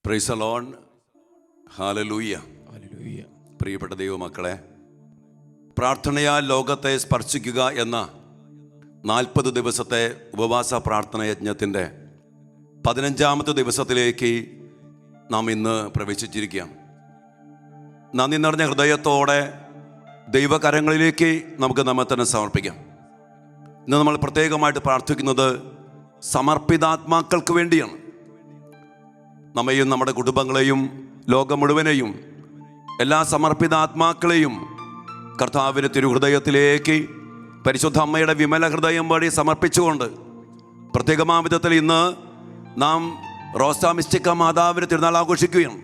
Price the Lord. Hallelujah. പ്രിയപ്പെട്ട ദൈവമക്കളെ, പ്രാർത്ഥനയാൽ ലോകത്തെ സ്പർശിക്കുക എന്ന 40 ദിവസത്തെ ഉപവാസ പ്രാർത്ഥന യജ്ഞത്തിൻ്റെ 15ാമത്തെ ദിവസത്തിലേക്ക് നാം ഇന്ന് പ്രവേശിച്ചിരിക്കുകയാണ്. നന്ദി നിറഞ്ഞ ഹൃദയത്തോടെ ദൈവകരങ്ങളിലേക്ക് നമുക്ക് നമ്മെ തന്നെ സമർപ്പിക്കാം. ഇന്ന് നമ്മൾ പ്രത്യേകമായിട്ട് പ്രാർത്ഥിക്കുന്നത് സമർപ്പിതാത്മാക്കൾക്ക് വേണ്ടിയാണ്. നമ്മയും നമ്മുടെ കുടുംബങ്ങളെയും ലോകം മുഴുവനെയും എല്ലാ സമർപ്പിതാത്മാക്കളെയും കർത്താവിൻ്റെ തിരുഹൃദയത്തിലേക്ക് പരിശുദ്ധ അമ്മയുടെ വിമല ഹൃദയം വഴി സമർപ്പിച്ചുകൊണ്ട് പ്രത്യേകമായ വിധത്തിൽ ഇന്ന് നാം റോസാ മിസ്റ്റിക്ക മാതാവിൻ്റെ തിരുനാൾ ആഘോഷിക്കുകയാണ്.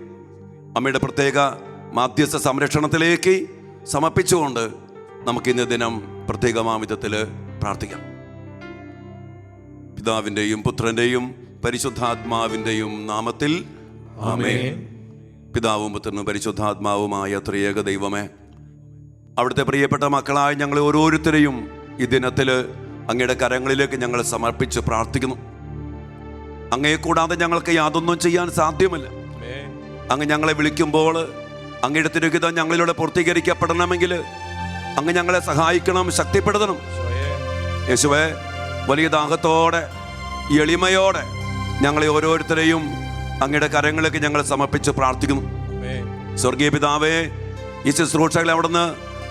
അമ്മയുടെ പ്രത്യേക മാധ്യസ്ഥ സംരക്ഷണത്തിലേക്ക് സമർപ്പിച്ചുകൊണ്ട് നമുക്കിന്ന് ദിനം പ്രത്യേകമായ വിധത്തിൽ പ്രാർത്ഥിക്കാം. പിതാവിൻ്റെയും പുത്രൻ്റെയും പരിശുദ്ധാത്മാവിൻ്റെയും നാമത്തിൽ ആമേൻ. പിതാവും പുത്രനും പരിശുദ്ധാത്മാവുമായ ത്രിയേക ദൈവമേ, അവിടുത്തെ പ്രിയപ്പെട്ട മക്കളായ ഞങ്ങൾ ഓരോരുത്തരെയും ഈ ദിനത്തിൽ അങ്ങയുടെ കരങ്ങളിലേക്ക് ഞങ്ങൾ സമർപ്പിച്ച് പ്രാർത്ഥിക്കുന്നു. അങ്ങയെ കൂടാതെ ഞങ്ങൾക്ക് യാതൊന്നും ചെയ്യാൻ സാധ്യമല്ല. അങ്ങ് ഞങ്ങളെ വിളിക്കുമ്പോൾ അങ്ങയുടെ തിരുഹിതം ഞങ്ങളിലൂടെ പൂർത്തീകരിക്കപ്പെടണമെങ്കിൽ അങ്ങ് ഞങ്ങളെ സഹായിക്കണം, ശക്തിപ്പെടുത്തണം. യേശുവേ, വലിയ ദാഹത്തോടെ എളിമയോടെ ഞങ്ങളെ ഓരോരുത്തരെയും അങ്ങയുടെ കരങ്ങളിലേക്ക് ഞങ്ങൾ സമർപ്പിച്ച് പ്രാർത്ഥിക്കുന്നു. സ്വർഗീയ പിതാവേ, ഈ ശുശ്രൂഷകളെ അവിടുന്ന്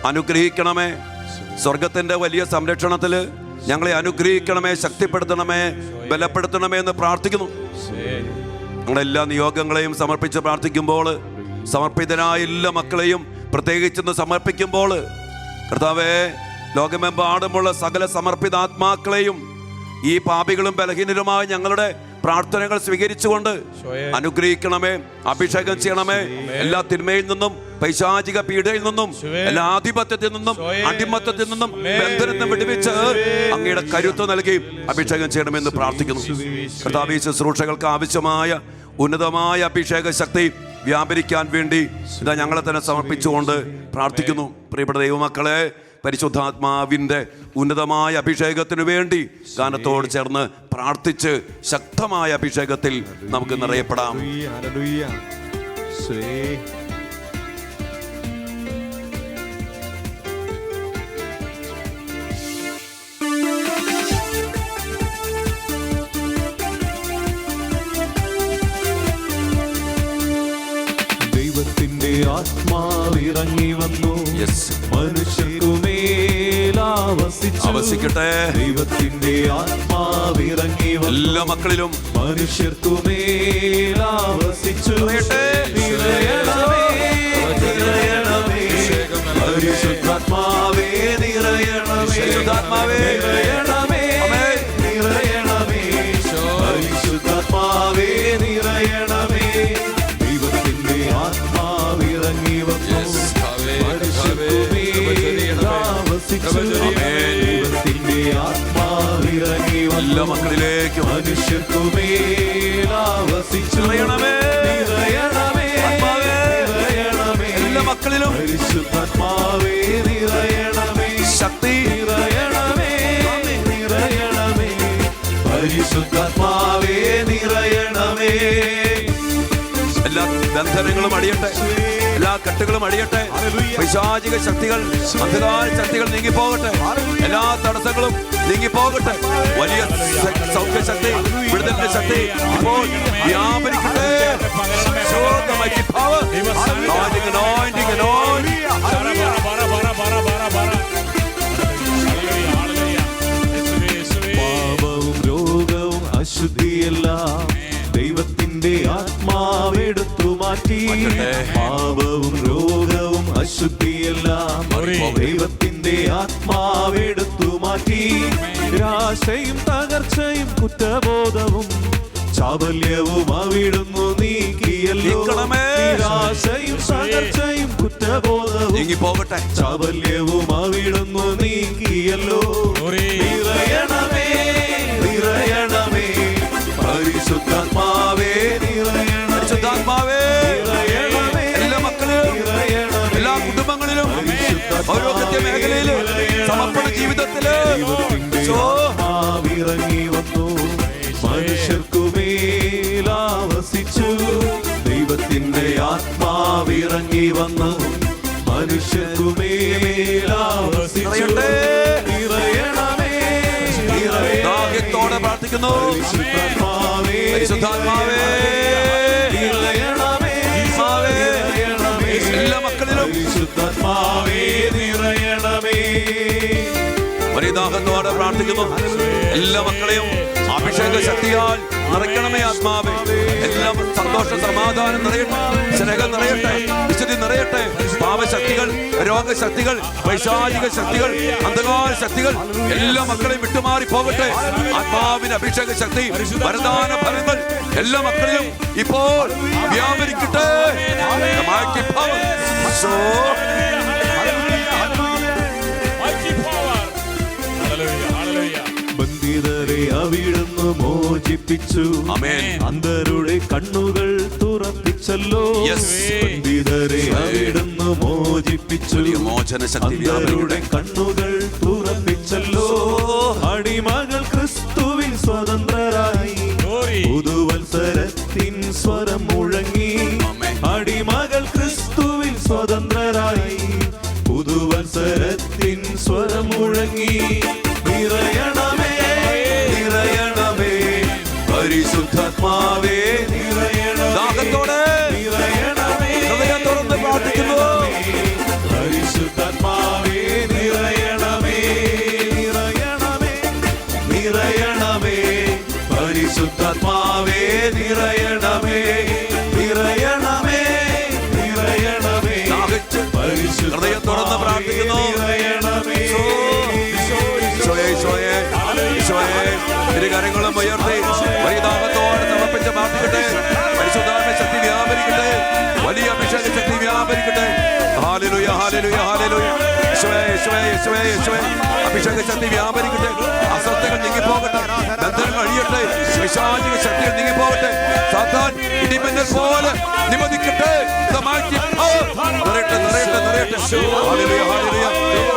അനുഗ്രഹിക്കണമേ. സ്വർഗത്തിൻ്റെ വലിയ സംരക്ഷണത്തിൽ ഞങ്ങളെ അനുഗ്രഹിക്കണമേ, ശക്തിപ്പെടുത്തണമേ, ബലപ്പെടുത്തണമേ എന്ന് പ്രാർത്ഥിക്കുന്നു. ഞങ്ങളുടെ എല്ലാ നിയോഗങ്ങളെയും സമർപ്പിച്ച് പ്രാർത്ഥിക്കുമ്പോൾ, സമർപ്പിതരായ എല്ലാ മക്കളെയും പ്രത്യേകിച്ചെന്ന് സമർപ്പിക്കുമ്പോൾ, കർത്താവേ, ലോകമെമ്പാടുമുള്ള സകല സമർപ്പിതാത്മാക്കളെയും ഈ പാപികളും ബലഹീനരുമായ ഞങ്ങളുടെ പ്രാർത്ഥനകൾ സ്വീകരിച്ചുകൊണ്ട് അനുഗ്രഹിക്കണമേ, അഭിഷേകം ചെയ്യണമേ. എല്ലാ തിന്മയിൽ നിന്നും, പൈശാചിക പീഡയിൽ നിന്നും, എല്ലാ ആധിപത്യത്തിൽ നിന്നും, അടിമത്തത്തിൽ നിന്നും, ബന്ധനത്തിൽ വിടുവിച്ച് അങ്ങയുടെ കരുത്ത് നൽകി അഭിഷേകം ചെയ്യണമെന്ന് പ്രാർത്ഥിക്കുന്നു. കർത്താവേ, ശുശ്രൂഷകൾക്ക് ആവശ്യമായ ഉന്നതമായ അഭിഷേക ശക്തി വ്യാപരിക്കാൻ വേണ്ടി ഇതാ ഞങ്ങളെ തന്നെ സമർപ്പിച്ചുകൊണ്ട് പ്രാർത്ഥിക്കുന്നു. പ്രിയപ്പെട്ട ദൈവമക്കളെ, പരിശുദ്ധാത്മാവിൻ്റെ ഉന്നതമായ അഭിഷേകത്തിനു വേണ്ടി ഗാനത്തോട് ചേർന്ന് പ്രാർത്ഥിച്ച് ശക്തമായ അഭിഷേകത്തിൽ നമുക്ക് നിറയപ്പെടാം. ദൈവത്തിന്റെ ആത്മാവിറങ്ങി വന്നു, ആവസിക്കട്ടെ. ദൈവത്തിന്റെ ആത്മാവിറങ്ങി എല്ലാ മക്കളിലും മനുഷ്യർക്കുമേലാവസിച്ചു. നിറയണമേ, നിറയണമേ, പരിശുദ്ധാത്മാവേ നിറയണമേ, പരിശുദ്ധാത്മാവേ നിറയണമേ, നിറയണമേ, പരിശുദ്ധാത്മാവേ നിറയണമേ. ദൈവത്തിന്റെ ആത്മാവിറങ്ങി വന്നു, ദൈവത്തിന്റെ ആത്മാവിറങ്ങി എല്ലാ മക്കളിലേക്കും മനുഷ്യർക്കുമേലാവസിച്ചു. നിറയണമേ, നിറയണമേ, നിറയണമേ, എല്ലാ മക്കളിലും പരിശുദ്ധാത്മാവേ നിറയണമേ, ശക്തി നിറയണമേ, നിറയണമേ, പരിശുദ്ധാത്മാവേ നിറയണമേ. എല്ലാ ബന്ധനങ്ങളും അടിയട്ടെ, എല്ലാ കെട്ടുകളും അടിയട്ടെ. പൈശാചിക ശക്തികൾ, അന്ധകാര ശക്തികൾ നീങ്ങിപ്പോകട്ടെ. എല്ലാ തടസ്സങ്ങളും നീങ്ങിപ്പോകട്ടെ. വലിയ സൗഖ്യശക്തി, വിടുതലിന്റെ ശക്തി ഇപ്പോൾ വ്യാപരിക്കട്ടെ. പാപവും രോഗവും അശുദ്ധിയെല്ലാം ദൈവത്തിന്റെ ആത്മാവെടുത്തു മാറ്റി. പാപവും രോഗവും അശുദ്ധിയെല്ലാം ദൈവത്തിന്റെ ആത്മാവെടുത്തു മാറ്റി. നിരാശയും തകർച്ചയും കുറ്റബോധവും ചാബല്യവും അവിടുന്നു നീക്കിയല്ലോ. നിരാശയും തകർച്ചയും കുറ്റബോധവും നീങ്ങിപ്പോകട്ടെ, ചാബല്യവും അവിടുന്നു നീക്കിയല്ലോ. നിറയണമേ, നിറയണമേ, പരിശുദ്ധാത്മാവേ നിറയണമേ, പരിശുദ്ധാത്മാവേ നിറയണമേ, എല്ലാ മക്കളിലും, എല്ലാ കുടുംബങ്ങളിലും, ഓരോരുത്തരുടെ മേഖലയിലും, സമർപ്പണ ജീവിതത്തില് ആത്മാവിറങ്ങി വന്നു, മനുഷ്യർക്കുമേലാവസിച്ചു. വന്ന് മനുഷ്യർക്കുമേലാവസിച്ചു. നിറയട്ടെ. നിറയണമേ, ദാഹത്തോടെ പ്രാർത്ഥിക്കുന്നു. പരിശുദ്ധാത്മാവേ, പരിശുദ്ധാത്മാവേ, നിറയണമേ, നിറയണമേ, എല്ലാ മക്കളിലും പരിശുദ്ധാത്മാവേ നിറയണമേ. പരിദാഹത്തോടെ പ്രാർത്ഥിക്കുന്നു. എല്ലാ മക്കളെയും അഭിഷേക ശക്തിയാൽ നിറയ്ക്കണമേ ആത്മാവേ. എല്ലാം സന്തോഷം, സമാധാനം നിറയട്ടെ, സ്നേഹം നിറയട്ടെ, വിശുദ്ധി നിറയട്ടെ. പാപശക്തികൾ, രോഗശക്തികൾ, വൈശാചിക ശക്തികൾ, അന്ധകാര ശക്തികൾ എല്ലാ മക്കളെയും വിട്ടുമാറി പോകട്ടെ. ആത്മാവിന്റെ അഭിഷേക ശക്തി, വരദാന ഫലങ്ങൾ എല്ലാ മക്കളിലും ഇപ്പോൾ വ്യാപരിക്കട്ടെ. ബന്ധിതരെ അവിടുന്ന് മോചിപ്പിച്ചു. ആമേൻ. അന്ധരുടെ കണ്ണുകൾ തുറപ്പിച്ചല്ലോ. Yes. ബന്ധിതരെ അവിടുന്ന് മോചിപ്പിച്ചു. മോചന ശക്തി അന്ധരുടെ കണ്ണുകൾ തുറപ്പിച്ചല്ലോ. അടിമകൾ ക്രിസ്തുവിൽ സ്വതന്ത്രരായി. പുതുവത്സരത്തിൻ സ്വരം മുഴങ്ങി. അടിമകൾ ക്രിസ്തുവിൽ സ്വതന്ത്രരായി. പുതുവത്സരത്തിൻ സ്വരം മുഴങ്ങി. നിറയണമേ, നിറയണമേ, പരിശുദ്ധാത്മാവേ നിറയണമേ. ദാഹത്തോടെ നിറയണമേ, ഹൃദയം തുറന്ന് പ്രാർത്ഥിക്കുന്നു. പരിശുദ്ധാത്മാവേ നിറയണമേ, നിറയണമേ, നിറയണമേ, പരിശുദ്ധാത്മാവേ നിറയണമേ, നിറയണമേ, നിറയണമേ, ദാഹിച്ച് ഹൃദയം തുറന്ന് പ്രാർത്ഥിക്കുന്നു. ഇരുകരങ്ങളും ഉയർത്തി പരിദാഹത്തോടെ സമർപ്പിച്ച് പ്രാർത്ഥിക്കട്ടെ. പരിശുദ്ധാത്മ ശക്തി വ്യാപരിക്കട്ടെ. വലിയ അഭിഷേക ശക്തി വ്യാപരിക്കട്ടെ. Hallelujah, hallelujah, hallelujah. യേശുവേ, യേശുവേ, യേശുവേ, യേശുവേ. അഭിഷേക ശക്തി വ്യാപരിക്കട്ടെ. അസ്വസ്ഥകൾ നീങ്ങിപ്പോകട്ടെ. ബന്ധനങ്ങൾ അഴിയട്ടെ. വിശാചിക ശക്തികൾ നീങ്ങിപ്പോകട്ടെ. സാത്താൻ ഇടിമിന്നൽ പോലെ നിമതിക്കട്ടെ. നിറയട്ടെ, നിറയട്ടെ, നിറയട്ടെ. Hallelujah, hallelujah,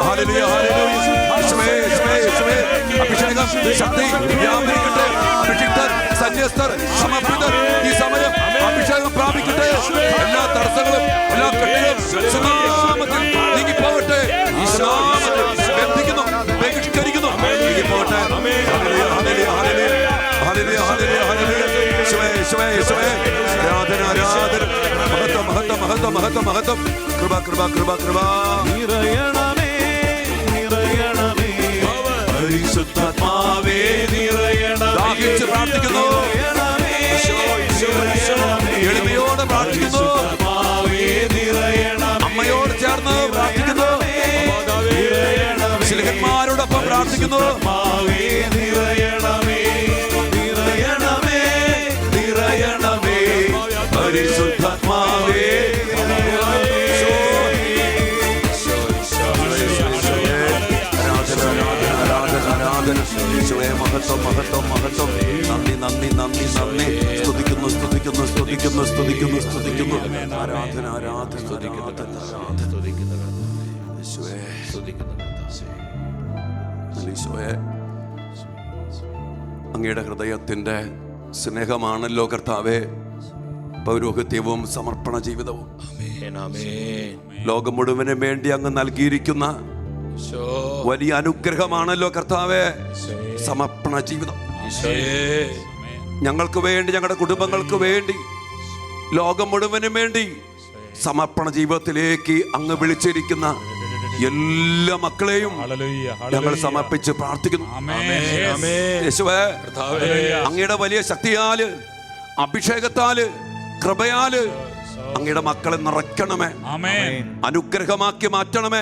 hallelujah, hallelujah. യേശുവേ, യേശുവേ, യേശുവേ. അഭിഷേകം ശക്തി വ്യാപരിക്കട്ടെ. അഭിഷിക്തർ, സന്യസ്തർ, സമർപ്പിതർ ഈ സമയം അഭിഷേകം പ്രാപിക്കട്ടെ. എല്ലാ തടസ്സങ്ങളും, എല്ലാ കെട്ടുകളും സുനാമത്തിൽ നീങ്ങിപ്പോകട്ടെ. സുനാമത്തിൽ ബന്ധിക്കുന്നു, ബഹിഷ്കരിക്കുന്നു, നീങ്ങിപ്പോകട്ടെ. Hallelujah, hallelujah, hallelujah, hallelujah, hallelujah, hallelujah. യേശുവേ, യേശുവേ, യേശുവേ. ആരാധന, ആരാധന. മഹത്വം, മഹത്വം, മഹത്വം, മഹത്വം, മഹത്വം. കൃപ, കൃപ, കൃപ, കൃപ. നിറയണമേ, നിറയണമേ, പരിശുദ്ധാത്മാവേ നിറയണമേ. ദാഹിച്ച് പ്രാർത്ഥിക്കുന്നു. എളിമയോടെ പ്രാർത്ഥിക്കുന്നു. അമ്മയോട് ചേർന്ന് പ്രാർത്ഥിക്കുന്നു. ശിലകന്മാരോടൊപ്പം പ്രാർത്ഥിക്കുന്നു. നിറയണമേ, നിറയണമേ, നിറയണമേ, പരിശുദ്ധാത്മാവേ മഹത്വം, മഹത്വം, മഹത്വം. നന്ദി, നന്ദി, നന്ദി, നന്ദി. സ്തുതിക്കുന്നു, സ്തുതിക്കുന്നു, സ്തുതിക്കുന്നു, സ്തുതിക്കുന്നു, സ്തുതിക്കുന്നു. ആരാധന, ആരാധന, ആരാധന, യേശുവേ. ഈശോയെ, അങ്ങയുടെ ഹൃദയത്തിന്റെ സ്നേഹമാണല്ലോ കർത്താവേ പൗരോഹിത്യവും സമർപ്പണ ജീവിതവും. ലോകം മുഴുവനും വേണ്ടി അങ്ങ് നൽകിയിരിക്കുന്ന വലിയ അനുഗ്രഹമാണല്ലോ കർത്താവേ സമർപ്പണ ജീവിതം. ഞങ്ങൾക്ക് വേണ്ടി, ഞങ്ങളുടെ കുടുംബങ്ങൾക്ക് വേണ്ടി, ലോകം മുഴുവനും വേണ്ടി സമർപ്പണ ജീവിതത്തിലേക്ക് അങ്ങ് വിളിച്ചിരിക്കുന്ന എല്ലാ മക്കളെയും ഞങ്ങൾ സമർപ്പിച്ച് പ്രാർത്ഥിക്കുന്നു. യേശുവേ, അങ്ങയുടെ വലിയ ശക്തിയാല്, അഭിഷേകത്താല്, കൃപയാല് അങ്ങയുടെ മക്കളെ നിറയ്ക്കണമേ, അനുഗ്രഹമാക്കി മാറ്റണമേ.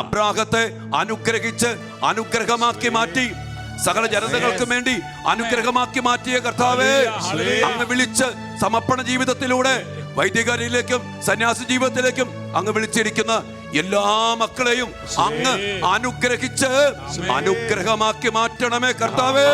അബ്രാഹത്തെ അനുഗ്രഹിച്ച് അനുഗ്രഹമാക്കി മാറ്റി സകല ജനതകൾക്കും വേണ്ടി അനുഗ്രഹമാക്കി മാറ്റിയ കർത്താവേ, അങ്ങ് വിളിച്ച് സമർപ്പണ ജീവിതത്തിലൂടെ വൈദികരിലേക്കും സന്യാസ ജീവിതത്തിലേക്കും അങ്ങ് വിളിച്ചിരിക്കുന്ന എല്ലാ മക്കളെയും അങ്ങ് അനുഗ്രഹിച്ച് അനുഗ്രഹമാക്കി മാറ്റണമേ കർത്താവേ.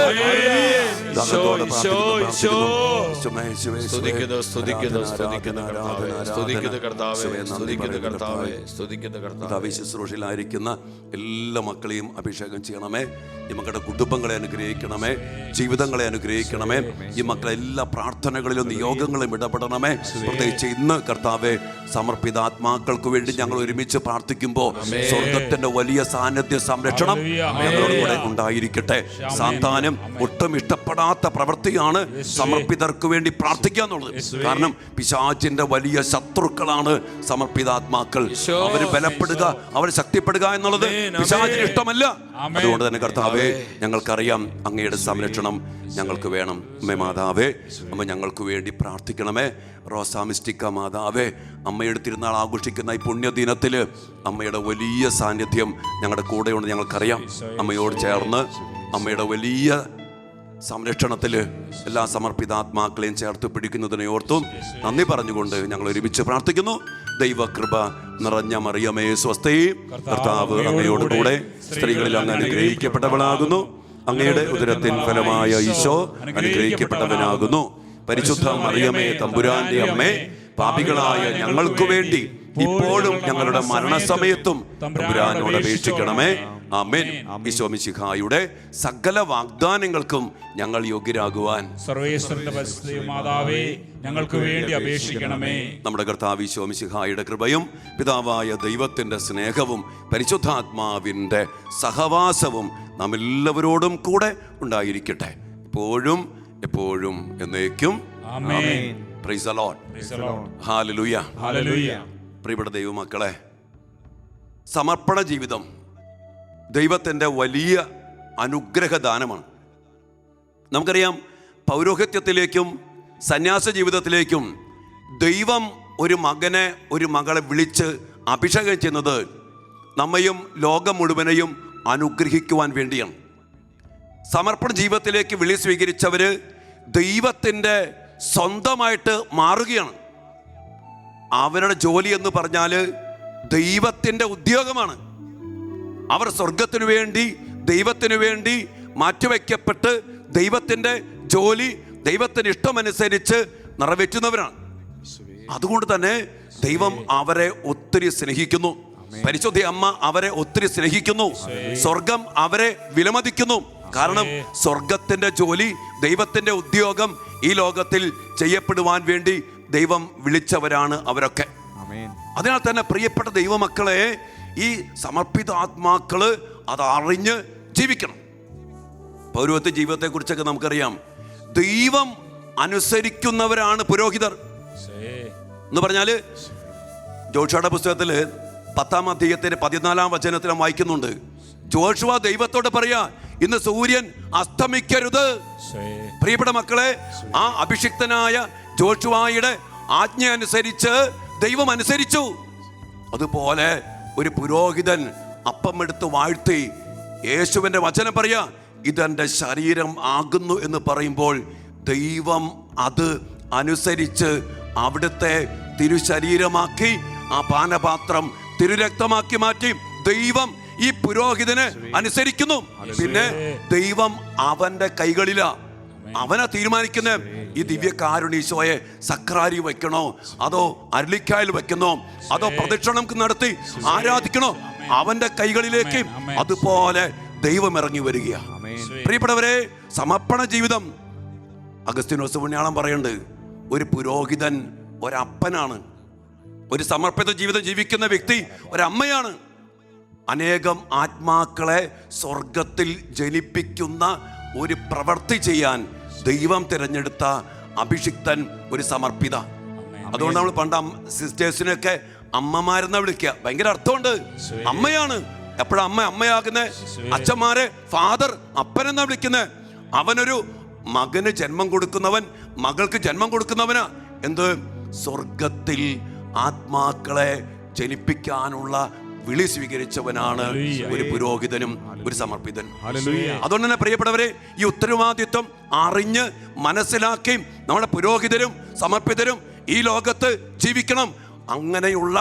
ശുശ്രൂഷയിലായിരിക്കുന്ന എല്ലാ മക്കളെയും അഭിഷേകം ചെയ്യണമേ. ഈ മക്കളുടെ കുടുംബങ്ങളെ അനുഗ്രഹിക്കണമേ, ജീവിതങ്ങളെ അനുഗ്രഹിക്കണമേ. ഈ മക്കളെ എല്ലാ പ്രാർത്ഥനകളിലും നിയോഗങ്ങളും ഇടപെടണമേ. പ്രത്യേകിച്ച് ഇന്ന് കർത്താവെ, സമർപ്പിത ആത്മാക്കൾക്ക് വേണ്ടി ഞങ്ങൾ ഒരുമിച്ച് പ്രാർത്ഥിക്കുമ്പോൾ സ്വർഗത്തിന്റെ വലിയ സാന്നിധ്യ സംരക്ഷണം ഞങ്ങളുടെ കൂടെ ഉണ്ടായിരിക്കട്ടെ. സാത്താനും ഒട്ടും ഇഷ്ടപ്പെടാത്ത പ്രവൃത്തിയാണ് സമർപ്പിതർക്ക് വേണ്ടി പ്രാർത്ഥിക്കുക എന്നുള്ളത്. കാരണം പിശാചിന്റെ വലിയ ശത്രുക്കളാണ് സമർപ്പിതാത്മാക്കൾ. അവർ ബലപ്പെടുക, അവർ ശക്തിപ്പെടുക എന്നുള്ളത് പിശാചിന് ഇഷ്ടമല്ല. അതുകൊണ്ട് തന്നെ കർത്താവേ, ഞങ്ങൾക്കറിയാം അങ്ങയുടെ സംരക്ഷണം ഞങ്ങൾക്ക് വേണം. അമ്മേ മാതാവേ, അമ്മ ഞങ്ങൾക്ക് വേണ്ടി പ്രാർത്ഥിക്കണമേ. റോസാമിസ്റ്റിക്ക മാതാവേ, അമ്മയുടെ തിരുനാൾ ആഘോഷിക്കുന്ന ഈ പുണ്യദിനത്തിൽ അമ്മയുടെ വലിയ സാന്നിധ്യം ഞങ്ങളുടെ കൂടെയുണ്ട്. ഞങ്ങൾക്കറിയാം അമ്മയോട് ചേർന്ന് അമ്മയുടെ വലിയ സംരക്ഷണത്തിൽ എല്ലാ സമർപ്പിതാത്മാക്കളെയും ചേർത്ത് പിടിക്കുന്നതിനെ ഓർത്തും നന്ദി പറഞ്ഞുകൊണ്ട് ഞങ്ങൾ ഒരുമിച്ച് പ്രാർത്ഥിക്കുന്നു. ദൈവകൃപ നിറഞ്ഞ മറിയമേ സ്വസ്തി, കർത്താവ് അങ്ങയോട് കൂടെ സ്ത്രീകളിൽ അങ്ങ് അനുഗ്രഹിക്കപ്പെട്ടവളാകുന്നു. അങ്ങയുടെ ഉദരത്തിൻ ഫലമായ ഈശോ അനുഗ്രഹിക്കപ്പെട്ടവനാകുന്നു. പരിശുദ്ധ മറിയമേ തമ്പുരാന്റെ അമ്മേ, പാപികളായ ഞങ്ങൾക്ക് വേണ്ടി ഇപ്പോഴും ഞങ്ങളുടെ മരണസമയത്തും തമ്പുരാനോട് അപേക്ഷിക്കണമേ. ആമേൻ. ഈശോ മിശിഹായുടെ സകല വാഗ്ദാനങ്ങൾക്കും ഞങ്ങൾ യോഗ്യരാകുവാൻ സർവേശ്വരന്റെ മാതാവേ, ഞങ്ങൾക്ക് വേണ്ടി അപേക്ഷിക്കണമേ. നമ്മുടെ കർത്താവ് ഈശോ മിശിഹായുടെ കൃപയും പിതാവായ ദൈവത്തിന്റെ സ്നേഹവും പരിശുദ്ധാത്മാവിന്റെ സഹവാസവും നാം എല്ലാവരോടും കൂടെ ഉണ്ടായിരിക്കട്ടെ, ഇപ്പോഴും എപ്പോഴും എന്നേക്കും. Amen. Praise the Lord. Praise the Lord. Hallelujah. Hallelujah. പ്രിയപ്പെട്ട ദൈവമക്കളെ, സമർപ്പണ ജീവിതം ദൈവത്തിൻ്റെ വലിയ അനുഗ്രഹദാനമാണ്. നമുക്കറിയാം, പൗരോഹിത്യത്തിലേക്കും സന്യാസ ജീവിതത്തിലേക്കും ദൈവം ഒരു മകനെ, ഒരു മകളെ വിളിച്ച് അഭിഷേകം ചെയ്യുന്നത് നമ്മയും ലോകം മുഴുവനെയും അനുഗ്രഹിക്കുവാൻ വേണ്ടിയാണ്. സമർപ്പണ ജീവിതത്തിലേക്ക് വിളി സ്വീകരിച്ചവർ ദൈവത്തിൻ്റെ സ്വന്തമായിട്ട് മാറുകയാണ്. അവരുടെ ജോലി എന്ന് പറഞ്ഞാൽ ദൈവത്തിൻ്റെ ഉദ്യോഗമാണ്. അവർ സ്വർഗത്തിനു വേണ്ടി, ദൈവത്തിനു വേണ്ടി മാറ്റിവെക്കപ്പെട്ട് ദൈവത്തിൻ്റെ ജോലി ദൈവത്തിന് ഇഷ്ടമനുസരിച്ച് നിറവേറ്റുന്നവരാണ്. അതുകൊണ്ട് തന്നെ ദൈവം അവരെ ഒത്തിരി സ്നേഹിക്കുന്നു. പരിശുദ്ധ അമ്മ അവരെ ഒത്തിരി സ്നേഹിക്കുന്നു. സ്വർഗം അവരെ വിലമതിക്കുന്നു. കാരണം സ്വർഗത്തിന്റെ ജോലി, ദൈവത്തിന്റെ ഉദ്യോഗം ഈ ലോകത്തിൽ ചെയ്യപ്പെടുവാൻ വേണ്ടി ദൈവം വിളിച്ചവരാണ് അവരൊക്കെ. അതിനാൽ തന്നെ പ്രിയപ്പെട്ട ദൈവമക്കളെ, ഈ സമർപ്പിത ആത്മാക്കള് അത് അറിഞ്ഞ് ജീവിക്കണം. പൗരോഹിത്യ ജീവിതത്തെ കുറിച്ചൊക്കെ നമുക്കറിയാം. ദൈവം അനുസരിക്കുന്നവരാണ് പുരോഹിതർ എന്ന് പറഞ്ഞാല് ജോഷുവയുടെ പുസ്തകത്തിൽ 10-ാം അധ്യായത്തിന്റെ 14-ാം വചനത്തിൽ വായിക്കുന്നുണ്ട്. ജോഷുവ ദൈവത്തോട് പറയാ, ഇന്ന് സൂര്യൻ അസ്തമിക്കരുത്. പ്രിയപ്പെട്ട മക്കളെ, ആ അഭിഷിക്തനായ ജോഷുവയുടെ ആജ്ഞ അനുസരിച്ച് ദൈവം അനുസരിച്ചു. അതുപോലെ ഒരു പുരോഹിതൻ അപ്പം എടുത്ത് വാഴ്ത്തി യേശുവിന്റെ വചനം പറയാ, ഇതെന്റെ ശരീരം ആകുന്നു എന്ന് പറയുമ്പോൾ ദൈവം അത് അനുസരിച്ച് അവിടുത്തെ തിരുശരീരമാക്കി ആ പാനപാത്രം തിരുരക്തമാക്കി മാറ്റി. ദൈവം ഈ പുരോഹിതന് അനുസരിക്കുന്നു. പിന്നെ ദൈവം അവന്റെ കൈകളിലാ. അവനാ തീരുമാനിക്കുന്ന ഈ ദിവ്യകാരുണ്യീശോയെ സക്രാരി വെക്കണോ, അതോ അരളിക്കായൽ വെക്കണോ, അതോ പ്രദക്ഷിണം നടത്തി ആരാധിക്കണോ, അവന്റെ കൈകളിലേക്ക് അതുപോലെ ദൈവം ഇറങ്ങി വരിക. പ്രിയപ്പെട്ടവരെ, സമർപ്പണ ജീവിതം, അഗസ്തീനോസ് പുണ്യാളൻ പറയുന്നുണ്ട്, ഒരു പുരോഹിതൻ ഒരപ്പനാണ്. ഒരു സമർപ്പിത ജീവിതം ജീവിക്കുന്ന വ്യക്തി ഒരമ്മയാണ്. അനേകം ആത്മാക്കളെ സ്വർഗത്തിൽ ജനിപ്പിക്കുന്ന ഒരു പ്രവൃത്തി ചെയ്യാൻ ദൈവം തിരഞ്ഞെടുത്ത അഭിഷിക്തൻ ഒരു സമർപ്പിത. അതുകൊണ്ട് നമ്മൾ പണ്ട് സിസ്റ്റേഴ്സിനൊക്കെ അമ്മമാരെന്നാ വിളിക്കുക. ഭയങ്കര അർത്ഥമുണ്ട്. അമ്മയാണ്. എപ്പോഴാ അമ്മയാകുന്നേ? അച്ഛന്മാരെ ഫാദർ, അപ്പനെന്നാ വിളിക്കുന്നേ. അവനൊരു മകന് ജന്മം കൊടുക്കുന്നവൻ, മകൾക്ക് ജന്മം കൊടുക്കുന്നവനാ. എന്ത്? സ്വർഗത്തിൽ ആത്മാക്കളെ ജനിപ്പിക്കാനുള്ള വിളി സ്വീകരിച്ചവനാണ് ഒരു പുരോഹിതനും ഒരു സമർപ്പിതനും. അതുകൊണ്ട് തന്നെ പ്രിയപ്പെട്ടവരെ, ഈ ഉത്തരവാദിത്വം അറിഞ്ഞ് മനസ്സിലാക്കി നമ്മുടെ പുരോഹിതരും സമർപ്പിതരും ഈ ലോകത്ത് ജീവിക്കണം. അങ്ങനെയുള്ള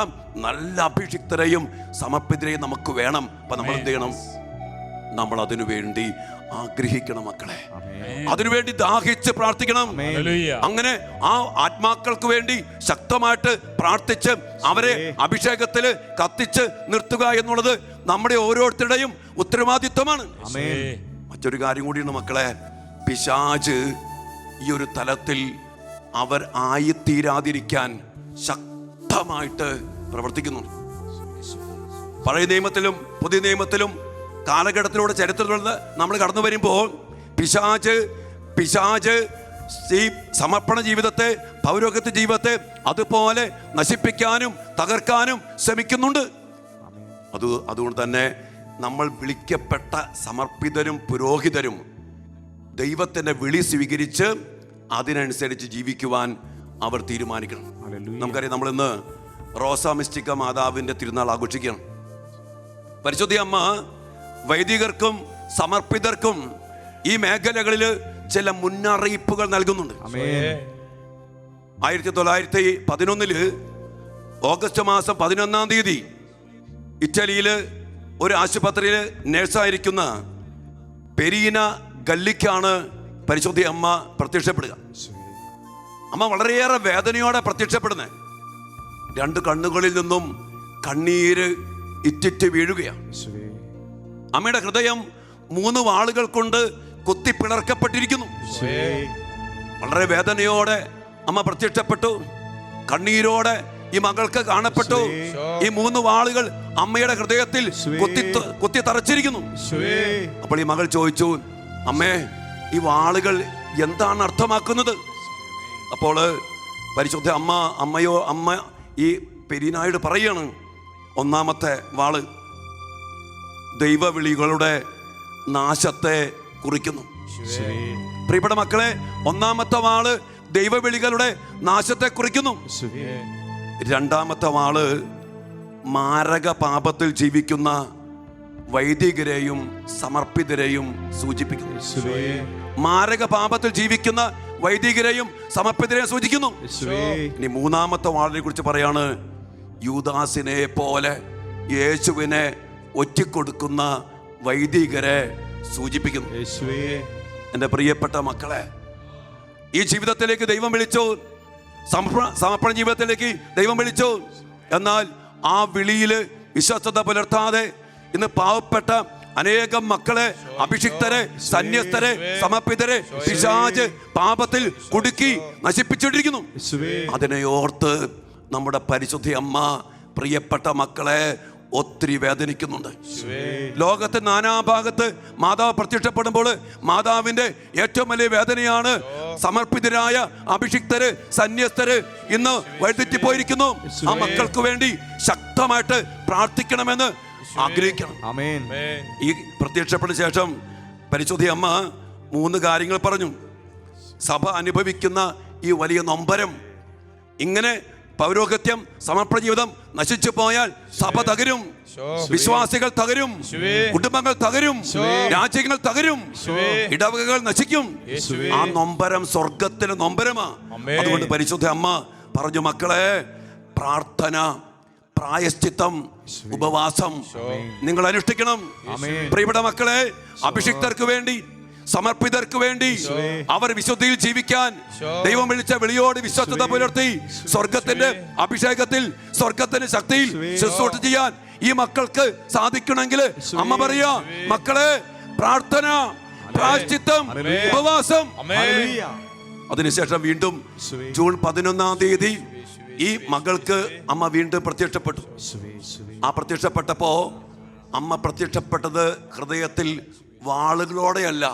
നല്ല അഭിഷിക്തരെയും സമർപ്പിതരെയും നമുക്ക് വേണം. അപ്പൊ നമ്മൾ എന്ത് ചെയ്യണം? നമ്മൾ അതിനു വേണ്ടി ആഗ്രഹിക്കണം മക്കളെ, അതിനുവേണ്ടി ദാഹിച്ച് പ്രാർത്ഥിക്കണം. അങ്ങനെ ആ ആത്മാക്കൾക്ക് വേണ്ടി ശക്തമായിട്ട് പ്രാർത്ഥിച്ച് അവരെ അഭിഷേകത്തില് കത്തിച്ച് നിർത്തുക എന്നുള്ളത് നമ്മുടെ ഓരോരുത്തരുടെയും ഉത്തരവാദിത്വമാണ്. മറ്റൊരു കാര്യം കൂടിയാണ് മക്കളെ, പിശാച് ഈ ഒരു തലത്തിൽ അവർ ആയിത്തീരാതിരിക്കാൻ ശക്തമായിട്ട് പ്രവർത്തിക്കുന്നു. പഴയ നിയമത്തിലും പുതിയ നിയമത്തിലും കാലഘട്ടത്തിലൂടെ ചരിത്രത്തിലൂടെ നമ്മൾ കടന്നു വരുമ്പോൾ പിശാച് ഈ സമർപ്പണ ജീവിതത്തെ, പൗരോഹിത്യ ജീവിതത്തെ അതുപോലെ നശിപ്പിക്കാനും തകർക്കാനും ശ്രമിക്കുന്നുണ്ട്. അതുകൊണ്ട് തന്നെ നമ്മൾ വിളിക്കപ്പെട്ട സമർപ്പിതരും പുരോഹിതരും ദൈവത്തിൻ്റെ വിളി സ്വീകരിച്ച് അതിനനുസരിച്ച് ജീവിക്കുവാൻ അവർ തീരുമാനിക്കണം. നമുക്കറിയാം, നമ്മളിന്ന് റോസാ മിസ്റ്റിക്ക മാതാവിൻ്റെ തിരുനാൾ ആഘോഷിക്കണം. പരിശുദ്ധ അമ്മ വൈദികർക്കും സമർപ്പിതർക്കും ഈ മേഖലകളിൽ ചില മുന്നറിയിപ്പുകൾ നൽകുന്നുണ്ട്. 1911 ഓഗസ്റ്റ് മാസം 11-ാം തീയതി ഇറ്റലിയില് ഒരു ആശുപത്രിയിൽ നേഴ്സായിരിക്കുന്ന പെരീന ഗല്ലിക്കാണ് പരിശുദ്ധ അമ്മ പ്രത്യക്ഷപ്പെടുക. അമ്മ വളരെയേറെ വേദനയോടെ പ്രത്യക്ഷപ്പെടുന്നത്. 2 കണ്ണുകളിൽ നിന്നും കണ്ണീര് ഇറ്റിറ്റ് വീഴുകയാണ്. അമ്മയുടെ ഹൃദയം 3 വാളുകൾ കൊണ്ട് കുത്തിപ്പിളർക്കപ്പെട്ടിരിക്കുന്നു. വളരെ വേദനയോടെ അമ്മ പ്രത്യക്ഷപ്പെട്ടു. കണ്ണീരോടെ ഈ മകൾക്ക് കാണപ്പെട്ടു. ഈ 3 വാളുകൾ അമ്മയുടെ ഹൃദയത്തിൽ കുത്തി തറച്ചിരിക്കുന്നു. അപ്പോൾ ഈ മകൾ ചോദിച്ചു, അമ്മേ, ഈ വാളുകൾ എന്താണ് അർത്ഥമാക്കുന്നത്? അപ്പോൾ പരിശുദ്ധ അമ്മ ഈ പെരീനായോട് പറയാണ്, ഒന്നാമത്തെ വാള് ദൈവവിളികളുടെ നാശത്തെ കുറിക്കുന്നു. പ്രിയപ്പെട്ട മക്കളെ, ഒന്നാമത്തെ വാള് ദൈവവിളികളുടെ നാശത്തെ കുറിക്കുന്നു. രണ്ടാമത്തെ വാള് മാരക പാപത്തിൽ ജീവിക്കുന്ന വൈദികരെയും സമർപ്പിതരെയും സൂചിപ്പിക്കുന്നു. മാരക പാപത്തിൽ ജീവിക്കുന്ന വൈദികരെയും സമർപ്പിതരെയും സൂചിക്കുന്നു. ഇനി മൂന്നാമത്തെ വാളിനെ കുറിച്ച് പറയാണ്, യൂദാസിനെ പോലെ യേശുവിനെ ഒറ്റിക്കൊടുക്കുന്ന വൈദികരെ സൂചിപ്പിക്കുന്നു. എൻ്റെ പ്രിയപ്പെട്ട മക്കളെ, ഈ ജീവിതത്തിലേക്ക് ദൈവം വിളിച്ചു, സമർപ്പണ ജീവിതത്തിലേക്ക് ദൈവം വിളിച്ചു. എന്നാൽ ആ വിളിയിൽ വിശ്വസ്തത പുലർത്താതെ ഇന്ന് പാവപ്പെട്ട അനേകം മക്കളെ, അഭിഷിക്തരെ, സന്യസ്തരെ, സമർപ്പിതരെ പിശാച് പാപത്തിൽ കുടുക്കി നശിപ്പിച്ചിട്ടിരിക്കുന്നു. അതിനെ ഓർത്ത് നമ്മുടെ പരിശുദ്ധ അമ്മ പ്രിയപ്പെട്ട മക്കളെ ഒത്തിരി വേദനിക്കുന്നുണ്ട്. ലോകത്തെ നാനാഭാഗത്ത് മാതാവ് പ്രത്യക്ഷപ്പെടുമ്പോൾ മാതാവിന്റെ ഏറ്റവും വലിയ വേദനയാണ് സമർപ്പിതരായ അഭിഷിക്തര്, സന്യസ്തര് ഇന്ന് വഴിതെറ്റിപ്പോയിരിക്കുന്നു. ആ മക്കൾക്ക് വേണ്ടി ശക്തമായിട്ട് പ്രാർത്ഥിക്കണമെന്ന് ആഗ്രഹിക്കണം. ഈ പ്രത്യക്ഷപ്പെട്ട ശേഷം പരിശുദ്ധ അമ്മ 3 കാര്യങ്ങൾ പറഞ്ഞു. സഭ അനുഭവിക്കുന്ന ഈ വലിയ നൊമ്പരം, ഇങ്ങനെ പൗരോഹിത്യം, സമർപ്പണ ജീവിതം നശിച്ചു പോയാൽ സഭ തകരും, വിശ്വാസികൾ തകരും, കുടുംബങ്ങൾ തകരും, രാജ്യങ്ങൾ തകരും, ഇടവകകൾ നശിക്കും. ആ നൊമ്പരം സ്വർഗത്തിലെ നൊമ്പരമാ. അതുകൊണ്ട് പരിശുദ്ധ അമ്മ പറഞ്ഞു, മക്കളെ, പ്രാർത്ഥന, പ്രായശ്ചിത്തം, ഉപവാസം നിങ്ങൾ അനുഷ്ഠിക്കണം. പ്രിയപ്പെട്ട മക്കളെ, അഭിഷിക്തർക്ക് വേണ്ടി, സമർപ്പിതർക്ക് വേണ്ടി അവർ വിശുദ്ധിയിൽ ജീവിക്കാൻ ദൈവം വിളിച്ച വിളിയോട് വിശ്വസ്തത പുലർത്തി സ്വർഗത്തിന്റെ അഭിഷേകത്തിൽ, സ്വർഗത്തിന്റെ ശക്തിയിൽ ശുശ്രൂഷ ചെയ്യാൻ ഈ മക്കൾക്ക് സാധിക്കണമെങ്കിൽ അമ്മ പറയാ, മക്കളെ, പ്രാർത്ഥന, പ്രായശ്ചിത്തം, ഉപവാസം. അതിനുശേഷം വീണ്ടും ജൂൺ 11-ാം തീയതി ഈ മകൾക്ക് അമ്മ വീണ്ടും പ്രത്യക്ഷപ്പെട്ടു. ആ പ്രത്യക്ഷപ്പെട്ടപ്പോ അമ്മ പ്രത്യക്ഷപ്പെട്ടത് ഹൃദയത്തിൽ വാളുകളോടെയല്ല,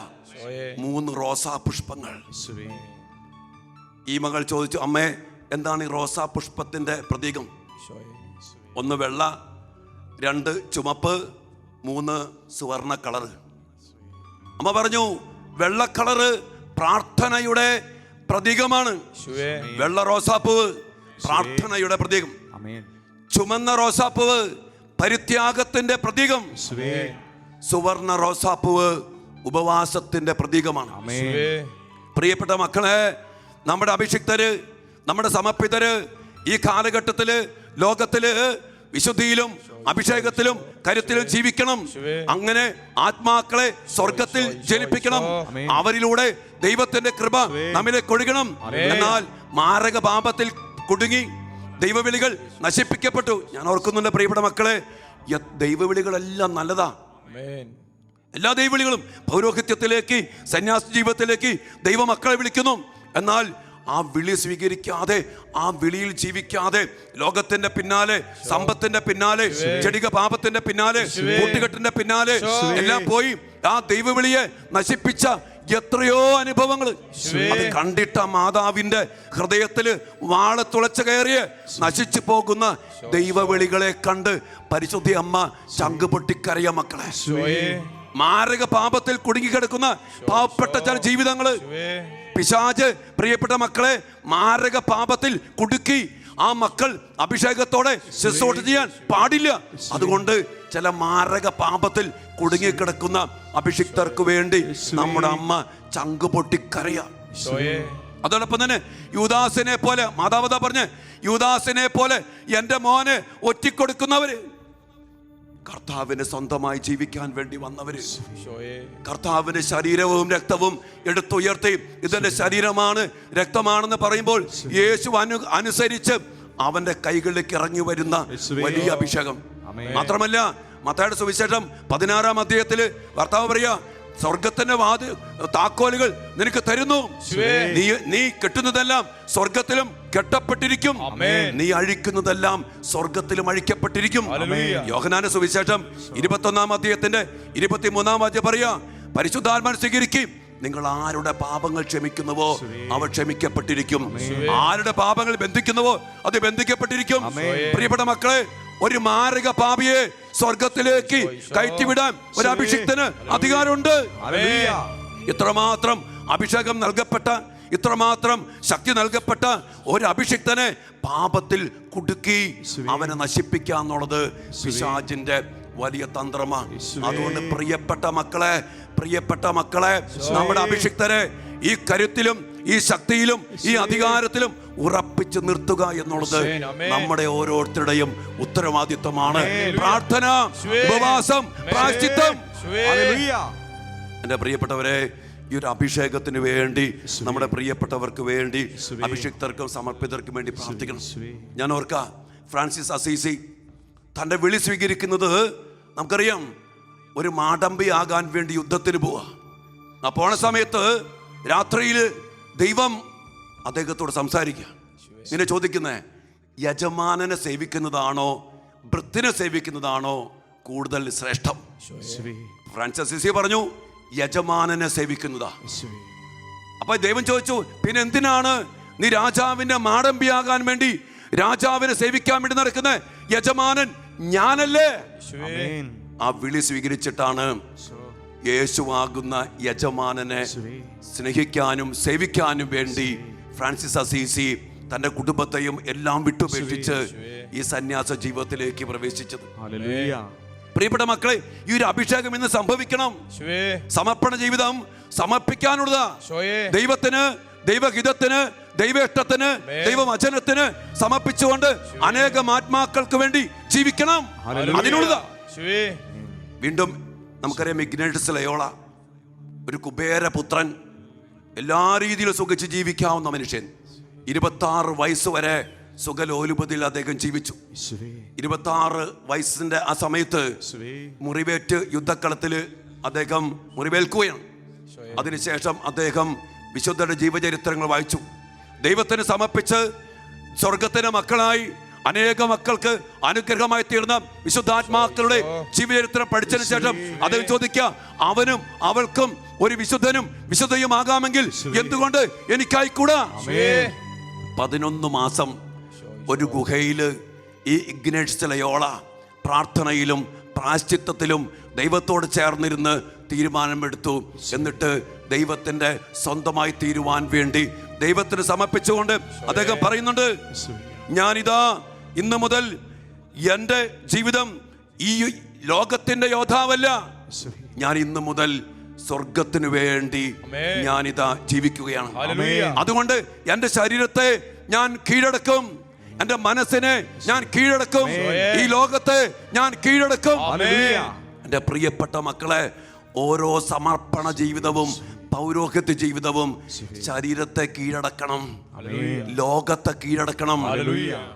3 റോസാ പുഷ്പങ്ങൾ. ഈ മകൾ ചോദിച്ചു, അമ്മേ, എന്താണ് ഈ റോസാ പുഷ്പത്തിന്റെ പ്രതീകം? 1 വെള്ള, 2 ചുമപ്പ്, 3 സുവർണ കളറ്. അമ്മ പറഞ്ഞു, വെള്ള കളറ് പ്രാർത്ഥനയുടെ പ്രതീകമാണ്. വെള്ള റോസാപ്പൂവ് പ്രാർത്ഥനയുടെ പ്രതീകം. ചുമന്ന റോസാപ്പൂവ് പരിത്യാഗത്തിന്റെ പ്രതീകം. സുവർണ റോസാപ്പൂവ് ഉപവാസത്തിന്റെ പ്രതീകമാണ്. പ്രിയപ്പെട്ട മക്കളെ, നമ്മുടെ അഭിഷിക്തര്, നമ്മുടെ സമർപ്പിതര് ഈ കാലഘട്ടത്തില് ലോകത്തില് വിശുദ്ധിയിലും അഭിഷേകത്തിലും കരുത്തിലും ജീവിക്കണം. അങ്ങനെ ആത്മാക്കളെ സ്വർഗത്തിൽ ജനിപ്പിക്കണം. അവരിലൂടെ ദൈവത്തിന്റെ കൃപ നമ്മിലേക്ക് ഒഴുകണം. എന്നാൽ മാരക പാപത്തിൽ കുടുങ്ങി ദൈവവിളികൾ നശിപ്പിക്കപ്പെട്ടു. ഞാൻ ഓർക്കുന്നുണ്ട് പ്രിയപ്പെട്ട മക്കളെ, ദൈവവിളികളെല്ലാം നല്ലതാ. എല്ലാ ദൈവവിളികളും പൗരോഹിത്യത്തിലേക്ക്, സന്യാസ ജീവിതത്തിലേക്ക് ദൈവമക്കളെ വിളിക്കുന്നു. എന്നാൽ ആ വിളി സ്വീകരിക്കാതെ, ആ വിളിയിൽ ജീവിക്കാതെ, ലോകത്തിന്റെ പിന്നാലെ, സമ്പത്തിന്റെ പിന്നാലെ, ചെടിക പാപത്തിന്റെ പിന്നാലെ, കൂട്ടുകെട്ടിന്റെ പിന്നാലെ എല്ലാം പോയി ആ ദൈവവിളിയെ നശിപ്പിച്ച എത്രയോ അനുഭവങ്ങൾ. അത് കണ്ടിട്ട മാതാവിന്റെ ഹൃദയത്തില് വാള തുളച്ചു കയറിയ നശിച്ചു പോകുന്ന ദൈവവിളികളെ കണ്ട് പരിശുദ്ധി അമ്മ ചങ്ക് പൊട്ടിക്കരയ മക്കളെ. മാരക പാപത്തിൽ കുടുങ്ങിക്കിടക്കുന്ന പാവപ്പെട്ട ചില ജീവിതങ്ങള് പിശാച് പ്രിയപ്പെട്ട മക്കളെ മാരക പാപത്തിൽ കുടുക്കി ആ മക്കൾ അഭിഷേകത്തോടെ ശുശ്രൂഷ ചെയ്യാൻ പാടില്ല. അതുകൊണ്ട് ചില മാരക പാപത്തിൽ കുടുങ്ങിക്കിടക്കുന്ന അഭിഷിക്തർക്ക് വേണ്ടി നമ്മുടെ അമ്മ ചങ്ക് പൊട്ടിക്കരയ. അതോടൊപ്പം തന്നെ യൂദാസിനെ പോലെ, മാതാപിതാ പറഞ്ഞ് യൂദാസിനെ പോലെ എന്റെ മോനെ ഒറ്റിക്കൊടുക്കുന്നവര്, കർത്താവിന് സ്വന്തമായി ജീവിക്കാൻ വേണ്ടി വന്നവര്, കർത്താവിന്റെ ശരീരവും രക്തവും എടുത്തുയർത്തി ഇതെന്റെ ശരീരമാണ് രക്തമാണെന്ന് പറയുമ്പോൾ യേശു അനുസരിച്ച് അവന്റെ കൈകളിലേക്ക് ഇറങ്ങി വരുന്ന വലിയ അഭിഷേകം. മാത്രമല്ല മത്തായിയുടെ സുവിശേഷം 16-ാം അധ്യായത്തില് കർത്താവ് പറയാ, സ്വർഗത്തിന്റെ താക്കോലുകൾ നിനക്ക് തരുന്നു. നീ കെട്ടുന്നതെല്ലാം സ്വർഗത്തിലും കെട്ടപ്പെട്ടിരിക്കും, നീ അഴിക്കുന്നതെല്ലാം സ്വർഗത്തിലും അഴിക്കപ്പെട്ടിരിക്കും. യോഹന്നാന്റെ സുവിശേഷം 21-ാം അധ്യായത്തിന്റെ 23-ാം വാക്യം പറയാ, പരിശുദ്ധാത്മാവിനെ സ്വീകരിക്കും. നിങ്ങൾ ആരുടെ പാപങ്ങൾ ക്ഷമിക്കുന്നുവോ അവ ക്ഷമിക്കപ്പെട്ടിരിക്കും, ആരുടെ പാപങ്ങൾ ബന്ധിക്കുന്നുവോ അത് ബന്ധിക്കപ്പെട്ടിരിക്കും. പ്രിയപ്പെട്ട മക്കളെ, ഒരു മാരക പാപിയെ സ്വർഗത്തിലേക്ക് കയറ്റിവിടാൻ ഒരു അഭിഷിക്തന് അധികാരമുണ്ട്. ഇത്രമാത്രം അഭിഷേകം നൽകപ്പെട്ട, ഇത്രമാത്രം ശക്തി നൽകപ്പെട്ട ഒരു അഭിഷിക്തനെ പാപത്തിൽ കുടുക്കി അവനെ നശിപ്പിക്കാന്നുള്ളത് പിശാചിന്റെ വലിയ തന്ത്രമാണ്. അതുകൊണ്ട് പ്രിയപ്പെട്ട മക്കളെ നമ്മുടെ അഭിഷിക്തരെ ഈ കരുത്തിലും ഈ ശക്തിയിലും ഈ അധികാരത്തിലും ഉറപ്പിച്ചു നിർത്തുക എന്നുള്ളത് നമ്മുടെ ഓരോരുത്തരുടെയും ഉത്തരവാദിത്വമാണ്. പ്രാർത്ഥന, ഉപവാസം, പ്രായശ്ചിത്തം. എന്റെ പ്രിയപ്പെട്ടവരെ, ഈ ഒരു അഭിഷേകത്തിന് വേണ്ടി നമ്മുടെ പ്രിയപ്പെട്ടവർക്ക് വേണ്ടി, അഭിഷിക്തർക്കും സമർപ്പിതർക്കും വേണ്ടി പ്രാർത്ഥിക്കണം. ഞാൻ ഓർക്കാം, ഫ്രാൻസിസ് അസീസി തൻ്റെ വിളി സ്വീകരിക്കുന്നത് നമുക്കറിയാം, ഒരു മാടമ്പി ആകാൻ വേണ്ടി യുദ്ധത്തിന് പോവാ. ആ പോണ സമയത്ത് രാത്രിയിൽ ദൈവം അദ്ദേഹത്തോട് സംസാരിക്കുക. ഇങ്ങനെ ചോദിക്കുന്നേ, യജമാനനെ സേവിക്കുന്നതാണോ ഭൃത്തിനെ സേവിക്കുന്നതാണോ കൂടുതൽ ശ്രേഷ്ഠം? ഫ്രാൻസിസ് അസീസി പറഞ്ഞു, യജമാനനെ സേവിക്കുന്നതാ. അപ്പൊ ദൈവം ചോദിച്ചു, പിന്നെ എന്തിനാണ് നീ രാജാവിന്റെ മാടമ്പിയാകാൻ വേണ്ടി, രാജാവിനെ സേവിക്കാൻ വേണ്ടി നടക്കുന്ന യജമാനൻ ഞാനല്ലേ? ആ വിളി സ്വീകരിച്ചിട്ടാണ് യേശുവാകുന്ന യജമാനനെ സ്നേഹിക്കാനും സേവിക്കാനും വേണ്ടി ഫ്രാൻസിസ് അസീസി തന്റെ കുടുംബത്തെയും എല്ലാം വിട്ടുപേക്ഷിച്ച് ഈ സന്യാസ ജീവിതത്തിലേക്ക് പ്രവേശിച്ചത്. പ്രിയപ്പെട്ട മക്കളെ, ഈ ഒരു അഭിഷേകം ഇന്ന് സംഭവിക്കണം. സമർപ്പണ ജീവിതം സമർപ്പിക്കാനുള്ളതാ. ദൈവത്തിന്, ദൈവഹിതത്തിന്, ദൈവേഷ്ടത്തിന്, ദൈവവചനത്തിന് സമർപ്പിച്ചുകൊണ്ട് അനേകം ആത്മാക്കൾക്ക് വേണ്ടി ജീവിക്കണം. അതിനുള്ളതാ. വീണ്ടും നമുക്കറിയാം, ഇഗ്നേഷ്യസ് ലയോള, ഒരു കുബേരപുത്രൻ, എല്ലാ രീതിയിലും സുഖിച്ച് ജീവിക്കാവുന്ന മനുഷ്യൻ. 26 വയസ്സ് വരെ സുഖലോലുപതിൽ അദ്ദേഹം ജീവിച്ചു. 26 വയസ്സിന്റെ ആ സമയത്ത് മുറിവേറ്റ് യുദ്ധക്കളത്തില് അദ്ദേഹം മുറിവേൽക്കുകയാണ്. അതിനുശേഷം അദ്ദേഹം വിശുദ്ധരുടെ ജീവചരിത്രങ്ങൾ വായിച്ചു. ദൈവത്തിന് സമർപ്പിച്ച് സ്വർഗത്തിന്റെ മക്കളായി അനേക മക്കൾക്ക് അനുഗ്രഹമായി തീർന്ന വിശുദ്ധാത്മാക്കളുടെ ജീവചരിത്രം പഠിച്ചതിന് ശേഷം അദ്ദേഹം ചോദിക്കുക, അവനും അവൾക്കും ഒരു വിശുദ്ധനും വിശുദ്ധയും ആകാമെങ്കിൽ എന്തുകൊണ്ട് എനിക്കായിക്കൂടാ? 11 മാസം ഒരു ഗുഹയില് ഈ ഇഗ്നേഷ്യസ് ലയോള പ്രാർത്ഥനയിലും പ്രായശ്ചിത്തത്തിലും ദൈവത്തോട് ചേർന്നിരുന്ന് തീരുമാനമെടുത്തു. എന്നിട്ട് ദൈവത്തിന്റെ സ്വന്തമായി തീരുവാൻ വേണ്ടി ദൈവത്തിന് സമർപ്പിച്ചുകൊണ്ട് അദ്ദേഹം പറയുന്നുണ്ട്, ഞാനിതാ ഇന്ന് മുതൽ എൻ്റെ ജീവിതം ഈ ലോകത്തിന്റെ യോദ്ധാവല്ല, ഞാൻ ഇന്ന് മുതൽ സ്വർഗത്തിന് വേണ്ടി ഞാനിതാ ജീവിക്കുകയാണ്. അതുകൊണ്ട് എൻ്റെ ശരീരത്തെ ഞാൻ കീഴടക്കും, എന്റെ മനസ്സിനെ ഞാൻ കീഴടക്കും, ഈ ലോകത്തെ ഞാൻ കീഴടക്കും. എന്റെ പ്രിയപ്പെട്ട മക്കളെ, ഓരോ സമർപ്പണ ജീവിതവും പൗരോഹിത്യ ജീവിതവും ശരീരത്തെ കീഴടക്കണം, ലോകത്തെ കീഴടക്കണം,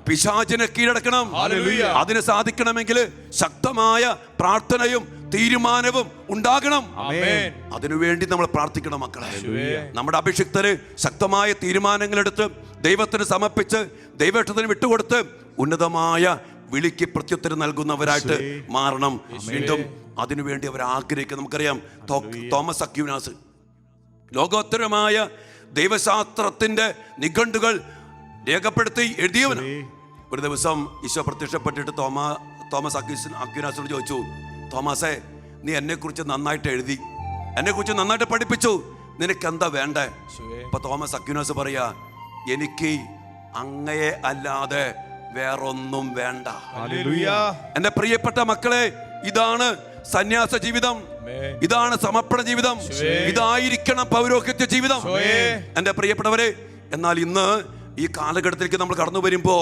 പിശാചിനെ കീഴടക്കണം. അതിന് സാധിക്കണമെങ്കിൽ ശക്തമായ പ്രാർത്ഥനയും തീരുമാനവും ഉണ്ടാകണം. അതിനുവേണ്ടി നമ്മൾ പ്രാർത്ഥിക്കണം മക്കളെ. നമ്മുടെ അഭിഷിക്തര് ശക്തമായ തീരുമാനങ്ങളെടുത്ത് ദൈവത്തിന് സമർപ്പിച്ച് ദൈവത്തിന് വിട്ടുകൊടുത്ത് ഉന്നതമായ വിളിക്ക് പ്രത്യുത്തരം നൽകുന്നവരായിട്ട് മാറണം. വീണ്ടും അതിനുവേണ്ടി അവർ ആഗ്രഹിക്കുക. നമുക്കറിയാം, തോമസ് അക്വീനാസ് ലോകോത്തരമായ ദൈവശാസ്ത്രത്തിന്റെ നിഘണ്ടുകൾ രേഖപ്പെടുത്തി എഴുതിയവനാണ്. ഒരു ദിവസം ഈശോ പ്രത്യക്ഷപ്പെട്ടിട്ട് തോമസ് അക്വീനാസിനോട് ചോദിച്ചു, തോമസേ, നീ എന്നെക്കുറിച്ച് നന്നായിട്ട് എഴുതി, എന്നെക്കുറിച്ച് നന്നായിട്ട് പഠിപ്പിച്ചു, നിനക്ക് എന്താ വേണ്ടേ? അപ്പൊ തോമസ് അക്വീനാസ് പറയാ, എനിക്ക് അങ്ങയെ അല്ലാതെ വേറൊന്നും വേണ്ട. എന്റെ പ്രിയപ്പെട്ട മക്കളെ, ഇതാണ് സന്യാസ ജീവിതം, ഇതാണ് സമർപ്പണ ജീവിതം, ഇതായിരിക്കണം പൗരോഹിത്യ ജീവിതം. എന്റെ പ്രിയപ്പെട്ടവരെ, എന്നാൽ ഇന്ന് ഈ കാലഘട്ടത്തിലേക്ക് നമ്മൾ കടന്നു വരുമ്പോ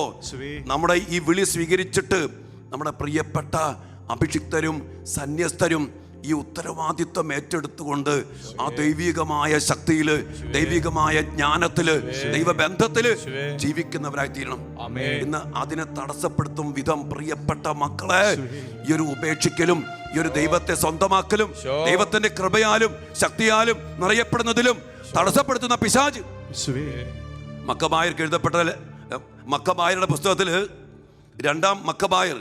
നമ്മുടെ ഈ വിളി സ്വീകരിച്ചിട്ട് നമ്മുടെ പ്രിയപ്പെട്ട അഭിഷിക്തരും സന്യസ്തരും ഈ ഉത്തരവാദിത്വം ഏറ്റെടുത്തുകൊണ്ട് ആ ദൈവികമായ ശക്തിയില്, ദൈവികമായ ജ്ഞാനത്തില്, ദൈവബന്ധത്തില് ജീവിക്കുന്നവരായി തീരണം. ഇന്ന് അതിനെ തടസ്സപ്പെടുത്തും വിധം പ്രിയപ്പെട്ട മക്കളെ, ഈ ഒരു ഉപേക്ഷിക്കലും ഈ ഒരു ദൈവത്തെ സ്വന്തമാക്കലും ദൈവത്തിന്റെ കൃപയാലും ശക്തിയാലും നിറയപ്പെടുന്നതിലും തടസ്സപ്പെടുത്തുന്ന പിശാച്. മക്കബായർക്ക് എഴുതപ്പെട്ട മക്കബായരുടെ പുസ്തകത്തില് 2 മക്കബായർ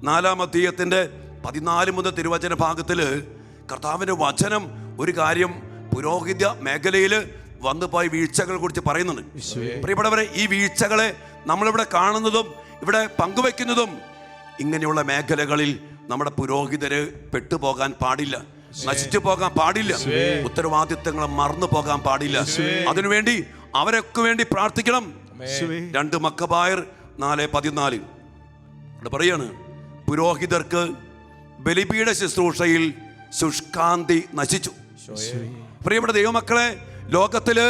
4-ാം അധ്യായത്തിന്റെ 14 മുതൽ തിരുവചന ഭാഗത്തില് കർത്താവിന്റെ വചനം ഒരു കാര്യം പുരോഹിത മേഖലയില് വന്നുപോയ വീഴ്ചകളെ കുറിച്ച് പറയുന്നുണ്ട്. പ്രിയപ്പെട്ടവരെ, ഈ വീഴ്ചകളെ നമ്മളിവിടെ കാണുന്നതും ഇവിടെ പങ്കുവെക്കുന്നതും ഇങ്ങനെയുള്ള മേഖലകളിൽ നമ്മുടെ പുരോഹിതര് പെട്ടുപോകാൻ പാടില്ല, നശിച്ചു പോകാൻ പാടില്ല, ഉത്തരവാദിത്തങ്ങളെ മറന്നു പോകാൻ പാടില്ല. അതിനുവേണ്ടി അവരൊക്കെ വേണ്ടി പ്രാർത്ഥിക്കണം. 2 മക്കബായർ 4:14 ഇവിടെ പറയാണ്, പുരോഹിതർക്ക് ബലിപീഠ ശുശ്രൂഷയിൽ ശുഷ്കാന്തി നശിച്ചു. പ്രിയപ്പെട്ട ദൈവമക്കളെ, ലോകത്തില്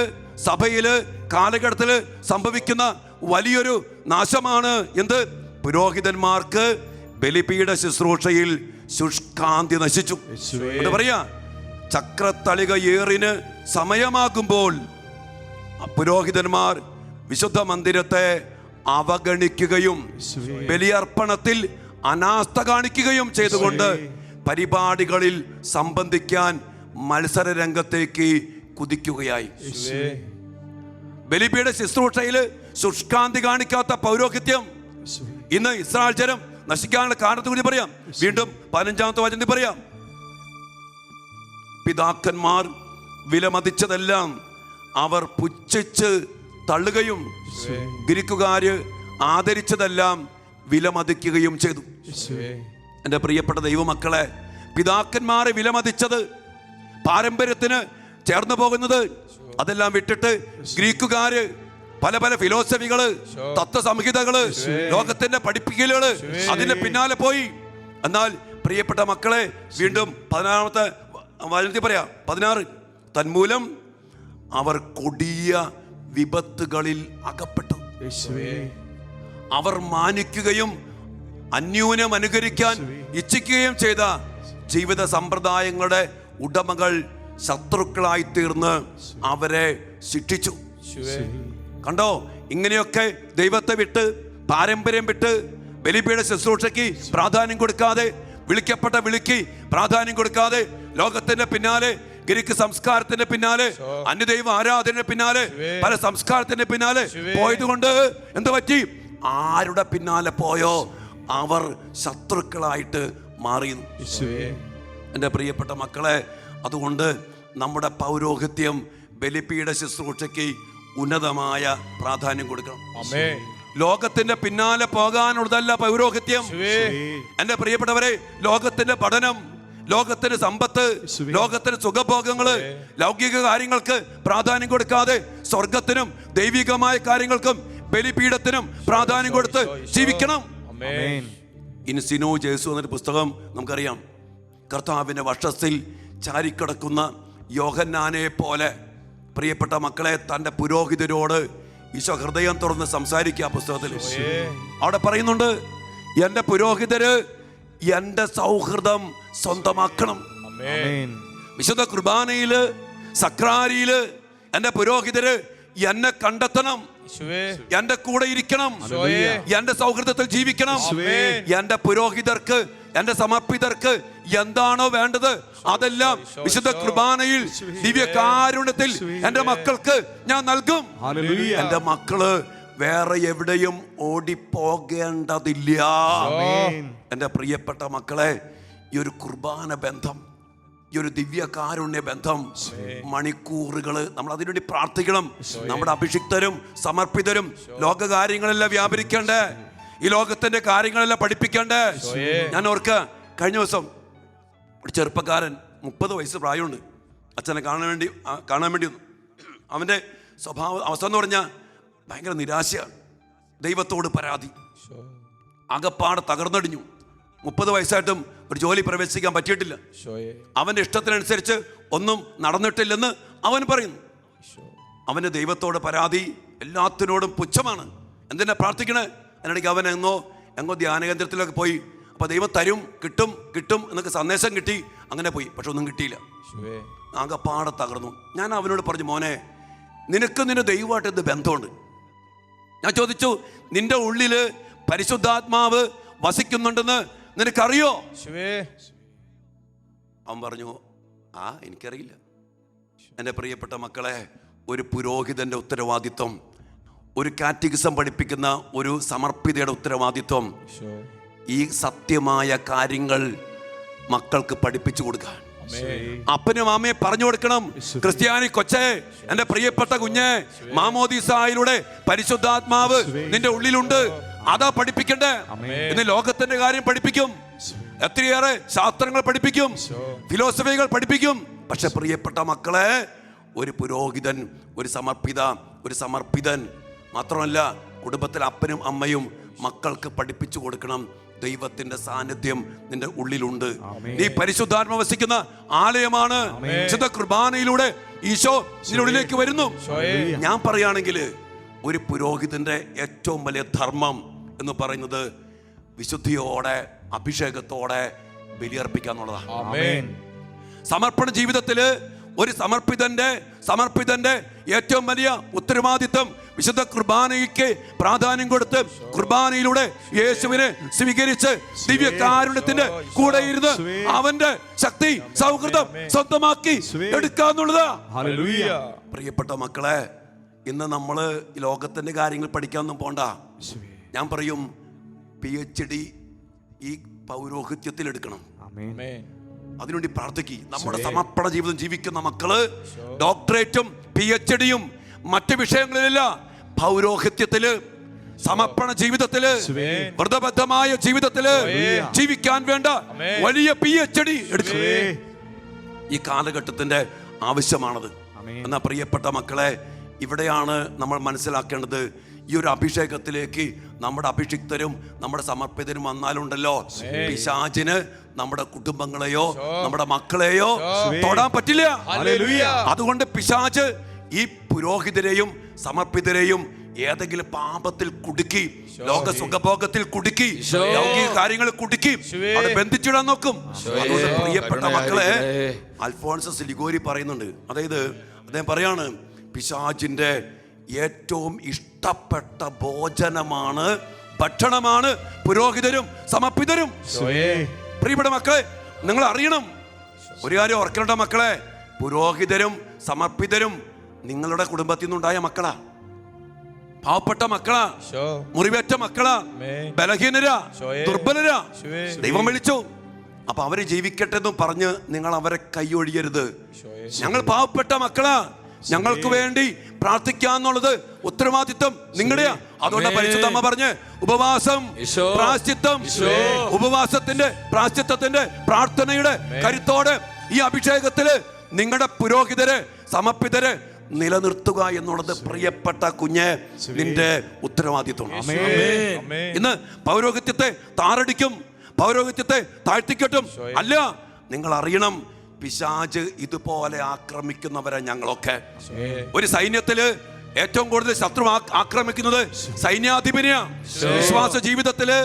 സഭയില് കാലഘട്ടത്തില് സംഭവിക്കുന്ന വലിയൊരു നാശമാണ് എന്ത്? പുരോഹിതന്മാർക്ക് ബലിപീഠ ശുശ്രൂഷയിൽ ശുഷ്കാന്തി നശിച്ചു. എന്താ പറയാ? ചക്രത്തളിക ഏറിന് സമയമാകുമ്പോൾ പുരോഹിതന്മാർ വിശുദ്ധ മന്ദിരത്തെ അവഗണിക്കുകയും ബലിയർപ്പണത്തിൽ അനാസ്ഥ കാണിക്കുകയും ചെയ്തുകൊണ്ട് പരിപാടികളിൽ സംബന്ധിക്കാൻ മത്സര രംഗത്തേക്ക് കുതിക്കുകയായി. ബലിപീഠ ശുശ്രൂഷയില് ശുഷ്കാന്തി കാണിക്കാത്ത പൗരോഹിത്യം ഇന്ന് ഇസ്രായേൽ ജനം നശിക്കാനുള്ള കാരണത്തെ കൂടി പറയാം. വീണ്ടും 15-ാമത്തെ വചനത്തിൽ പറയാം, പിതാക്കന്മാർ വിലമതിച്ചതെല്ലാം അവർ പുച്ഛിച്ച് തള്ളുകയും ഗ്രീക്കുകാര് ആദരിച്ചതെല്ലാം വിലമതിക്കുകയും ചെയ്തു. എൻ്റെ പ്രിയപ്പെട്ട ദൈവമക്കളെ, പിതാക്കന്മാരെ വിലമതിച്ചത്, പാരമ്പര്യത്തിന് ചേർന്ന് പോകുന്നത്, അതെല്ലാം വിട്ടിട്ട് ഗ്രീക്കുകാര് പല പല ഫിലോസഫികള്, തത്വസംഹിതകള്, ലോകത്തിന്റെ പഠിപ്പിക്കലുകള്, അതിന്റെ പിന്നാലെ പോയി. എന്നാൽ പ്രിയപ്പെട്ട മക്കളെ, വീണ്ടും 16-ാമത്തെ വചനത്തിൽ പറയാം, 16, തന്മൂലം അവർ കൊടിയ വിപത്തുകളിൽ അകപ്പെട്ടു. അവർ മാനിക്കുകയും അന്യൂനം അനുകരിക്കാൻ ഇച്ഛിക്കുകയും ചെയ്ത ജീവിത സമ്പ്രദായങ്ങളുടെ ഉടമകൾ ശത്രുക്കളായി തീർന്ന് അവരെ ശിക്ഷിച്ചു. കണ്ടോ, ഇങ്ങനെയൊക്കെ ദൈവത്തെ വിട്ട്, പാരമ്പര്യം വിട്ട്, ബലിപീഠ ശുശ്രൂഷയ്ക്ക് പ്രാധാന്യം കൊടുക്കാതെ, വിളിക്കപ്പെട്ട വിളിക്ക് പ്രാധാന്യം കൊടുക്കാതെ, ലോകത്തിന്റെ പിന്നാലെ, ഗ്രീക്ക് സംസ്കാരത്തിന്റെ പിന്നാലെ, അന്യദൈവ ആരാധനയുടെ പിന്നാലെ, പല സംസ്കാരത്തിന്റെ പിന്നാലെ പോയതുകൊണ്ട് എന്ത് പറ്റി? ആരുടെ പിന്നാലെ പോയോ അവർ ശത്രുക്കളായിട്ട് മാറിയുന്നു. എൻ്റെ പ്രിയപ്പെട്ട മക്കളെ, അതുകൊണ്ട് നമ്മുടെ പൗരോഹിത്യം ബലിപീഠ ശുശ്രൂഷയ്ക്ക് ഉന്നതമായ പ്രാധാന്യം കൊടുക്കണം. ലോകത്തിന്റെ പിന്നാലെ പോകാനുള്ളതല്ല പൗരോഹിത്യം. എൻ്റെ പ്രിയപ്പെട്ടവരെ, ലോകത്തിന്റെ പഠനം, ലോകത്തിന് സമ്പത്ത്, ലോകത്തിന് സുഖഭോഗങ്ങള്, ലൗകിക കാര്യങ്ങൾക്ക് പ്രാധാന്യം കൊടുക്കാതെ സ്വർഗത്തിനും ദൈവികമായ കാര്യങ്ങൾക്കും ബലിപീഠത്തിനും പ്രാധാന്യം കൊടുത്ത് ജീവിക്കണം. ഇൻസിനോ ജേസു എന്നൊരു പുസ്തകം നമുക്കറിയാം. കർത്താവിന്റെ വക്ഷത്തിൽ ചാരിക്കിടക്കുന്ന യോഹന്നാനെ പോലെ പ്രിയപ്പെട്ട മക്കളെ തൻ്റെ പുരോഹിതരോട് ഈശോ ഹൃദയം തുറന്ന് സംസാരിക്കുക പുസ്തകത്തിൽ. അവിടെ പറയുന്നുണ്ട്, എൻ്റെ പുരോഹിതര് എൻ്റെ സൗഹൃദം സ്വന്തമാക്കണം. വിശുദ്ധ കുർബാനയില്, സക്രാരിയില് എൻ്റെ പുരോഹിതര് എന്നെ കണ്ടെത്തണം, എന്റെ കൂടെ ഇരിക്കണം, എന്റെ സൗഹൃദത്തിൽ ജീവിക്കണം. എന്റെ പുരോഹിതർക്ക്, എന്റെ സമർപ്പിതർക്ക് എന്താണോ വേണ്ടത് അതെല്ലാം വിശുദ്ധ കുർബാനയിൽ ദിവ്യകാരുണ്യത്തിൽ എന്റെ മക്കൾക്ക് ഞാൻ നൽകും. എന്റെ മക്കള് വേറെ എവിടെയും ഓടിപ്പോകേണ്ടതില്ല. എന്റെ പ്രിയപ്പെട്ട മക്കളെ, ഈ ഒരു കുർബാന ബന്ധം, ഈ ഒരു ദിവ്യകാരുണ്യ ബന്ധം മണിക്കൂറുകള് നമ്മൾ അതിനുവേണ്ടി പ്രാർത്ഥിക്കണം. നമ്മുടെ അഭിഷിക്തരും സമർപ്പിതരും ലോകകാര്യങ്ങളെല്ലാം വ്യാപരിക്കണ്ടേ, ഈ ലോകത്തിന്റെ കാര്യങ്ങളെല്ലാം പഠിപ്പിക്കണ്ടേ. ഞാൻ ഓർക്ക, കഴിഞ്ഞ ദിവസം ഒരു ചെറുപ്പക്കാരൻ 30 വയസ്സ് പ്രായമുണ്ട്, അച്ഛനെ കാണാൻ വേണ്ടി വന്നു. അവന്റെ സ്വഭാവ അവസ്ഥ എന്ന് പറഞ്ഞാൽ ഭയങ്കര നിരാശയാണ്, ദൈവത്തോട് പരാതി, അകപ്പാട് തകർന്നടിഞ്ഞു. 30 വയസ്സായിട്ടും ഒരു ജോലി പ്രവേശിക്കാൻ പറ്റിയിട്ടില്ല. അവന്റെ ഇഷ്ടത്തിനനുസരിച്ച് ഒന്നും നടന്നിട്ടില്ലെന്ന് അവൻ പറയുന്നു. അവന് ദൈവത്തോട് പരാതി, എല്ലാത്തിനോടും പുച്ഛമാണ്. എന്തിനാ പ്രാർത്ഥിക്കണേ? അതിനിടയ്ക്ക് അവൻ എങ്ങോ ധ്യാനകേന്ദ്രത്തിലൊക്കെ പോയി. അപ്പൊ ദൈവം തരും, കിട്ടും എന്നൊക്കെ സന്ദേശം കിട്ടി, അങ്ങനെ പോയി. പക്ഷെ ഒന്നും കിട്ടിയില്ല, ആകപ്പാടെ തകർന്നു. ഞാൻ അവനോട് പറഞ്ഞു, മോനെ, നിന്റെ ദൈവമായിട്ട് എന്ത് ബന്ധമുണ്ട്? ഞാൻ ചോദിച്ചു, നിന്റെ ഉള്ളില് പരിശുദ്ധാത്മാവ് വസിക്കുന്നുണ്ടെന്ന് നിനക്കറിയോ? അവൻ പറഞ്ഞു, എനിക്കറിയില്ല. എൻ്റെ പ്രിയപ്പെട്ട മക്കളെ, ഒരു പുരോഹിതന്റെ ഉത്തരവാദിത്വം, ഒരു കാറ്റഗിസം പഠിപ്പിക്കുന്ന ഒരു സമർപ്പിതയുടെ ഉത്തരവാദിത്വം ഈ സത്യമായ കാര്യങ്ങൾ മക്കൾക്ക് പഠിപ്പിച്ചു കൊടുക്കാൻ. അപ്പനും അമ്മയെ പറഞ്ഞു കൊടുക്കണം, ക്രിസ്ത്യാനി കൊച്ചേ, എന്റെ പ്രിയപ്പെട്ട കുഞ്ഞെ, മാമോദീസായിലൂടെ പരിശുദ്ധാത്മാവ് നിന്റെ ഉള്ളിലുണ്ട്, അതാ പഠിപ്പിക്കണ്ടേ. ഇന്ന് ലോകത്തിന്റെ കാര്യം പഠിപ്പിക്കും, എത്രയേറെ ശാസ്ത്രങ്ങൾ പഠിപ്പിക്കും, ഫിലോസഫികൾ പഠിപ്പിക്കും. പക്ഷെ പ്രിയപ്പെട്ട മക്കളെ, ഒരു പുരോഹിതൻ, ഒരു സമർപ്പിതൻ മാത്രമല്ല, കുടുംബത്തിലെ അപ്പനും അമ്മയും മക്കൾക്ക് പഠിപ്പിച്ചു കൊടുക്കണം, ദൈവത്തിന്റെ സാന്നിധ്യം നിന്റെ ഉള്ളിലുണ്ട്. നീ പരിശുദ്ധാത്മ വസിക്കുന്ന ആലയമാണ്. വിശുദ്ധ കുർബാനയിലൂടെ ഈശോ നിന്റെ ഉള്ളിലേക്ക് വരുന്നു. ഞാൻ പറയുകയാണെങ്കിൽ, ഒരു പുരോഹിതന്റെ ഏറ്റവും വലിയ ധർമ്മം എന്ന് പറയുന്നത് വിശുദ്ധിയോടെ, അഭിഷേകത്തോടെ ബലിയർപ്പിക്കാന്നുള്ളതാണ്. സമർപ്പണ ജീവിതത്തില് ഒരു സമർപ്പിതന്റെ ഏറ്റവും വലിയ ഉത്തരവാദിത്വം വിശുദ്ധ കുർബാനയ്ക്ക് പ്രാധാന്യം കൊടുത്ത് കുർബാനയിലൂടെ യേശുവിനെ സ്വീകരിച്ച് ദിവ്യകാരുണ്യത്തിന്റെ കൂടെ ഇരുന്ന് അവന്റെ ശക്തി, സൗഹൃദം സ്വന്തമാക്കി എടുക്കാന്നുള്ളതാ. പ്രിയപ്പെട്ട മക്കളെ, ഇന്ന് നമ്മള് ലോകത്തിന്റെ കാര്യങ്ങൾ പഠിക്കാനൊന്നും പോണ്ട. ഞാൻ പറയും, PhD ഈ പൗരോഹിത്യത്തിൽ എടുക്കണം. അതിനുവേണ്ടി പ്രാർത്ഥിക്കും. നമ്മുടെ സമർപ്പണ ജീവിതം ജീവിക്കുന്ന മക്കള് ഡോക്ടറേറ്റും PhDയും മറ്റ് വിഷയങ്ങളിലില്ല, പൗരോഹിത്യത്തില്, സമർപ്പണ ജീവിതത്തില്, വ്രതബദ്ധമായ ജീവിതത്തില് ജീവിക്കാൻ വേണ്ട വലിയ PhD എടുക്കും. ഈ കാലഘട്ടത്തിന്റെ ആവശ്യമാണത്. എന്നാ പ്രിയപ്പെട്ട മക്കളെ, ഇവിടെയാണ് നമ്മൾ മനസ്സിലാക്കേണ്ടത്, ഈ ഒരു അഭിഷേകത്തിലേക്ക് നമ്മുടെ അഭിഷിക്തരും നമ്മുടെ സമർപ്പിതരും വന്നാലുണ്ടല്ലോ, പിശാചിന് നമ്മുടെ കുടുംബങ്ങളെയോ നമ്മുടെ മക്കളെയോ തൊടാൻ പറ്റില്ല. അതുകൊണ്ട് പിശാച് ഈ പുരോഹിതരെയും സമർപ്പിതരെയും ഏതെങ്കിലും പാപത്തിൽ കുടുക്കി, ലോക സുഖഭോഗത്തിൽ കുടുക്കി, ലൗകിക കാര്യങ്ങൾ കുടുക്കി അവിടെ ബന്ധിച്ചിടാൻ നോക്കും. അതുകൊണ്ട് പ്രിയപ്പെട്ട മക്കളെ, അൽഫോൺസസ് ലിഗോരി പറയുന്നുണ്ട്, അതായത് അദ്ദേഹം പറയാണ്, പിശാചിന്റെ ഏറ്റവും ഇഷ്ടപ്പെട്ട ഭക്ഷണമാണ് പുരോഹിതരും സമർപ്പിതരും. പ്രിയപ്പെട്ട മക്കളെ, നിങ്ങൾ അറിയണം ഒരു കാര്യം, ഓർക്കേണ്ട മക്കളെ, പുരോഹിതരും സമർപ്പിതരും നിങ്ങളുടെ കുടുംബത്തിൽ നിന്നുണ്ടായ മക്കളാ, പാവപ്പെട്ട മക്കളാ, മുറിവേറ്റ മക്കളാ, ബലഹീനരാ, ദുർബലരാ. ദൈവം വിളിച്ചു. അപ്പൊ അവര് ജീവിക്കട്ടെ എന്നും പറഞ്ഞ് നിങ്ങൾ അവരെ കൈയൊഴിയരുത്. ഞങ്ങൾ പാവപ്പെട്ട മക്കളാ, ഞങ്ങൾക്ക് വേണ്ടി പ്രാർത്ഥിക്കാന്നുള്ളത് ഉത്തരവാദിത്വം നിങ്ങളുടെയാ. അതുകൊണ്ട് പരിശുദ്ധമ്മ പറഞ്ഞ്, ഉപവാസം, പ്രായശ്ചിത്തം, ഉപവാസത്തിന്റെ പ്രായശ്ചിത്തത്തിന്റെ പ്രാർത്ഥനയുടെ കരുത്തോടെ ഈ അഭിഷേകത്തില് നിങ്ങളുടെ പുരോഹിതര് സമർപ്പിതര് നിലനിർത്തുക എന്നുള്ളത് പ്രിയപ്പെട്ട കുഞ്ഞെ നിന്റെ ഉത്തരവാദിത്വമാണ്. ഇന്ന് പൗരോഹിത്യത്തെ താറടിക്കും, പൗരോഹിത്യത്തെ താഴ്ത്തിക്കെട്ടും അല്ല. നിങ്ങൾ അറിയണം, പിശാച് ഇതുപോലെ ആക്രമിക്കുന്നവരെ ഞങ്ങളൊക്കെ. ഒരു സൈന്യത്തില് ഏറ്റവും കൂടുതൽ ശത്രു ആക്രമിക്കുന്നത് സൈന്യാധിപനെയാ. വിശ്വാസ ജീവിതത്തില്,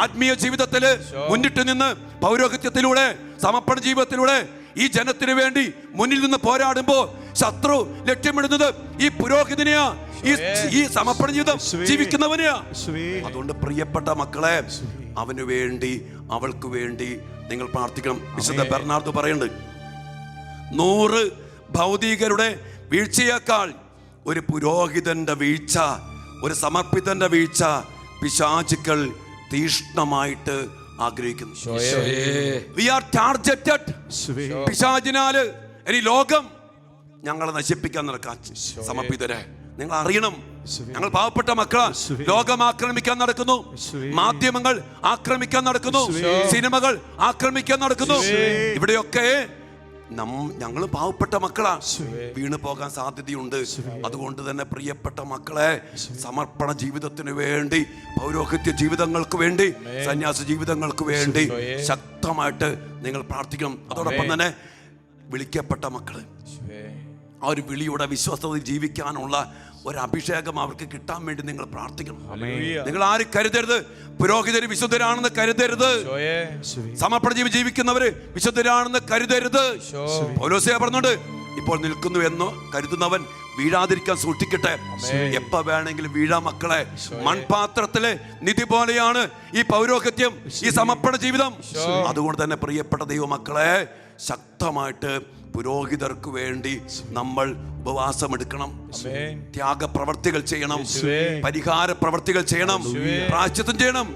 ആത്മീയ ജീവിതത്തില് മുന്നിട്ട് നിന്ന് പൗരോഹിത്യത്തിലൂടെ, സമർപ്പണ ജീവിതത്തിലൂടെ ഈ ജനത്തിന് വേണ്ടി മുന്നിൽ നിന്ന് പോരാടുമ്പോ ശത്രു ലക്ഷ്യമിടുന്നത് ഈ പുരോഹിതനെയാ, ഈ സമർപ്പണ ജീവിതം ജീവിക്കുന്നവനെയാ. അതുകൊണ്ട് പ്രിയപ്പെട്ട മക്കളെ, അവന് വേണ്ടി, അവൾക്ക് വേണ്ടി നിങ്ങൾ പ്രാർത്ഥിക്കണം. വിശുദ്ധ ബെർണാർഡ് പറയുന്നുണ്ട്, 100 ഭൗതികരുടെ വീഴ്ചയേക്കാൾ ഒരു പുരോഹിതന്റെ വീഴ്ച, ഒരു സമർപ്പിതന്റെ വീഴ്ച പിശാചുക്കൾ തീഷ്ണമായിട്ട് ആഗ്രഹിക്കുന്നു. We are targeted. പിശാചിനാല് ഇനി ലോകം ഞങ്ങളെ നശിപ്പിക്കാൻ നടക്കാൻ. സമർപ്പിതരെ, നിങ്ങൾ അറിയണം, ഞങ്ങൾ പാവപ്പെട്ട മക്കളാ. ലോകം ആക്രമിക്കാൻ നടക്കുന്നു, മാധ്യമങ്ങൾ ആക്രമിക്കാൻ നടക്കുന്നു, സിനിമകൾ ആക്രമിക്കാൻ നടക്കുന്നു. ഇവിടെയൊക്കെ ഞങ്ങൾ പാവപ്പെട്ട മക്കളാ, വീണു പോകാൻ സാധ്യതയുണ്ട്. അതുകൊണ്ട് തന്നെ പ്രിയപ്പെട്ട മക്കളെ, സമർപ്പണ ജീവിതത്തിന് വേണ്ടി, പൗരോഹിത്യ ജീവിതങ്ങൾക്ക് വേണ്ടി, സന്യാസ ജീവിതങ്ങൾക്ക് വേണ്ടി ശക്തമായിട്ട് നിങ്ങൾ പ്രാർത്ഥിക്കണം. അതോടൊപ്പം തന്നെ വിളിക്കപ്പെട്ട മക്കള്, ആ ഒരു വിളിയുടെ വിശ്വാസത്തിൽ ജീവിക്കാനുള്ള ഒരു അഭിഷേകം അവർക്ക് കിട്ടാൻ വേണ്ടി നിങ്ങൾ പ്രാർത്ഥിക്കണം. നിങ്ങൾ ആരും കരുതരുത് പുരോഹിതര് വിശുദ്ധരാണെന്ന് കരുതരുത്, സമർപ്പണ ജീവിക്കുന്നവര് വിശുദ്ധരാണെന്ന് കരുതരുത്. പൗലോസേ പറഞ്ഞുണ്ട്, ഇപ്പോൾ നിൽക്കുന്നു എന്ന് കരുതുന്നവൻ വീഴാതിരിക്കാൻ സൂക്ഷിക്കട്ടെ. എപ്പ വേണമെങ്കിലും വീഴാം മക്കളെ. മൺപാത്രത്തിലെ നിധി പോലെയാണ് ഈ പൗരോഹിത്യം, ഈ സമർപ്പണ ജീവിതം. അതുകൊണ്ട് തന്നെ പ്രിയപ്പെട്ട ദൈവമക്കളെ, ശക്തമായിട്ട് പുരോഹിതർക്ക് വേണ്ടി നമ്മൾ ഉപവാസമെടുക്കണം, ത്യാഗപ്രവർത്തികൾ ചെയ്യണം, പരിഹാര പ്രവർത്തികൾ ചെയ്യണം, പ്രായശ്ചിത്തം ചെയ്യണം.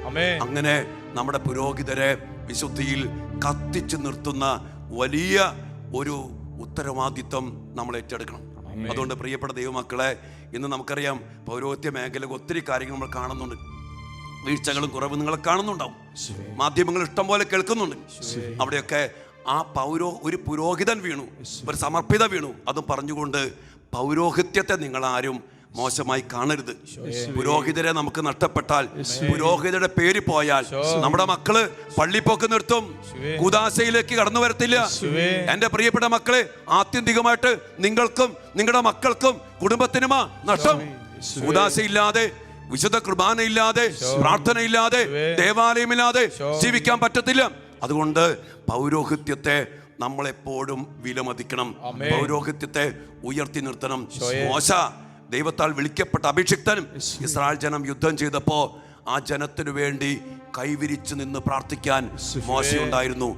അങ്ങനെ നമ്മുടെ പുരോഹിതരെ വിശുദ്ധിയിൽ കത്തിച്ചു നിർത്തുന്ന വലിയ ഒരു ഉത്തരവാദിത്വം നമ്മൾ ഏറ്റെടുക്കണം. അതുകൊണ്ട് പ്രിയപ്പെട്ട ദൈവമക്കളെ, ഇന്ന് നമുക്കറിയാം പൗരോഹിത്യ മേഖല ഒത്തിരി കാര്യങ്ങൾ നമ്മൾ കാണുന്നുണ്ട്. വീഴ്ചകളും കുറവ് നിങ്ങൾ കാണുന്നുണ്ടാവും, മാധ്യമങ്ങൾ ഇഷ്ടം പോലെ കേൾക്കുന്നുണ്ട്. അവിടെയൊക്കെ ഒരു പുരോഹിതൻ വീണു, ഒരു സമർപ്പിത വീണു. അതും പറഞ്ഞുകൊണ്ട് പൗരോഹിത്യത്തെ നിങ്ങൾ ആരും മോശമായി കാണരുത്. പുരോഹിതരെ നമുക്ക് നഷ്ടപ്പെട്ടാൽ, പുരോഹിതരുടെ പേര് പോയാൽ, നമ്മുടെ മക്കള് പള്ളിപ്പോക്ക് നിർത്തും, കൂദാശയിലേക്ക് കടന്നു വരത്തില്ല. എന്റെ പ്രിയപ്പെട്ട മക്കളെ, ആത്യന്തികമായിട്ട് നിങ്ങൾക്കും നിങ്ങളുടെ മക്കൾക്കും കുടുംബത്തിനുമാ നഷ്ടം. കൂദാശയില്ലാതെ, വിശുദ്ധ കുർബാനയില്ലാതെ, പ്രാർത്ഥനയില്ലാതെ, ദേവാലയമില്ലാതെ ജീവിക്കാൻ പറ്റത്തില്ല. അതുകൊണ്ട് പൗരോഹിത്യത്തെ നമ്മളെപ്പോഴും വിലമതിക്കണം, പൗരോഹിത്യത്തെ ഉയർത്തി നിർത്തണം. മോശ ദൈവത്താൽ വിളിക്കപ്പെട്ട അഭിഷിക്തനും ഇസ്രായേൽ ജനം യുദ്ധം ചെയ്തപ്പോ ആ ജനത്തിനു വേണ്ടി കൈവിരിച്ചു നിന്ന് പ്രാർത്ഥിക്കാൻ മോശയുണ്ടായിരുന്നു.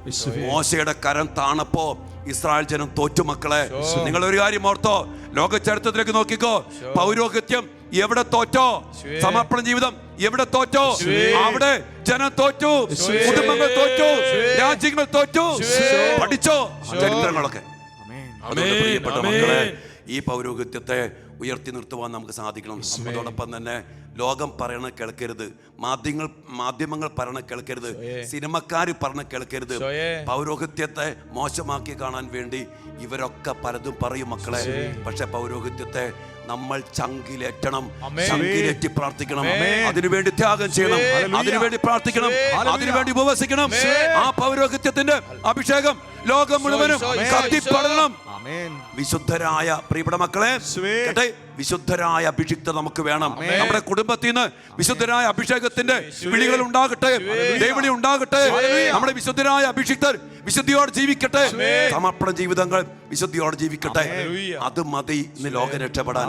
മോശയുടെ കരം താണപ്പോ ഇസ്രായേൽ ജനം തോറ്റു. മക്കളെ, നിങ്ങൾ ഒരു കാര്യം ഓർത്തോ, ലോക ചരിത്രത്തിലേക്ക് നോക്കിക്കോ, പൗരോഹിത്യം എവിടെ തോറ്റോ, സമർപ്പണ ജീവിതം എവിടെ തോറ്റോ, അവിടെ ജനം തോറ്റു, കുടുംബങ്ങൾ തോറ്റു, രാജ്യങ്ങൾ തോറ്റു. പഠിച്ചോ ചരിത്രങ്ങളൊക്കെ. അതുകൊണ്ട് പ്രിയപ്പെട്ട മക്കളെ, ഈ പൗരോഹിത്യത്തെ ഉയർത്തി നിർത്തുവാൻ നമുക്ക് സാധിക്കണം. അതോടൊപ്പം തന്നെ ലോകം പറയണ കേൾക്കരുത്, മാധ്യമങ്ങൾ പറയണ കേൾക്കരുത്, സിനിമക്കാര് പറഞ്ഞ കേൾക്കരുത്. പൗരോഹിത്യത്തെ മോശമാക്കി കാണാൻ വേണ്ടി ഇവരൊക്കെ പലതും പറയും മക്കളെ. പക്ഷെ പൗരോഹിത്യത്തെ നമ്മൾ ചങ്കിലേറ്റണം, ചങ്കിലേറ്റി പ്രാർത്ഥിക്കണം, അതിനുവേണ്ടി ത്യാഗം ചെയ്യണം, അതിനുവേണ്ടി പ്രാർത്ഥിക്കണം, അതിനുവേണ്ടി ഉപവസിക്കണം. ആ പൗരോഹിത്യത്തിന്റെ അഭിഷേകം ലോകം മുഴുവനും കത്തിപ്പടരണം. വിശുദ്ധരായ പ്രിയപ്പെട്ട മക്കളെ, വിശുദ്ധരായ അഭിഷിക്തർ നമുക്ക് വേണം. നമ്മുടെ കുടുംബത്തിൽ നിന്ന് വിശുദ്ധരായ അഭിഷേകത്തിന്റെ വിളികൾ ഉണ്ടാകട്ടെ, ദൈവവിളി ഉണ്ടാകട്ടെ. നമ്മുടെ വിശുദ്ധരായ അഭിഷിക്തർ വിശുദ്ധിയോടെ ജീവിക്കട്ടെ, സമർപ്പണ ജീവിതങ്ങൾ വിശുദ്ധിയോടെ ജീവിക്കട്ടെ. അത് മതി ഇന്ന് ലോകം രക്ഷപ്പെടാൻ,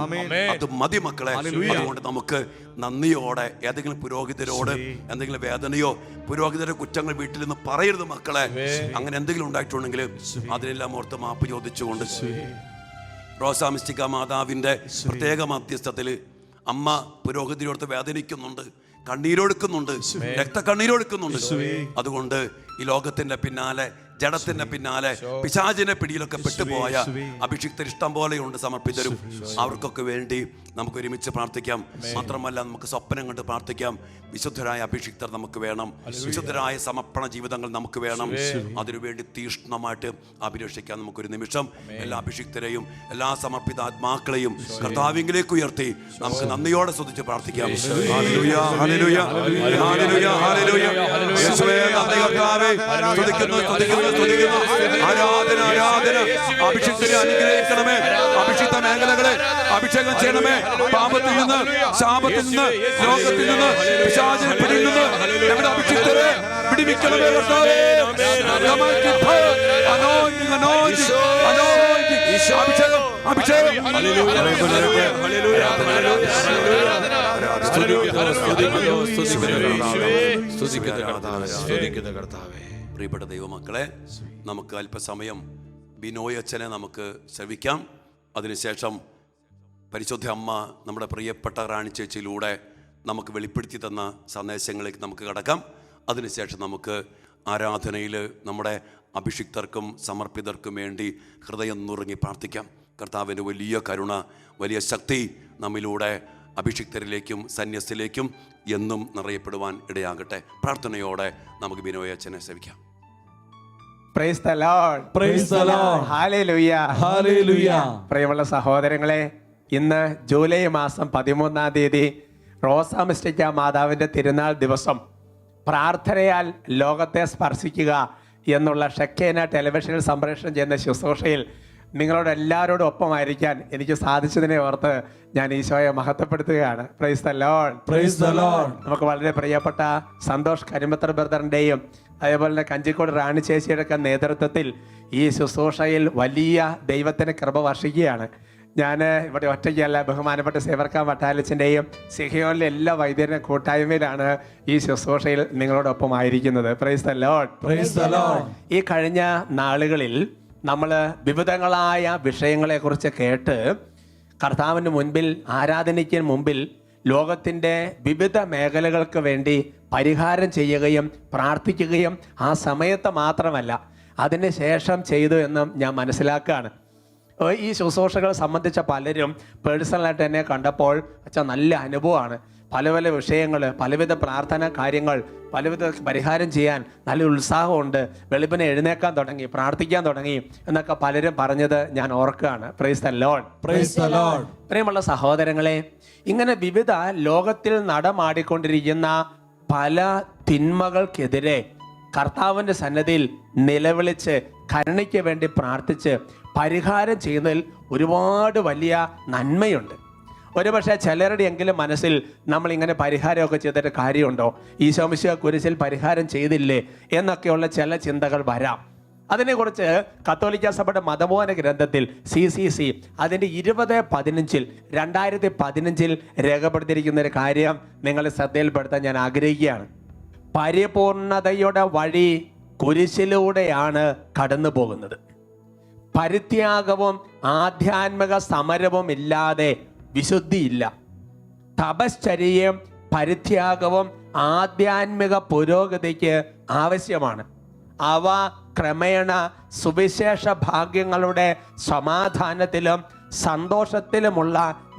അത് മതി മക്കളെ. അതുകൊണ്ട് നമുക്ക് നന്ദിയോടെ ഏതെങ്കിലും പുരോഹിതരോട് എന്തെങ്കിലും വേദനയോ, പുരോഹിതരുടെ കുറ്റങ്ങൾ വീട്ടിൽ നിന്ന് പറയരുത് മക്കളെ. അങ്ങനെ എന്തെങ്കിലും ഉണ്ടായിട്ടുണ്ടെങ്കിൽ അതിനെല്ലാം ഓർത്ത് മാപ്പ് ചോദിച്ചുകൊണ്ട് റോസാമിസ്റ്റിക്ക മാതാവിന്റെ പ്രത്യേക മധ്യസ്ഥത്തില് അമ്മ പുരോഹിതരോട് വേദനിക്കുന്നുണ്ട്, കണ്ണീരൊടുക്കുന്നുണ്ട്, രക്തക്കണ്ണീരൊടുക്കുന്നുണ്ട്. അതുകൊണ്ട് ഈ ലോകത്തിന്റെ പിന്നാലെ, ജഡത്തിന്റെ പിന്നാലെ, പിശാചിന്റെ പിടിയിലൊക്കെ പെട്ടുപോയ അഭിഷിക്തർ ഇഷ്ടം പോലെയുണ്ട്, സമർപ്പിതരും. അവർക്കൊക്കെ വേണ്ടി നമുക്ക് ഒരുമിച്ച് പ്രാർത്ഥിക്കാം. മാത്രമല്ല നമുക്ക് സ്വപ്നം കണ്ട് പ്രാർത്ഥിക്കാം. വിശുദ്ധരായ അഭിഷിക്തർ നമുക്ക് വേണം, വിശുദ്ധരായ സമർപ്പണ ജീവിതങ്ങൾ നമുക്ക് വേണം. അതിനുവേണ്ടി തീഷ്ണമായിട്ട് അഭിരക്ഷിക്കാൻ നമുക്കൊരു നിമിഷം എല്ലാ അഭിഷിക്തരെയും എല്ലാ സമർപ്പിത ആത്മാക്കളെയും കർത്താവിലേക്ക് ഉയർത്തി നമുക്ക് നന്ദിയോടെ സ്തുതിച്ച് പ്രാർത്ഥിക്കാം. Hallelujah, hallelujah, hallelujah, hallelujah. യേശുവേ നന്ദി കർത്താവേ, സ്തുതിക്കുന്നു, സ്തുതിക്കുന്നു, സ്തുതിക്കുന്നു. ആരാധന, ആരാധന. അഭിഷിക്തരെ അനുഗ്രഹിക്കണമേ, അഭിഷിക്ത മേഖലകളെ അഭിഷേകം ചെയ്യണമേ. പാപത്തിൽ നിന്ന്, ശാപത്തിൽ നിന്ന്, ലോകത്തിൽ നിന്ന്, പിശാചിന്റെ പിടിയിൽ നിന്ന് ഞങ്ങളുടെ അഭിഷിക്തരെ വിടുവിക്കണമേ കർത്താവേ. Anointing, anointing, anointing. അഭിഷേകം, അഭിഷേകം. പ്രിയപ്പെട്ട ദൈവമക്കളെ, നമുക്ക് അല്പസമയം ബിനോയ് അച്ഛനെ നമുക്ക് ശ്രവിക്കാം. അതിനുശേഷം പരിശുദ്ധ അമ്മ നമ്മുടെ പ്രിയപ്പെട്ട റാണി ചേച്ചിയിലൂടെ നമുക്ക് വെളിപ്പെടുത്തി തന്ന സന്ദേശങ്ങളിലേക്ക് നമുക്ക് കടക്കാം. അതിനുശേഷം നമുക്ക് ആരാധനയിൽ നമ്മുടെ അഭിഷിക്തർക്കും സമർപ്പിതർക്കും വേണ്ടി ഹൃദയം നുറുങ്ങി പ്രാർത്ഥിക്കാം. കർത്താവിൻ്റെ വലിയ കരുണ, വലിയ ശക്തി നമ്മിലൂടെ അഭിഷിക്തരിലേക്കും സന്യസ്തിലേക്കും എന്നും നിറയപ്പെടുവാൻ ഇടയാകട്ടെ. പ്രാർത്ഥനയോടെ നമുക്ക് ബിനോയ് അച്ഛനെ സേവിക്കാം. Praise the Lord. Praise the Lord. Hallelujah. Hallelujah. പ്രിയമുള്ള സഹോദരങ്ങളെ, ഇന്ന് ജൂലൈ മാസം 13-ാം തീയതി റോസാമിസ്റ്റിക്ക മാതാവിൻ്റെ തിരുനാൾ ദിവസം പ്രാർത്ഥനയാൽ ലോകത്തെ സ്പർശിക്കുക എന്നുള്ള ഷെക്കേന ടെലിവിഷനിൽ സംപ്രേഷണം ചെയ്യുന്ന ശുശ്രൂഷയിൽ നിങ്ങളോട് എല്ലാവരോടും ഒപ്പമായിരിക്കാൻ എനിക്ക് സാധിച്ചതിനെ ഓർത്ത് ഞാൻ ഈശോയെ മഹത്വപ്പെടുത്തുകയാണ്. Praise the Lord. Praise the Lord. നമുക്ക് വളരെ പ്രിയപ്പെട്ട സന്തോഷ് കരിമത്തർ ബ്രദറിൻ്റെയും അതേപോലെ തന്നെ കഞ്ചിക്കോട് റാണി ചേച്ചിയുടെ ഒക്കെ നേതൃത്വത്തിൽ ഈ ശുശ്രൂഷയിൽ വലിയ ദൈവത്തിന് കൃപ വർഷിക്കുകയാണ്. ഞാൻ ഇവിടെ ഒറ്റയ്ക്കല്ല, ബഹുമാനപ്പെട്ട സേവർക്ക വട്ടാലച്ചൻ്റെയും സിഹിയോനിലെ എല്ലാ വൈദ്യരുടെ കൂട്ടായ്മയിലാണ് ഈ ശുശ്രൂഷയിൽ നിങ്ങളോടൊപ്പം ആയിരിക്കുന്നത്. Price the Lord. Praise the Lord. ഈ കഴിഞ്ഞ നാളുകളിൽ നമ്മൾ വിവിധങ്ങളായ വിഷയങ്ങളെക്കുറിച്ച് കേട്ട് കർത്താവിന് മുൻപിൽ, ആരാധനയ്ക്ക് മുമ്പിൽ ലോകത്തിൻ്റെ വിവിധ മേഖലകൾക്ക് വേണ്ടി പരിഹാരം ചെയ്യുകയും പ്രാർത്ഥിക്കുകയും ആ സമയത്ത് മാത്രമല്ല അതിന് ശേഷം ചെയ്തു എന്നും ഞാൻ മനസ്സിലാക്കുകയാണ്. ഈ ശുശ്രൂഷകളെ സംബന്ധിച്ച പലരും പേഴ്സണലായിട്ട് എന്നെ കണ്ടപ്പോൾ അച്ഛാ നല്ല അനുഭവമാണ്, പല പല വിഷയങ്ങൾ, പലവിധ പ്രാർത്ഥന കാര്യങ്ങൾ, പലവിധ പരിഹാരം ചെയ്യാൻ നല്ല ഉത്സാഹമുണ്ട്, വെളുപ്പിനെ എഴുന്നേക്കാൻ തുടങ്ങി, പ്രാർത്ഥിക്കാൻ തുടങ്ങി എന്നൊക്കെ പലരും പറഞ്ഞത് ഞാൻ ഓർക്കുകയാണ്. Price the Lord. Praise the Lord. പ്രിയമുള്ള സഹോദരങ്ങളെ, ഇങ്ങനെ വിവിധ ലോകത്തിൽ നടമാടിക്കൊണ്ടിരിക്കുന്ന പല തിന്മകൾക്കെതിരെ കർത്താവിൻ്റെ സന്നദ്ധിയിൽ നിലവിളിച്ച് കരുണയ്ക്ക് വേണ്ടി പ്രാർത്ഥിച്ച് പരിഹാരം ചെയ്യുന്നതിൽ ഒരുപാട് വലിയ നന്മയുണ്ട്. ഒരുപക്ഷെ ചിലരുടെ എങ്കിലും മനസ്സിൽ നമ്മളിങ്ങനെ പരിഹാരമൊക്കെ ചെയ്തിട്ട് കാര്യമുണ്ടോ, ഈശോ മിശിഹ കുരിശിൽ പരിഹാരം ചെയ്തില്ലേ എന്നൊക്കെയുള്ള ചില ചിന്തകൾ വരാം. അതിനെക്കുറിച്ച് കത്തോലിക്ക സഭയുടെ മതബോധന ഗ്രന്ഥത്തിൽ CCC അതിൻ്റെ 2015 രേഖപ്പെടുത്തിയിരിക്കുന്ന ഒരു കാര്യം നിങ്ങളെ ശ്രദ്ധയിൽപ്പെടുത്താൻ ഞാൻ ആഗ്രഹിക്കുകയാണ്. പരിപൂർണതയുടെ വഴി കുരിശിലൂടെയാണ് കടന്നു പോകുന്നത്. പരിത്യാഗവും ആധ്യാത്മിക സമരവും ഇല്ലാതെ വിശുദ്ധിയില്ല. തപശ്ചര്യയും പരിത്യാഗവും ആധ്യാത്മിക പുരോഗതിക്ക് ആവശ്യമാണ്. അവ ക്രമേണ സുവിശേഷ ഭാഗ്യങ്ങളുടെ സമാധാനത്തിലും സന്തോഷത്തിലുമുള്ള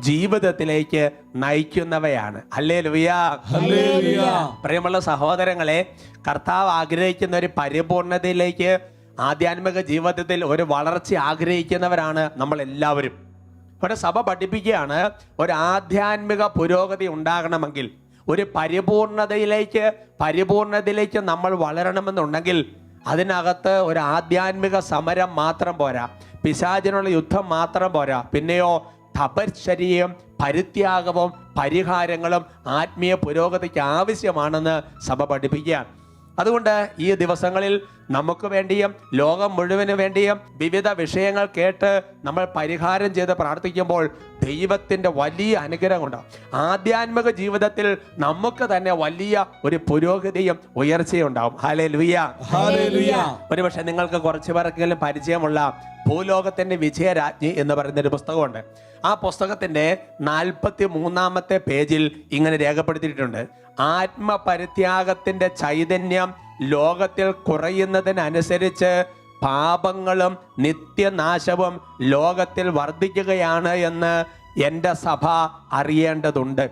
ജീവിതത്തിലേക്ക് നയിക്കുന്നവയാണ്. ഹല്ലേലൂയ. ഹല്ലേലൂയ. പ്രിയമുള്ള സഹോദരങ്ങളെ, കർത്താവ് ആഗ്രഹിക്കുന്ന ഒരു പരിപൂർണതയിലേക്ക് ആധ്യാത്മിക ജീവിതത്തിൽ ഒരു വളർച്ച ആഗ്രഹിക്കുന്നവരാണ് നമ്മൾ എല്ലാവരും. ഇവിടെ സഭ പഠിപ്പിക്കുകയാണ്, ഒരു ആധ്യാത്മിക പുരോഗതി ഉണ്ടാകണമെങ്കിൽ, ഒരു പരിപൂർണതയിലേക്ക് നമ്മൾ വളരണമെന്നുണ്ടെങ്കിൽ അതിനകത്ത് ഒരു ആധ്യാത്മിക സമരം മാത്രം പോരാ, പിശാചിനുള്ള യുദ്ധം മാത്രം പോരാ, പിന്നെയോ തപശ്ചര്യയും പരിത്യാഗവും പരിഹാരങ്ങളും ആത്മീയ പുരോഗതിക്ക് ആവശ്യമാണെന്ന് സഭ പഠിപ്പിക്കുകയാണ്. അതുകൊണ്ട് ഈ ദിവസങ്ങളിൽ നമുക്ക് വേണ്ടിയും ലോകം മുഴുവന് വേണ്ടിയും വിവിധ വിഷയങ്ങൾ കേട്ട് നമ്മൾ പരിഹാരം ചെയ്ത് പ്രാർത്ഥിക്കുമ്പോൾ ദൈവത്തിൻ്റെ വലിയ അനുഗ്രഹം ഉണ്ടാവും. ആധ്യാത്മിക ജീവിതത്തിൽ നമുക്ക് തന്നെ വലിയ ഒരു പുരോഗതിയും ഉയർച്ചയും ഉണ്ടാവും. ഹല്ലേലൂയ. ഹല്ലേലൂയ. ഒരുപക്ഷെ നിങ്ങൾക്ക് കുറച്ച് പേർക്കെങ്കിലും പരിചയമുള്ള ഭൂലോകത്തിന്റെ വിജയരാജ്ഞി എന്ന് പറയുന്ന ഒരു പുസ്തകമുണ്ട്. ആ പുസ്തകത്തിന്റെ 43-ാമത്തെ പേജിൽ ഇങ്ങനെ രേഖപ്പെടുത്തിയിട്ടുണ്ട്: ആത്മപരിത്യാഗത്തിന്റെ ചൈതന്യം ലോകത്തിൽ കുറയുന്നതിനനുസരിച്ച് പാപങ്ങളും നിത്യനാശവും ലോകത്തിൽ വർദ്ധിക്കുകയാണ് എന്ന് എൻ്റെ സഭ അറിയേണ്ടതുണ്ട്.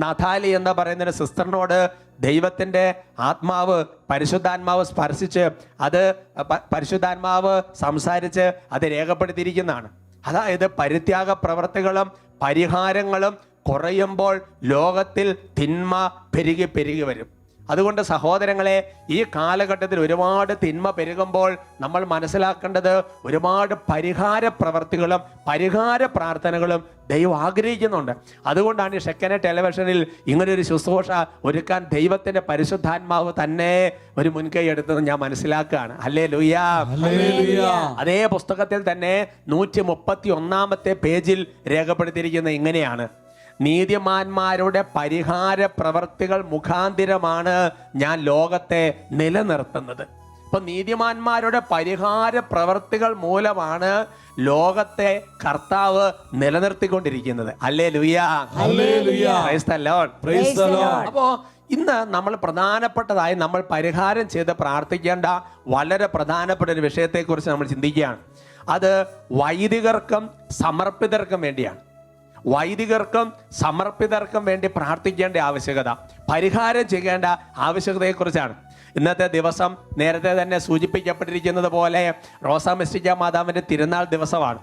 നഥാലി എന്ന് പറയുന്ന സിസ്റ്ററിനോട് ദൈവത്തിൻ്റെ ആത്മാവ്, പരിശുദ്ധാത്മാവ് സ്പർശിച്ച് അത് പരിശുദ്ധാത്മാവ് സംസാരിച്ച് അത് രേഖപ്പെടുത്തിയിരിക്കുന്നതാണ്. അതായത് പരിത്യാഗ പ്രവർത്തികളും പരിഹാരങ്ങളും കുറയുമ്പോൾ ലോകത്തിൽ തിന്മ പെരുകി വരും. അതുകൊണ്ട് സഹോദരങ്ങളെ, ഈ കാലഘട്ടത്തിൽ ഒരുപാട് തിന്മ പെരുകുമ്പോൾ നമ്മൾ മനസ്സിലാക്കേണ്ടത് ഒരുപാട് പരിഹാര പ്രവർത്തികളും പരിഹാര പ്രാർത്ഥനകളും ദൈവം ആഗ്രഹിക്കുന്നുണ്ട്. അതുകൊണ്ടാണ് ഈ ഷെക്കന ടെലിവിഷനിൽ ഇങ്ങനൊരു ശുശ്രൂഷ ഒരുക്കാൻ ദൈവത്തിന്റെ പരിശുദ്ധാത്മാവ് തന്നെ ഒരു മുൻകൈ എടുത്തത് ഞാൻ മനസ്സിലാക്കുകയാണ്. ഹല്ലേലൂയ. അതേ പുസ്തകത്തിൽ തന്നെ 131 പേജിൽ രേഖപ്പെടുത്തിയിരിക്കുന്നത് ഇങ്ങനെയാണ്: നീതിമാന്മാരുടെ പരിഹാര പ്രവർത്തികൾ മുഖാന്തിരമാണ് ഞാൻ ലോകത്തെ നിലനിർത്തുന്നത്. ഇപ്പൊ നീതിമാന്മാരുടെ പരിഹാര പ്രവർത്തികൾ മൂലമാണ് ലോകത്തെ കർത്താവ് നിലനിർത്തിക്കൊണ്ടിരിക്കുന്നത്. ഹല്ലേലൂയ. Praise the Lord. അപ്പോ ഇന്ന് നമ്മൾ പ്രധാനപ്പെട്ടതായി നമ്മൾ പരിഹാരം ചെയ്ത് പ്രാർത്ഥിക്കേണ്ട വളരെ പ്രധാനപ്പെട്ട ഒരു വിഷയത്തെക്കുറിച്ച് നമ്മൾ ചിന്തിക്കുകയാണ്. അത് വൈദികർക്കും സമർപ്പിതർക്കും വേണ്ടിയാണ്. വൈദികർക്കും സമർപ്പിതർക്കും വേണ്ടി പ്രാർത്ഥിക്കേണ്ട ആവശ്യകത, പരിഹാരം ചെയ്യേണ്ട ആവശ്യകതയെക്കുറിച്ചാണ്. ഇന്നത്തെ ദിവസം നേരത്തെ തന്നെ സൂചിപ്പിക്കപ്പെട്ടിരിക്കുന്നത് പോലെ റോസാ മിസ്റ്റിക്ക മാതാവിൻ്റെ തിരുനാൾ ദിവസമാണ്.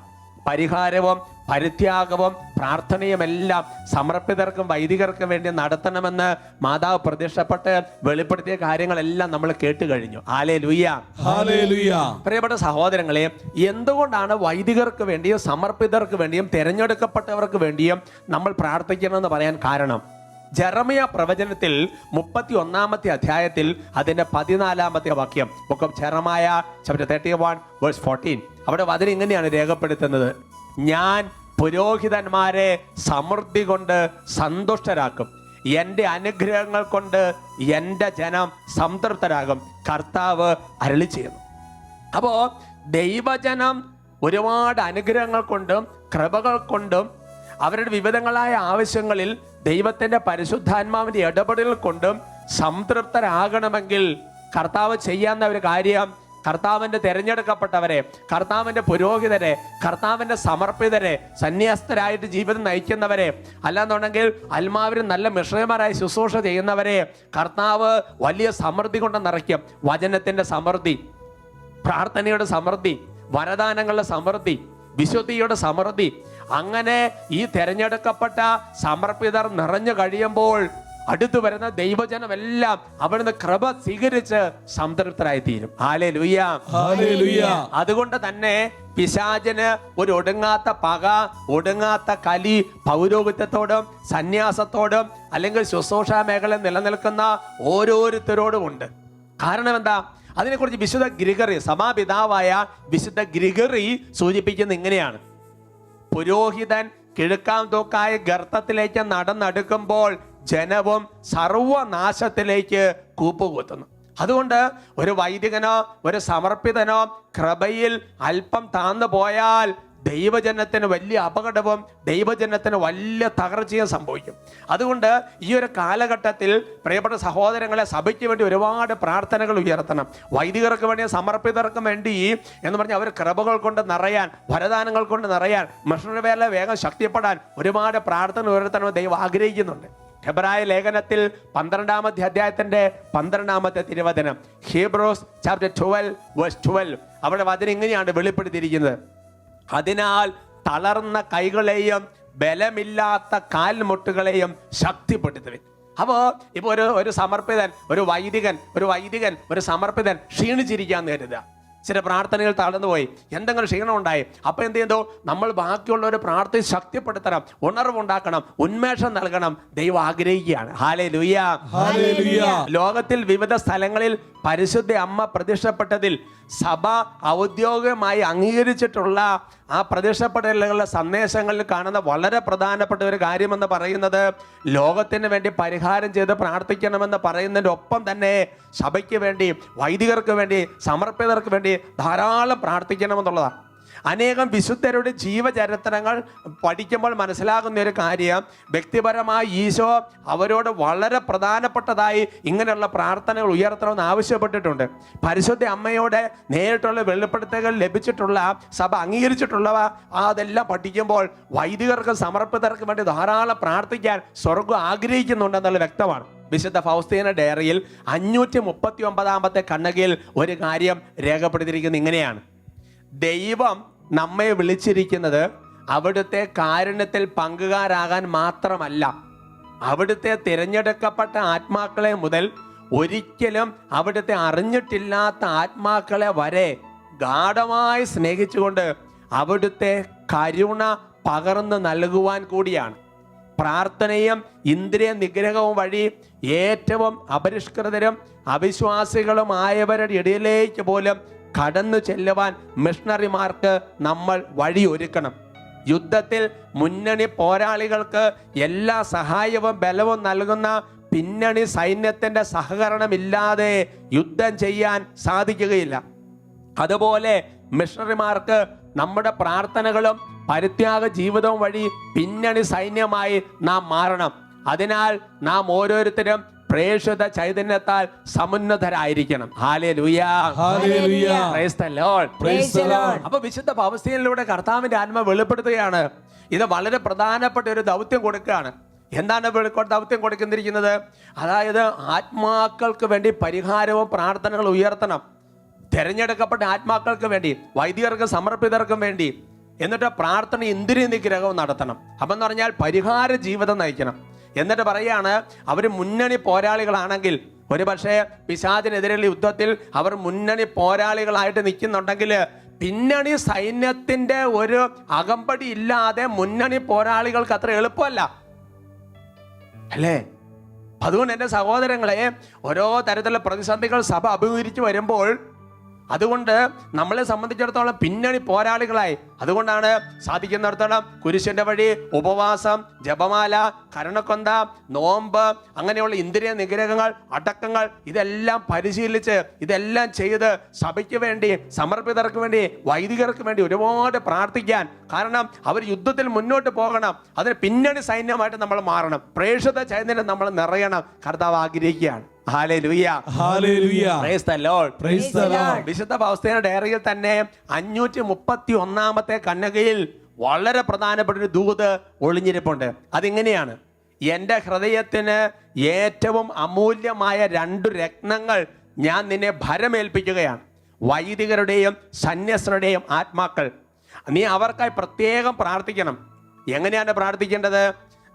പരിഹാരവും പരിത്യാഗവും പ്രാർത്ഥനയുമെല്ലാം സമർപ്പിതർക്കും വൈദികർക്കും വേണ്ടി നടത്തണമെന്ന് മാതാവ് പ്രത്യക്ഷപ്പെട്ട് വെളിപ്പെടുത്തിയ കാര്യങ്ങളെല്ലാം നമ്മൾ കേട്ട് കഴിഞ്ഞു. ഹല്ലേലൂയ. പ്രിയപ്പെട്ട സഹോദരങ്ങളെ, എന്തുകൊണ്ടാണ് വൈദികർക്ക് വേണ്ടിയും സമർപ്പിതർക്ക് വേണ്ടിയും തിരഞ്ഞെടുക്കപ്പെട്ടവർക്ക് വേണ്ടിയും നമ്മൾ പ്രാർത്ഥിക്കണമെന്ന് പറയാൻ കാരണം? ജെറമിയ പ്രവചനത്തിൽ 31 അധ്യായത്തിൽ അതിന്റെ 14 വാക്യം, book of Jeremiah chapter 31 verse 14, അവിടെ വചനം ഇങ്ങനെയാണ് രേഖപ്പെടുത്തുന്നത്: ഞാൻ പുരോഹിതന്മാരെ സമൃദ്ധി കൊണ്ട് സന്തുഷ്ടരാക്കും, എൻ്റെ അനുഗ്രഹങ്ങൾ കൊണ്ട് എൻ്റെ ജനം സംതൃപ്തരാകും, കർത്താവ് അരുളി ചെയ്യുന്നു. അപ്പോ ദൈവജനം ഒരുപാട് അനുഗ്രഹങ്ങൾ കൊണ്ടും കൃപകൾ കൊണ്ടും അവരുടെ വിവിധങ്ങളായ ആവശ്യങ്ങളിൽ ദൈവത്തിന്റെ പരിശുദ്ധാത്മാവിന്റെ ഇടപെടൽ കൊണ്ടും സംതൃപ്തരാകണമെങ്കിൽ കർത്താവ് ചെയ്യാവുന്ന ഒരു കാര്യം, കർത്താവിന്റെ തിരഞ്ഞെടുക്കപ്പെട്ടവരെ, കർത്താവിന്റെ പുരോഹിതരെ, കർത്താവിന്റെ സമർപ്പിതരെ, സന്യാസ്തരായിട്ട് ജീവിതം നയിക്കുന്നവരെ, അല്ലാന്നുണ്ടെങ്കിൽ ആത്മാവിന് നല്ല മിഷണറിമാരായി ശുശ്രൂഷ ചെയ്യുന്നവരെ കർത്താവ് വലിയ സമൃദ്ധി കൊണ്ട് നിറയ്ക്കും. വചനത്തിന്റെ സമൃദ്ധി, പ്രാർത്ഥനയുടെ സമൃദ്ധി, വരദാനങ്ങളുടെ സമൃദ്ധി, വിശുദ്ധിയുടെ സമൃദ്ധി, അങ്ങനെ ഈ തെരഞ്ഞെടുക്കപ്പെട്ട സമർപ്പിതർ നിറഞ്ഞു കഴിയുമ്പോൾ അടുത്തു വരുന്ന ദൈവജനമെല്ലാം അവിടുന്ന് കൃപ സ്വീകരിച്ച് സംതൃപ്തരായി തീരും. ഹല്ലേലൂയ. അതുകൊണ്ട് തന്നെ പിശാചിന് ഒരു ഒടുങ്ങാത്ത പക, ഒടുങ്ങാത്ത കലി പൗരോഹിത്യത്തോടും സന്യാസത്തോടും അല്ലെങ്കിൽ ശുശ്രൂഷ മേഖല നിലനിൽക്കുന്ന ഓരോരുത്തരോടും ഉണ്ട്. കാരണം എന്താ? അതിനെക്കുറിച്ച് വിശുദ്ധ ഗ്രിഗറി, സഭാപിതാവായ വിശുദ്ധ ഗ്രിഗറി സൂചിപ്പിക്കുന്ന ഇങ്ങനെയാണ്: പുരോഹിതൻ കിഴുക്കാം തൂക്കായ ഗർത്തത്തിലേക്ക് നടന്നെടുക്കുമ്പോൾ ജനവും സർവനാശത്തിലേക്ക് കൂപ്പുകുത്തുന്നു. അതുകൊണ്ട് ഒരു വൈദികനോ ഒരു സമർപ്പിതനോ കൃപയിൽ അല്പം താന്നു പോയാൽ ദൈവജനത്തിന് വലിയ അപകടവും ദൈവജനത്തിന് വലിയ തകർച്ചയും സംഭവിക്കും. അതുകൊണ്ട് ഈ ഒരു കാലഘട്ടത്തിൽ പ്രിയപ്പെട്ട സഹോദരങ്ങളെ, സഭയ്ക്ക് വേണ്ടി ഒരുപാട് പ്രാർത്ഥനകൾ ഉയർത്തണം. വൈദികർക്ക് വേണ്ടി, സമർപ്പിതർക്കും വേണ്ടി എന്ന് പറഞ്ഞാൽ അവർ കൃപകൾ കൊണ്ട് നിറയാൻ, വരദാനങ്ങൾ കൊണ്ട് നിറയാൻ, മിഷണറി വേല വേഗം ശക്തിപ്പെടാൻ ഒരുപാട് പ്രാർത്ഥന ഉയർത്തണമെന്ന് ദൈവം ആഗ്രഹിക്കുന്നുണ്ട്. ഹെബ്രായ ലേഖനത്തിൽ 12 അധ്യായത്തിന്റെ 12 തിരുവചനം, ഹീബ്രൂസ് ചാപ്റ്റർ 12 വേഴ്സ് 12, അവിടെ വചനം ഇങ്ങനെയാണ് വെളിപ്പെടുത്തിയിരിക്കുന്നത്: അതിനാൽ തളർന്ന കൈകളെയും ബലമില്ലാത്ത കാൽമുട്ടുകളെയും ശക്തിപ്പെടുത്തുവിൻ. അപ്പോൾ ഇപ്പൊ ഒരു സമർപ്പിതൻ, ഒരു വൈദികൻ ഒരു സമർപ്പിതൻ ക്ഷീണിച്ചിരിക്കാന്ന് കരുതുക. ചില പ്രാർത്ഥനകൾ തളർന്നുപോയി, എന്തെങ്കിലും ക്ഷീണം ഉണ്ടായി. അപ്പൊ എന്ത് ചെയ്തു? നമ്മൾ ബാക്കിയുള്ളവരെ പ്രാർത്ഥിച്ച് ശക്തിപ്പെടുത്തണം, ഉണർവുണ്ടാക്കണം, ഉന്മേഷം നൽകണം. ദൈവം ആഗ്രഹിക്കുകയാണ്. ഹല്ലേലൂയ. ലോകത്തിൽ വിവിധ സ്ഥലങ്ങളിൽ പരിശുദ്ധ അമ്മ പ്രത്യക്ഷപ്പെട്ടതിൽ സഭ ഔദ്യോഗികമായി അംഗീകരിച്ചിട്ടുള്ള ആ പ്രത്യക്ഷപ്പെടലുകളുടെ സന്ദേശങ്ങളിൽ കാണുന്ന വളരെ പ്രധാനപ്പെട്ട ഒരു കാര്യമെന്ന് പറയുന്നത്, ലോകത്തിന് വേണ്ടി പരിഹാരം ചെയ്ത് പ്രാർത്ഥിക്കണമെന്ന് പറയുന്നതിൻ്റെ ഒപ്പം തന്നെ സഭയ്ക്ക് വേണ്ടി, വൈദികർക്ക് വേണ്ടി, സമർപ്പിതർക്ക് വേണ്ടി ധാരാളം പ്രാർത്ഥിക്കണമെന്നുള്ളതാണ്. അനേകം വിശുദ്ധരുടെ ജീവചരിത്രങ്ങൾ പഠിക്കുമ്പോൾ മനസ്സിലാകുന്ന ഒരു കാര്യം, വ്യക്തിപരമായി ഈശോ അവരോട് വളരെ പ്രധാനപ്പെട്ടതായി ഇങ്ങനെയുള്ള പ്രാർത്ഥനകൾ ഉയർത്തണമെന്ന് ആവശ്യപ്പെട്ടിട്ടുണ്ട്. പരിശുദ്ധ അമ്മയോടെ നേരിട്ടുള്ള വെളിപ്പെടുത്തലുകൾ ലഭിച്ചിട്ടുള്ള, സഭ അംഗീകരിച്ചിട്ടുള്ളവ അതെല്ലാം പഠിക്കുമ്പോൾ വൈദികർക്കും സമർപ്പിതർക്കും വേണ്ടി ധാരാളം പ്രാർത്ഥിക്കാൻ സ്വർഗ്ഗം ആഗ്രഹിക്കുന്നുണ്ടെന്നുള്ള വ്യക്തമാണ്. വിശുദ്ധ ഫൗസ്തീന ഡയറിയിൽ 539 ഖണ്ഡികയിൽ ഒരു കാര്യം രേഖപ്പെടുത്തിയിരിക്കുന്നത് ഇങ്ങനെയാണ്: ദൈവം നമ്മെ വിളിച്ചിരിക്കുന്നത് അവിടുത്തെ കാരുണ്യത്തിൽ പങ്കുകാരാകാൻ മാത്രമല്ല, അവിടുത്തെ തിരഞ്ഞെടുക്കപ്പെട്ട ആത്മാക്കളെ മുതൽ ഒരിക്കലും അവിടുത്തെ അറിഞ്ഞിട്ടില്ലാത്ത ആത്മാക്കളെ വരെ ഗാഢമായി സ്നേഹിച്ചുകൊണ്ട് അവിടുത്തെ കരുണ പകർന്നു നൽകുവാൻ കൂടിയാണ്. പ്രാർത്ഥനയും ഇന്ദ്രിയ നിഗ്രഹവും വഴി ഏറ്റവും അപരിഷ്കൃതരും അവിശ്വാസികളുമായവരുടെ ഇടയിലേക്ക് പോലും കടന്നു ചെല്ലുവാൻ മിഷണറിമാർക്ക് നമ്മൾ വഴിയൊരുക്കണം. യുദ്ധത്തിൽ മുന്നണി പോരാളികൾക്ക് എല്ലാ സഹായവും ബലവും നൽകുന്ന പിന്നണി സൈന്യത്തിന്റെ സഹകരണമില്ലാതെ യുദ്ധം ചെയ്യാൻ സാധിക്കുകയില്ല. അതുപോലെ മിഷണറിമാർക്ക് നമ്മുടെ പ്രാർത്ഥനകളും പരിത്യാഗ ജീവിതവും വഴി പിന്നണി സൈന്യമായി നാം മാറണം. അതിനാൽ നാം ഓരോരുത്തരും പ്രേക്ഷിത ചൈതന്യത്താൽ സമുന്നതരായിരിക്കണം. Hallelujah, hallelujah, praise the Lord, praise the Lord. അപ്പൊ വിശുദ്ധ പൗലോസിലൂടെ കർത്താവിന്റെ ആത്മ വെളിപ്പെടുത്തുകയാണ്. ഇത് വളരെ പ്രധാനപ്പെട്ട ഒരു ദൗത്യം കൊടുക്കുകയാണ്. എന്താണ് ദൗത്യം കൊടുക്കുന്നിരിക്കുന്നത്? അതായത് ആത്മാക്കൾക്ക് വേണ്ടി പരിഹാരവും പ്രാർത്ഥനകൾ ഉയർത്തണം. തിരഞ്ഞെടുക്കപ്പെട്ട ആത്മാക്കൾക്ക് വേണ്ടി, വൈദികർക്കും സമർപ്പിതർക്കും വേണ്ടി. എന്നിട്ട് പ്രാർത്ഥന ഇന്ദ്രിയ നിഗ്രഹവും നടത്തണം. അപ്പം എന്ന് പറഞ്ഞാൽ പരിഹാര ജീവിതം നയിക്കണം. എന്നിട്ട് പറയാണ്, അവർ മുന്നണി പോരാളികളാണെങ്കിൽ, ഒരു പക്ഷേ പിശാചിനെതിരെയുള്ള യുദ്ധത്തിൽ അവർ മുന്നണി പോരാളികളായിട്ട് നിൽക്കുന്നുണ്ടെങ്കിൽ, പിന്നണി സൈന്യത്തിന്റെ ഒരു അകമ്പടി ഇല്ലാതെ മുന്നണി പോരാളികൾക്ക് അത്ര എളുപ്പമല്ല അല്ലേ? അതുകൊണ്ട് എൻ്റെ സഹോദരങ്ങളെ, ഓരോ തരത്തിലുള്ള പ്രതിസന്ധികൾ സഭ അഭിമുഖീകരിച്ച് വരുമ്പോൾ, അതുകൊണ്ട് നമ്മളെ സംബന്ധിച്ചിടത്തോളം പിന്നണി പോരാളികളായി, അതുകൊണ്ടാണ് സാധിക്കുന്നിടത്തോളം കുരിശിന്റെ വഴി, ഉപവാസം, ജപമാല, കരുണക്കൊന്ത, നോമ്പ്, അങ്ങനെയുള്ള ഇന്ദ്രിയ നിഗ്രഹങ്ങൾ, അടക്കങ്ങൾ, ഇതെല്ലാം പരിശീലിച്ച് ഇതെല്ലാം ചെയ്ത് സഭയ്ക്ക് വേണ്ടി, സമർപ്പിതർക്ക് വേണ്ടി, വൈദികർക്ക് വേണ്ടി ഒരുപാട് പ്രാർത്ഥിക്കാൻ. കാരണം അവർ യുദ്ധത്തിൽ മുന്നോട്ട് പോകണം. അതിന് പിന്നണി സൈന്യമായിട്ട് നമ്മൾ മാറണം. പ്രേക്ഷിത ചൈതന്യം നമ്മൾ നിറയണം. കർത്താവ് ആഗ്രഹിക്കുകയാണ്. Hallelujah, hallelujah, praise the Lord, praise the Lord. വിശുദ്ധ പൗലോസിന്റെ ഡയറിയിൽ തന്നെ 531 കന്യകയിൽ വളരെ പ്രധാനപ്പെട്ട ഒരു ദൂത് ഒളിഞ്ഞിരിപ്പുണ്ട്. അതിങ്ങനെയാണ്: എൻ്റെ ഹൃദയത്തിന് ഏറ്റവും അമൂല്യമായ 2 രത്നങ്ങൾ ഞാൻ നിന്നെ ഭരമേൽപ്പിക്കുകയാണ്. വൈദികരുടെയും സന്യസ്തരുടെയും ആത്മാക്കൾ. നീ അവർക്കായി പ്രത്യേകം പ്രാർത്ഥിക്കണം. എങ്ങനെയാണ് പ്രാർത്ഥിക്കേണ്ടത്?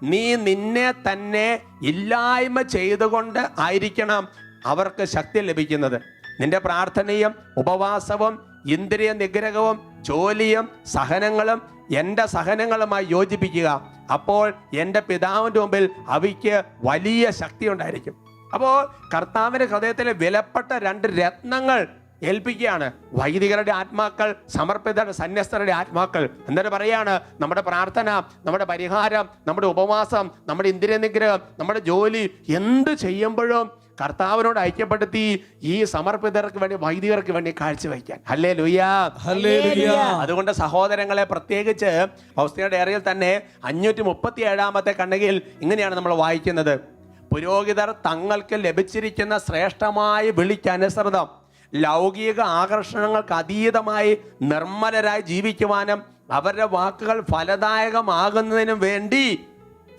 നീ നിന്നെ തന്നെ ഇല്ലായ്മ ചെയ്തുകൊണ്ട് ആയിരിക്കണം അവർക്ക് ശക്തി ലഭിക്കുന്നത്. നിന്റെ പ്രാർത്ഥനയും ഉപവാസവും ഇന്ദ്രിയ നിഗ്രഹവും ജോലിയും സഹനങ്ങളും എൻ്റെ സഹനങ്ങളുമായി യോജിപ്പിക്കുക. അപ്പോൾ എൻ്റെ പിതാവിൻ്റെ മുമ്പിൽ അവയ്ക്ക് വലിയ ശക്തി ഉണ്ടായിരിക്കും. അപ്പോൾ കർത്താവിൻ്റെ ഹൃദയത്തിലെ വിലപ്പെട്ട 2 രത്നങ്ങൾ ഏൽപ്പിക്കുകയാണ്. വൈദികരുടെ ആത്മാക്കൾ, സമർപ്പിതരുടെ സന്യസ്തരുടെ ആത്മാക്കൾ. എന്നിട്ട് പറയാണ്, നമ്മുടെ പ്രാർത്ഥന, നമ്മുടെ പരിഹാരം, നമ്മുടെ ഉപവാസം, നമ്മുടെ ഇന്ദ്രിയ നിഗ്രഹം, നമ്മുടെ ജോലി എന്ത് ചെയ്യുമ്പോഴും കർത്താവിനോട് ഐക്യപ്പെടുത്തി ഈ സമർപ്പിതർക്ക് വേണ്ടി, വൈദികർക്ക് വേണ്ടി കാഴ്ചവെക്കാൻ. Hallelujah, hallelujah. അതുകൊണ്ട് സഹോദരങ്ങളെ, പ്രത്യേകിച്ച് പൗലോസിന്റെ ഡയറിയിൽ തന്നെ 537 കണ്ണികയിൽ ഇങ്ങനെയാണ് നമ്മൾ വായിക്കുന്നത്: പുരോഹിതർ തങ്ങൾക്ക് ലഭിച്ചിരിക്കുന്ന ശ്രേഷ്ഠമായ വിളിക്കനുസൃതം ലൗകിക ആകർഷണങ്ങൾക്ക് അതീതമായി നിർമ്മലരായി ജീവിക്കുവാനും അവരുടെ വാക്കുകൾ ഫലദായകമാകുന്നതിനും വേണ്ടി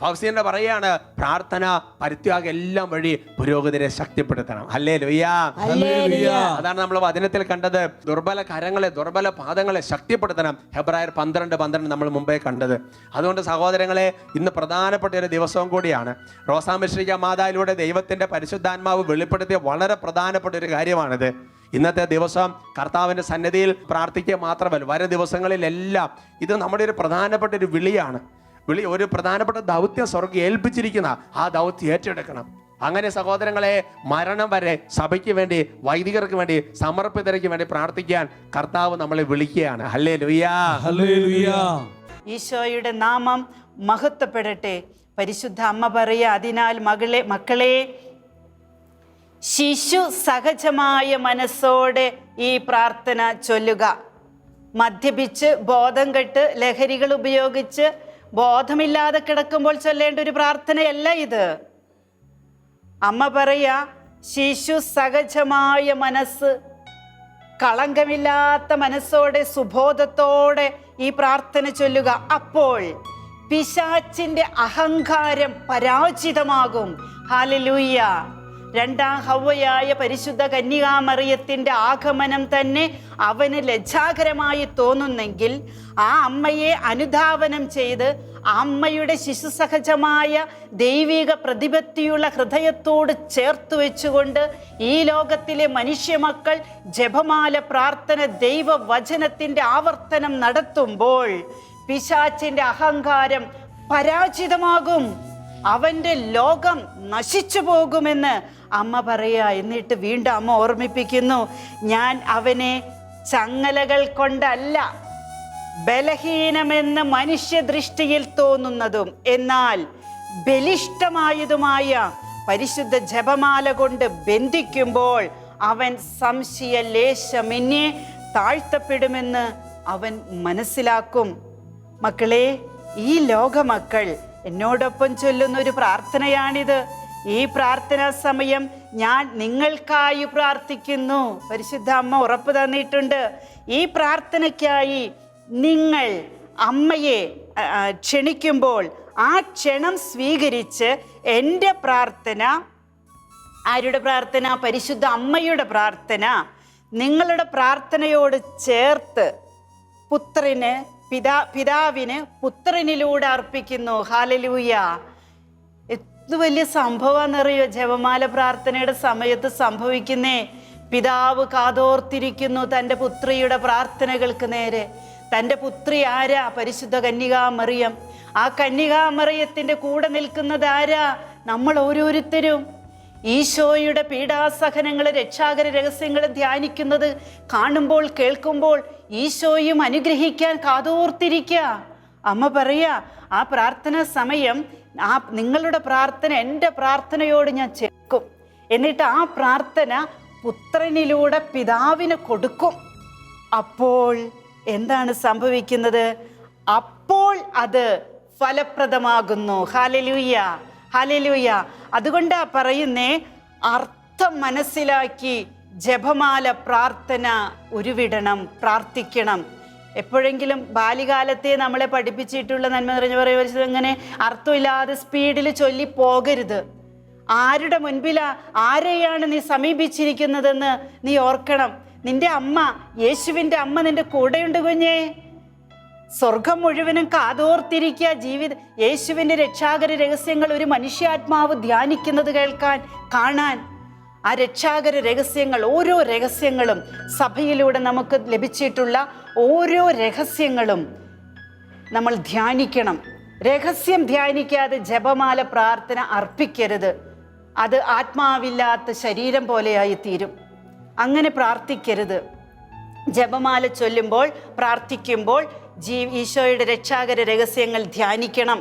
പൗലോസ് പറയാണ്, പ്രാർത്ഥന, പരിത്യാഗം എല്ലാം വഴി പുരോഹിതരെ ശക്തിപ്പെടുത്തണം. Hallelujah, hallelujah. അതാണ് നമ്മൾ വചനത്തിൽ കണ്ടത്. ദുർബല കരങ്ങളെ, ദുർബല പാദങ്ങളെ ശക്തിപ്പെടുത്തണം. ഹെബ്രായർ 12:12 നമ്മൾ മുമ്പേ കണ്ടത്. അതുകൊണ്ട് സഹോദരങ്ങളെ, ഇന്ന് പ്രധാനപ്പെട്ട ഒരു ദിവസവും കൂടിയാണ്. റോസാമിശ്രിക മാതാവിലൂടെ ദൈവത്തിന്റെ പരിശുദ്ധാത്മാവ് വെളിപ്പെടുത്തിയ വളരെ പ്രധാനപ്പെട്ട ഒരു കാര്യമാണിത്. ഇന്നത്തെ ദിവസം കർത്താവിൻ്റെ സന്നിധിയിൽ പ്രാർത്ഥിക്കുക മാത്രമല്ല, വരും ദിവസങ്ങളിലെല്ലാം ഇത് നമ്മുടെ ഒരു പ്രധാനപ്പെട്ട ഒരു വിളിയാണ്. ഒരു പ്രധാനപ്പെട്ട ദൗത്യം സ്വർഗ്ഗം ഏൽപ്പിച്ചിരിക്കുന്ന ആ ദൗത്യം ഏറ്റെടുക്കണം. അങ്ങനെ സഹോദരങ്ങളെ, മരണം വരെ സഭയ്ക്ക് വേണ്ടി, വൈദികർക്ക് വേണ്ടി, സമർപ്പിതർക്ക് വേണ്ടി പ്രാർത്ഥിക്കാൻ കർത്താവ് നമ്മളെ വിളിക്കുകയാണ്. Hallelujah, hallelujah. ഈശോയുടെ നാമം മഹത്വപ്പെടട്ടെ. പരിശുദ്ധ അമ്മ പറയുക, അതിനാൽ മക്കളെ ശിശു സഹജമായ മനസ്സോടെ ഈ പ്രാർത്ഥന ചൊല്ലുക. മദ്യപിച്ച്, ബോധം കെട്ട്, ലഹരികൾ ഉപയോഗിച്ച് ബോധമില്ലാതെ കിടക്കുമ്പോൾ ചൊല്ലേണ്ട ഒരു പ്രാർത്ഥനയല്ല ഇത്. അമ്മ പറയാ, ശിശു സഹജമായ മനസ്സ്, കളങ്കമില്ലാത്ത മനസ്സോടെ, സുബോധത്തോടെ ഈ പ്രാർത്ഥന ചൊല്ലുക. അപ്പോൾ പിശാചിന്റെ അഹങ്കാരം പരാജിതമാകും. ഹല്ലേലൂയ. 2ാം ഹവ്വയായ പരിശുദ്ധ കന്യകാമറിയത്തിന്റെ ആഗമനം തന്നെ അവന് ലജ്ജാകരമായി തോന്നുന്നെങ്കിൽ, ആ അമ്മയെ അനുധാവനം ചെയ്ത് അമ്മയുടെ ശിശുസഹജമായ ദൈവിക പ്രതിപത്തിയുള്ള ഹൃദയത്തോട് ചേർത്ത് വെച്ചുകൊണ്ട് ഈ ലോകത്തിലെ മനുഷ്യമക്കൾ ജപമാല പ്രാർത്ഥന ദൈവവചനത്തിൻ്റെ ആവർത്തനം നടത്തുമ്പോൾ പിശാചിന്റെ അഹങ്കാരം പരാജിതമാകും, അവന്റെ ലോകം നശിച്ചു പോകുമെന്ന് അമ്മ പറയാ. എന്നിട്ട് വീണ്ടും അമ്മ ഓർമ്മിപ്പിക്കുന്നു, ഞാൻ അവനെ ചങ്ങലകൾ കൊണ്ടല്ല, ബലഹീനമെന്ന് മനുഷ്യദൃഷ്ടിയിൽ തോന്നുന്നതും എന്നാൽ ബലിഷ്ഠമായതുമായ പരിശുദ്ധ ജപമാല കൊണ്ട് ബന്ധിക്കുമ്പോൾ അവൻ സംശയലേശമെന്നെ താഴ്ത്തപ്പെടുമെന്ന് അവൻ മനസ്സിലാക്കും. മക്കളെ, ഈ ലോകമക്കൾ എന്നോടൊപ്പം ചൊല്ലുന്ന ഒരു പ്രാർത്ഥനയാണിത്. ഈ പ്രാർത്ഥനാ സമയം ഞാൻ നിങ്ങൾക്കായി പ്രാർത്ഥിക്കുന്നു. പരിശുദ്ധ അമ്മ ഉറപ്പ് തന്നിട്ടുണ്ട്. ഈ പ്രാർത്ഥനയ്ക്കായി നിങ്ങൾ അമ്മയെ ക്ഷണിക്കുമ്പോൾ ആ ക്ഷണം സ്വീകരിച്ച് എൻ്റെ പ്രാർത്ഥന, ആരുടെ പ്രാർത്ഥന? പരിശുദ്ധ അമ്മയുടെ പ്രാർത്ഥന നിങ്ങളുടെ പ്രാർത്ഥനയോട് ചേർത്ത് പിതാവിന് പുത്രനിലൂടെ അർപ്പിക്കുന്നു. ഹല്ലേലൂയ! എന്ത് വലിയ സംഭവമാണെന്നറിയോ ജപമാല പ്രാർത്ഥനയുടെ സമയത്ത് സംഭവിക്കുന്നേ? പിതാവ് കാതോർത്തിരിക്കുന്നു തൻ്റെ പുത്രിയുടെ പ്രാർത്ഥനകൾക്ക് നേരെ. തൻ്റെ പുത്രി ആരാ? പരിശുദ്ധ കന്യകാമറിയം. ആ കന്യകാമറിയത്തിൻ്റെ കൂടെ നിൽക്കുന്നത് ആരാ? നമ്മൾ ഓരോരുത്തരും. ഈശോയുടെ പീഡാസഹനങ്ങൾ, രക്ഷാകര രഹസ്യങ്ങൾ ധ്യാനിക്കുന്നത് കാണുമ്പോൾ കേൾക്കുമ്പോൾ ഈശോയും അനുഗ്രഹിക്കാൻ കാതോർത്തിരിക്കുക. അമ്മ പറയാ, ആ പ്രാർത്ഥന സമയം നിങ്ങളുടെ പ്രാർത്ഥന എൻ്റെ പ്രാർത്ഥനയോട് ഞാൻ ചേർക്കും. എന്നിട്ട് ആ പ്രാർത്ഥന പുത്രനിലൂടെ പിതാവിന് കൊടുക്കും. അപ്പോൾ എന്താണ് സംഭവിക്കുന്നത്? അപ്പോൾ അത് ഫലപ്രദമാകുന്നു. Hallelujah, hallelujah. അതുകൊണ്ടാ പറയുന്നേ, അർത്ഥം മനസ്സിലാക്കി ജപമാല പ്രാർത്ഥന ഉരുവിടണം, പ്രാർത്ഥിക്കണം. എപ്പോഴെങ്കിലും ബാല്യകാലത്തെ നമ്മളെ പഠിപ്പിച്ചിട്ടുള്ള നന്മ നിറഞ്ഞു പറയുന്നത് ഇങ്ങനെ അർത്ഥമില്ലാതെ സ്പീഡിൽ ചൊല്ലി പോകരുത്. ആരുടെ മുൻപിലാ, ആരെയാണ് നീ സമീപിച്ചിരിക്കുന്നതെന്ന് നീ ഓർക്കണം. നിന്റെ അമ്മ, യേശുവിൻ്റെ അമ്മ നിന്റെ കൂടെയുണ്ട് കുഞ്ഞേ. സ്വർഗം മുഴുവനും കാതോർത്തിരിക്കുക യേശുവിൻ്റെ രക്ഷാകര രഹസ്യങ്ങൾ ഒരു മനുഷ്യാത്മാവ് ധ്യാനിക്കുന്നത് കേൾക്കാൻ, കാണാൻ. ആ രക്ഷാകര രഹസ്യങ്ങൾ, ഓരോ രഹസ്യങ്ങളും സഭയിലൂടെ നമുക്ക് ലഭിച്ചിട്ടുള്ള ഓരോ രഹസ്യങ്ങളും നമ്മൾ ധ്യാനിക്കണം. രഹസ്യം ധ്യാനിക്കാതെ ജപമാല പ്രാർത്ഥന അർപ്പിക്കരുത്. അത് ആത്മാവില്ലാത്ത ശരീരം പോലെയായി തീരും. അങ്ങനെ പ്രാർത്ഥിക്കരുത്. ജപമാല ചൊല്ലുമ്പോൾ, പ്രാർത്ഥിക്കുമ്പോൾ ഈശോയുടെ രക്ഷാകര രഹസ്യങ്ങൾ ധ്യാനിക്കണം.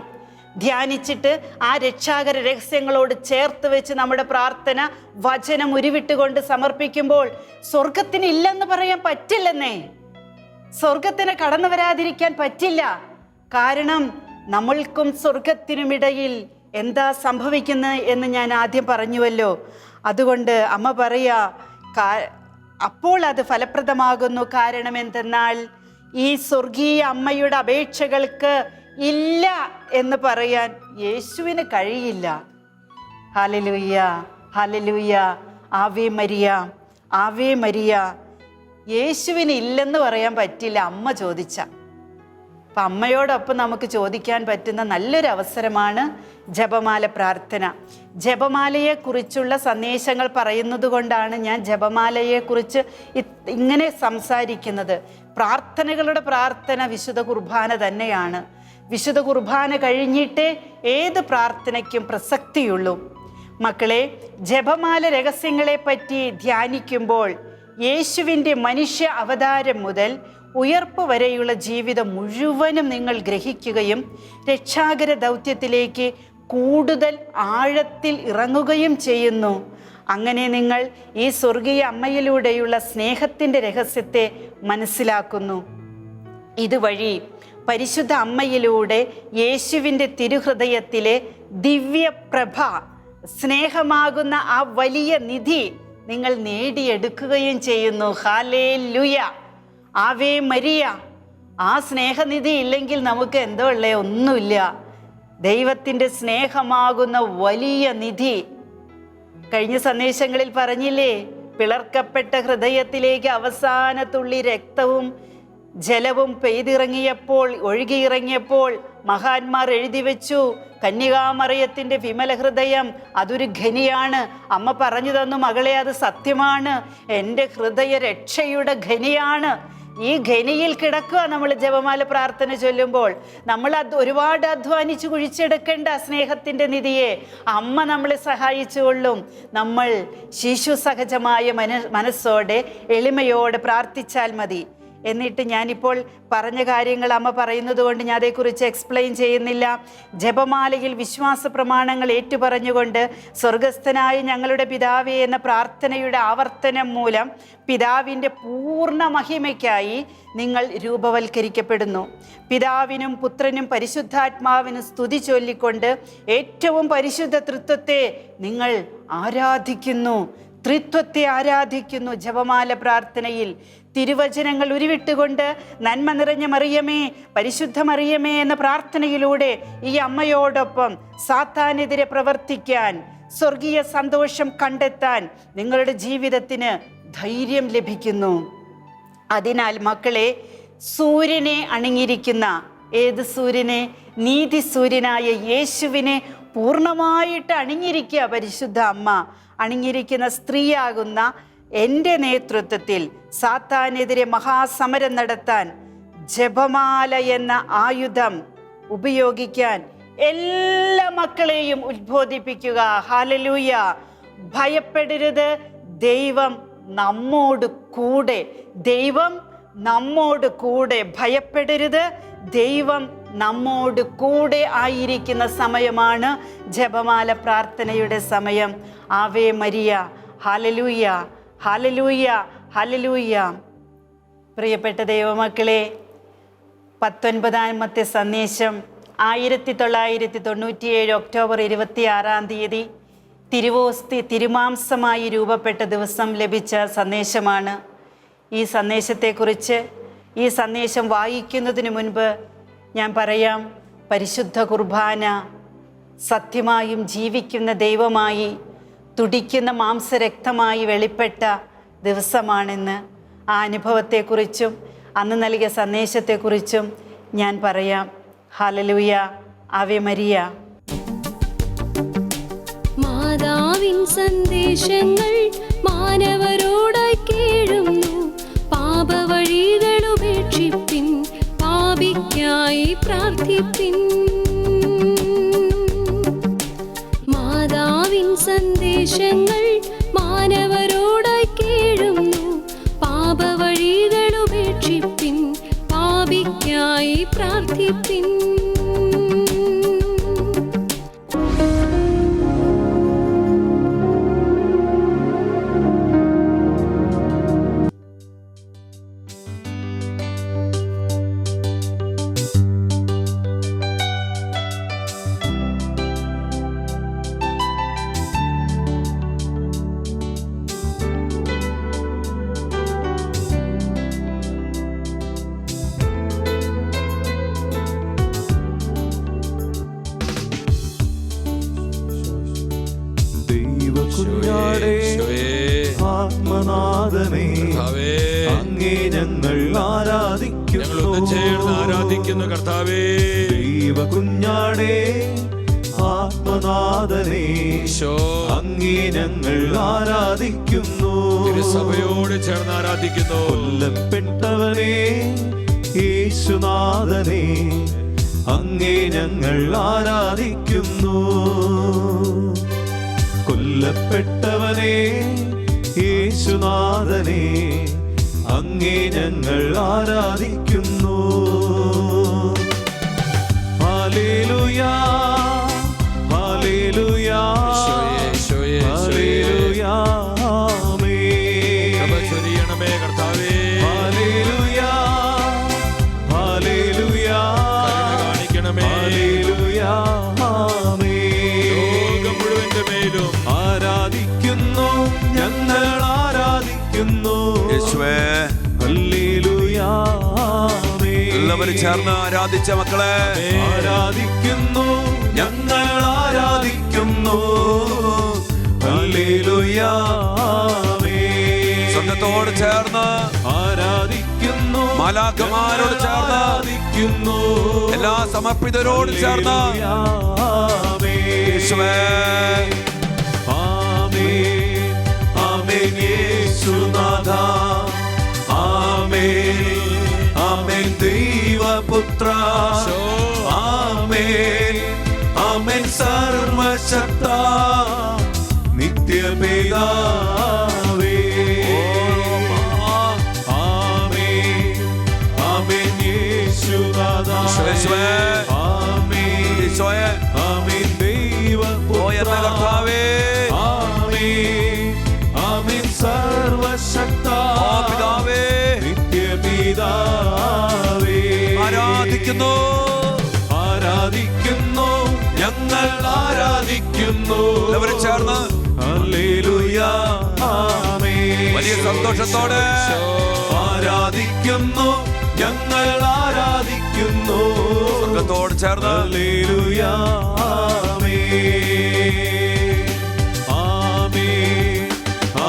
ധ്യാനിച്ചിട്ട് ആ രക്ഷാകര രഹസ്യങ്ങളോട് ചേർത്ത് വെച്ച് നമ്മുടെ പ്രാർത്ഥന വചനം ഉരുവിട്ടുകൊണ്ട് സമർപ്പിക്കുമ്പോൾ സ്വർഗത്തിന് ഇല്ലെന്ന് പറയാൻ പറ്റില്ലെന്നേ. സ്വർഗത്തിന് കടന്നു വരാതിരിക്കാൻ പറ്റില്ല. കാരണം നമ്മൾക്കും സ്വർഗത്തിനുമിടയിൽ എന്താ സംഭവിക്കുന്നത് എന്ന് ഞാൻ ആദ്യം പറഞ്ഞുവല്ലോ. അതുകൊണ്ട് അമ്മ പറയാ, അപ്പോൾ അത് ഫലപ്രദമാകുന്നു. കാരണം എന്തെന്നാൽ ഈ സ്വർഗീയ അമ്മയുടെ അപേക്ഷകൾക്ക് ഇല്ല എന്ന് പറയാൻ യേശുവിന് കഴിയില്ല. Hallelujah, hallelujah. ആവേ മരിയ, ആവേ മരിയ. യേശുവിന് ഇല്ലെന്ന് പറയാൻ പറ്റില്ല അമ്മ ചോദിച്ച. അപ്പം അമ്മയോടൊപ്പം നമുക്ക് ചോദിക്കാൻ പറ്റുന്ന നല്ലൊരു അവസരമാണ് ജപമാല പ്രാർത്ഥന. ജപമാലയെക്കുറിച്ചുള്ള സന്ദേശങ്ങൾ പറയുന്നത് കൊണ്ടാണ് ഞാൻ ജപമാലയെക്കുറിച്ച് ഇങ്ങനെ സംസാരിക്കുന്നത്. പ്രാർത്ഥനകളുടെ പ്രാർത്ഥന വിശുദ്ധ കുർബാന തന്നെയാണ്. വിശുദ്ധ കുർബാന കഴിഞ്ഞിട്ടേ ഏത് പ്രാർത്ഥനയ്ക്കും പ്രസക്തിയുള്ളൂ. മക്കളെ, ജപമാല രഹസ്യങ്ങളെ പറ്റി ധ്യാനിക്കുമ്പോൾ യേശുവിൻ്റെ മനുഷ്യ അവതാരം മുതൽ ഉയർപ്പ് വരെയുള്ള ജീവിതം മുഴുവനും നിങ്ങൾ ഗ്രഹിക്കുകയും രക്ഷാകര ദൗത്യത്തിലേക്ക് കൂടുതൽ ആഴത്തിൽ ഇറങ്ങുകയും ചെയ്യുന്നു. അങ്ങനെ നിങ്ങൾ ഈ സ്വർഗീയ അമ്മയിലൂടെയുള്ള സ്നേഹത്തിൻ്റെ രഹസ്യത്തെ മനസ്സിലാക്കുന്നു. ഇതുവഴി പരിശുദ്ധ അമ്മയിലൂടെ യേശുവിൻ്റെ തിരുഹൃദയത്തിലെ ദിവ്യപ്രഭ, സ്നേഹമാകുന്ന ആ വലിയ നിധി നിങ്ങൾ നേടിയെടുക്കുകയും ചെയ്യുന്നു. ഹല്ലേലൂയ, ആവേ മരിയ. ആ സ്നേഹനിധി ഇല്ലെങ്കിൽ നമുക്ക് എന്തോ ഉള്ളേ? ഒന്നുമില്ല. ദൈവത്തിൻ്റെ സ്നേഹമാകുന്ന വലിയ നിധി. കഴിഞ്ഞ സന്ദേശങ്ങളിൽ പറഞ്ഞില്ലേ, പിളർക്കപ്പെട്ട ഹൃദയത്തിലേക്ക് അവസാന തുള്ളി രക്തവും ജലവും പെയ്തിറങ്ങിയപ്പോൾ, ഒഴുകിയിറങ്ങിയപ്പോൾ മഹാന്മാർ എഴുതി വെച്ചു, കന്യകാമറിയത്തിൻ്റെ വിമല ഹൃദയം അതൊരു ഖനിയാണ്. അമ്മ പറഞ്ഞു തന്നു, മകളെ അത് സത്യമാണ്, എൻ്റെ ഹൃദയ രക്ഷയുടെ ഖനിയാണ്. ഈ ഖനിയിൽ കിടക്കുക നമ്മൾ ജപമാല പ്രാർത്ഥന ചൊല്ലുമ്പോൾ. നമ്മൾ ഒരുപാട് അധ്വാനിച്ച് കുഴിച്ചെടുക്കേണ്ട സ്നേഹത്തിൻ്റെ നിധിയെ അമ്മ നമ്മളെ സഹായിച്ചുകൊള്ളും. നമ്മൾ ശിശു സഹജമായ മനസ്സോടെ എളിമയോടെ പ്രാർത്ഥിച്ചാൽ മതി. എന്നിട്ട് ഞാനിപ്പോൾ പറഞ്ഞ കാര്യങ്ങൾ അമ്മ പറയുന്നത് കൊണ്ട് ഞാൻ അതേക്കുറിച്ച് എക്സ്പ്ലെയിൻ ചെയ്യുന്നില്ല. ജപമാലയിൽ വിശ്വാസ പ്രമാണങ്ങൾ ഏറ്റുപറഞ്ഞുകൊണ്ട് സ്വർഗസ്ഥനായ ഞങ്ങളുടെ പിതാവേ എന്ന പ്രാർത്ഥനയുടെ ആവർത്തനം മൂലം പിതാവിൻ്റെ പൂർണ്ണ മഹിമയ്ക്കായി നിങ്ങൾ രൂപവൽക്കരിക്കപ്പെടുന്നു. പിതാവിനും പുത്രനും പരിശുദ്ധാത്മാവിനും സ്തുതി ചൊല്ലിക്കൊണ്ട് ഏറ്റവും പരിശുദ്ധ തൃത്വത്തെ നിങ്ങൾ ആരാധിക്കുന്നു, ത്രിത്വത്തെ ആരാധിക്കുന്നു. ജപമാല പ്രാർത്ഥനയിൽ തിരുവചനങ്ങൾ ഉരുവിട്ടുകൊണ്ട് നന്മ നിറഞ്ഞ മറിയമേ, പരിശുദ്ധ മറിയമേ എന്ന പ്രാർത്ഥനയിലൂടെ ഈ അമ്മയോടൊപ്പം സാത്താനെതിരെ പ്രവർത്തിക്കാൻ, സ്വർഗീയ സന്തോഷം കണ്ടെത്താൻ നിങ്ങളുടെ ജീവിതത്തിന് ധൈര്യം ലഭിക്കുന്നു. അതിനാൽ മക്കളെ, സൂര്യനെ അണിഞ്ഞിരിക്കുന്ന, ഏത് സൂര്യനെ? നീതി സൂര്യനായ യേശുവിനെ പൂർണ്ണമായിട്ട് അണിഞ്ഞിരിക്കുക പരിശുദ്ധ അമ്മ. അണിഞ്ഞിരിക്കുന്ന സ്ത്രീയാകുന്ന എൻ്റെ നേതൃത്വത്തിൽ സാത്താനെതിരെ മഹാസമരം നടത്താൻ, ജപമാല എന്ന ആയുധം ഉപയോഗിക്കാൻ എല്ലാ മക്കളെയും ഉദ്ബോധിപ്പിക്കുക. ഹല്ലേലൂയ. ഭയപ്പെടരുത്, ദൈവം നമ്മോട് കൂടെ. ദൈവം നമ്മോട് കൂടെ. ഭയപ്പെടരുത്, ദൈവം നമ്മോട് കൂടെ ആയിരിക്കുന്ന സമയമാണ് ജപമാല പ്രാർത്ഥനയുടെ സമയം. Ave Maria. Hallelujah, hallelujah, hallelujah. പ്രിയപ്പെട്ട ദൈവമക്കളെ, 19ാമത്തെ സന്ദേശം 1997 ഒക്ടോബർ 26 തിരുവോസ്തി തിരുമാംസമായി രൂപപ്പെട്ട ദിവസം ലഭിച്ച സന്ദേശമാണ്. ഈ സന്ദേശത്തെക്കുറിച്ച്, ഈ സന്ദേശം വായിക്കുന്നതിന് മുൻപ് ഞാൻ പറയാം, പരിശുദ്ധ കുർബാന സത്യമായും ജീവിക്കുന്ന ദൈവമായി, തുടിക്കുന്ന മാംസരക്തമായി വെളിപ്പെട്ട ദിവസമാണെന്ന്. ആ അനുഭവത്തെക്കുറിച്ചും അന്ന് നൽകിയ സന്ദേശത്തെക്കുറിച്ചും ഞാൻ പറയാം. ഹല്ലേലൂയ, ആവേ മരിയ. മാതാവിൻ സന്ദേശങ്ങൾ മാനവരോടായി കേഴുന്നു. പാപവഴികൾ ഉപേക്ഷിപ്പിൻ, പാപിക്കായി പ്രാർത്ഥിപ്പിൻ. മാതാവിൻ സന്ദേശങ്ങൾ മാനവരോടായി കേഴുന്നു. പാപവഴികൾ ഉപേക്ഷിപ്പിൻ, പാപിക്കായി പ്രാർത്ഥിപ്പിൻ. കുഞ്ഞാടേ, ആത്മനാഥനേ, അങ്ങേ ഞങ്ങൾ ആരാധിക്കുന്നു കർത്താവേ. ദൈവ കുഞ്ഞാടേ, ആത്മനാഥനേ, അങ്ങേ ഞങ്ങൾ ആരാധിക്കുന്നു. സഭയോട് ചേർന്ന് ആരാധിക്കുന്നു. കൊല്ലപ്പെട്ടവനേ, യേശുനാഥനേ, അങ്ങേ ഞങ്ങൾ ആരാധിക്കുന്നു. കൊല്ലപ്പെട്ടവനേ, യേശുനാഥനേ, അങ്ങേ ഞങ്ങൾ ആരാധിക്കുന്നു. ഹല്ലേലൂയാ, ഹല്ലേലൂയാ, ഹല്ലേലൂയാ, ആമേൻ. ചൊരിയണമേ കർത്താവേ. ഹല്ലേലൂയാ, ഹല്ലേലൂയാ, കാണിക്കണമേ. ഹല്ലേലൂയാ, ആമേൻ. ലോകം മുഴുവന്റെ മേലും ആരാധിക്കുന്നു, ഞങ്ങൾ ആരാധിക്കുന്നു. യേശുവേ, ഹല്ലേലൂയാ, ആമേൻ. എല്ലാവരും ചേർന്ന് ആരാധിച്ച മക്കളെ, ആരാധിക്കുന്നു, ഞങ്ങൾ ആരാധിക്കുന്നു. ഹല്ലേലൂയാ, ആമേൻ. സ്വർഗ്ഗത്തോട് ചേർന്ന് ആരാധിക്കുന്നു, മാലാഖമാരോട് ചേർന്ന് ആരാധിക്കുന്നു. എല്ലാ സമർപ്പിതരോട് ചേർന്ന് യേശുവേ ആമേൻ ആമേൻ യേശുനാഥ ആമേൻ ആമേൻ ദൈവപുത്ര ആമേൻ ആമേൻ സർവശക്ത നിത്യപിതാവേ ആമേൻ ആമേൻ യേശുനാഥ യേശുവേ ആമേൻ ഈശോയെ ആമേൻ ഓ എന്റെ ദൈവപുത്ര കർത്താവേ ആമേൻ ആമേൻ സർവശക്ത ഓ പിതാവേ നിത്യപിതാവേ ആരാധിക്കുന്നു ആരാധിക്കുന്നു ഞങ്ങൾ ആരാധിക്കുന്നു എല്ലാവരും ചേർന്ന് ഹല്ലേലൂയ ആമേൻ വലിയ സന്തോഷത്തോടെ ആരാധിക്കുന്നു ഞങ്ങൾ ആരാധിക്കുന്നു സ്വർഗ്ഗത്തോട് ചേർന്ന് ഹല്ലേലൂയ ആമേൻ ആമേൻ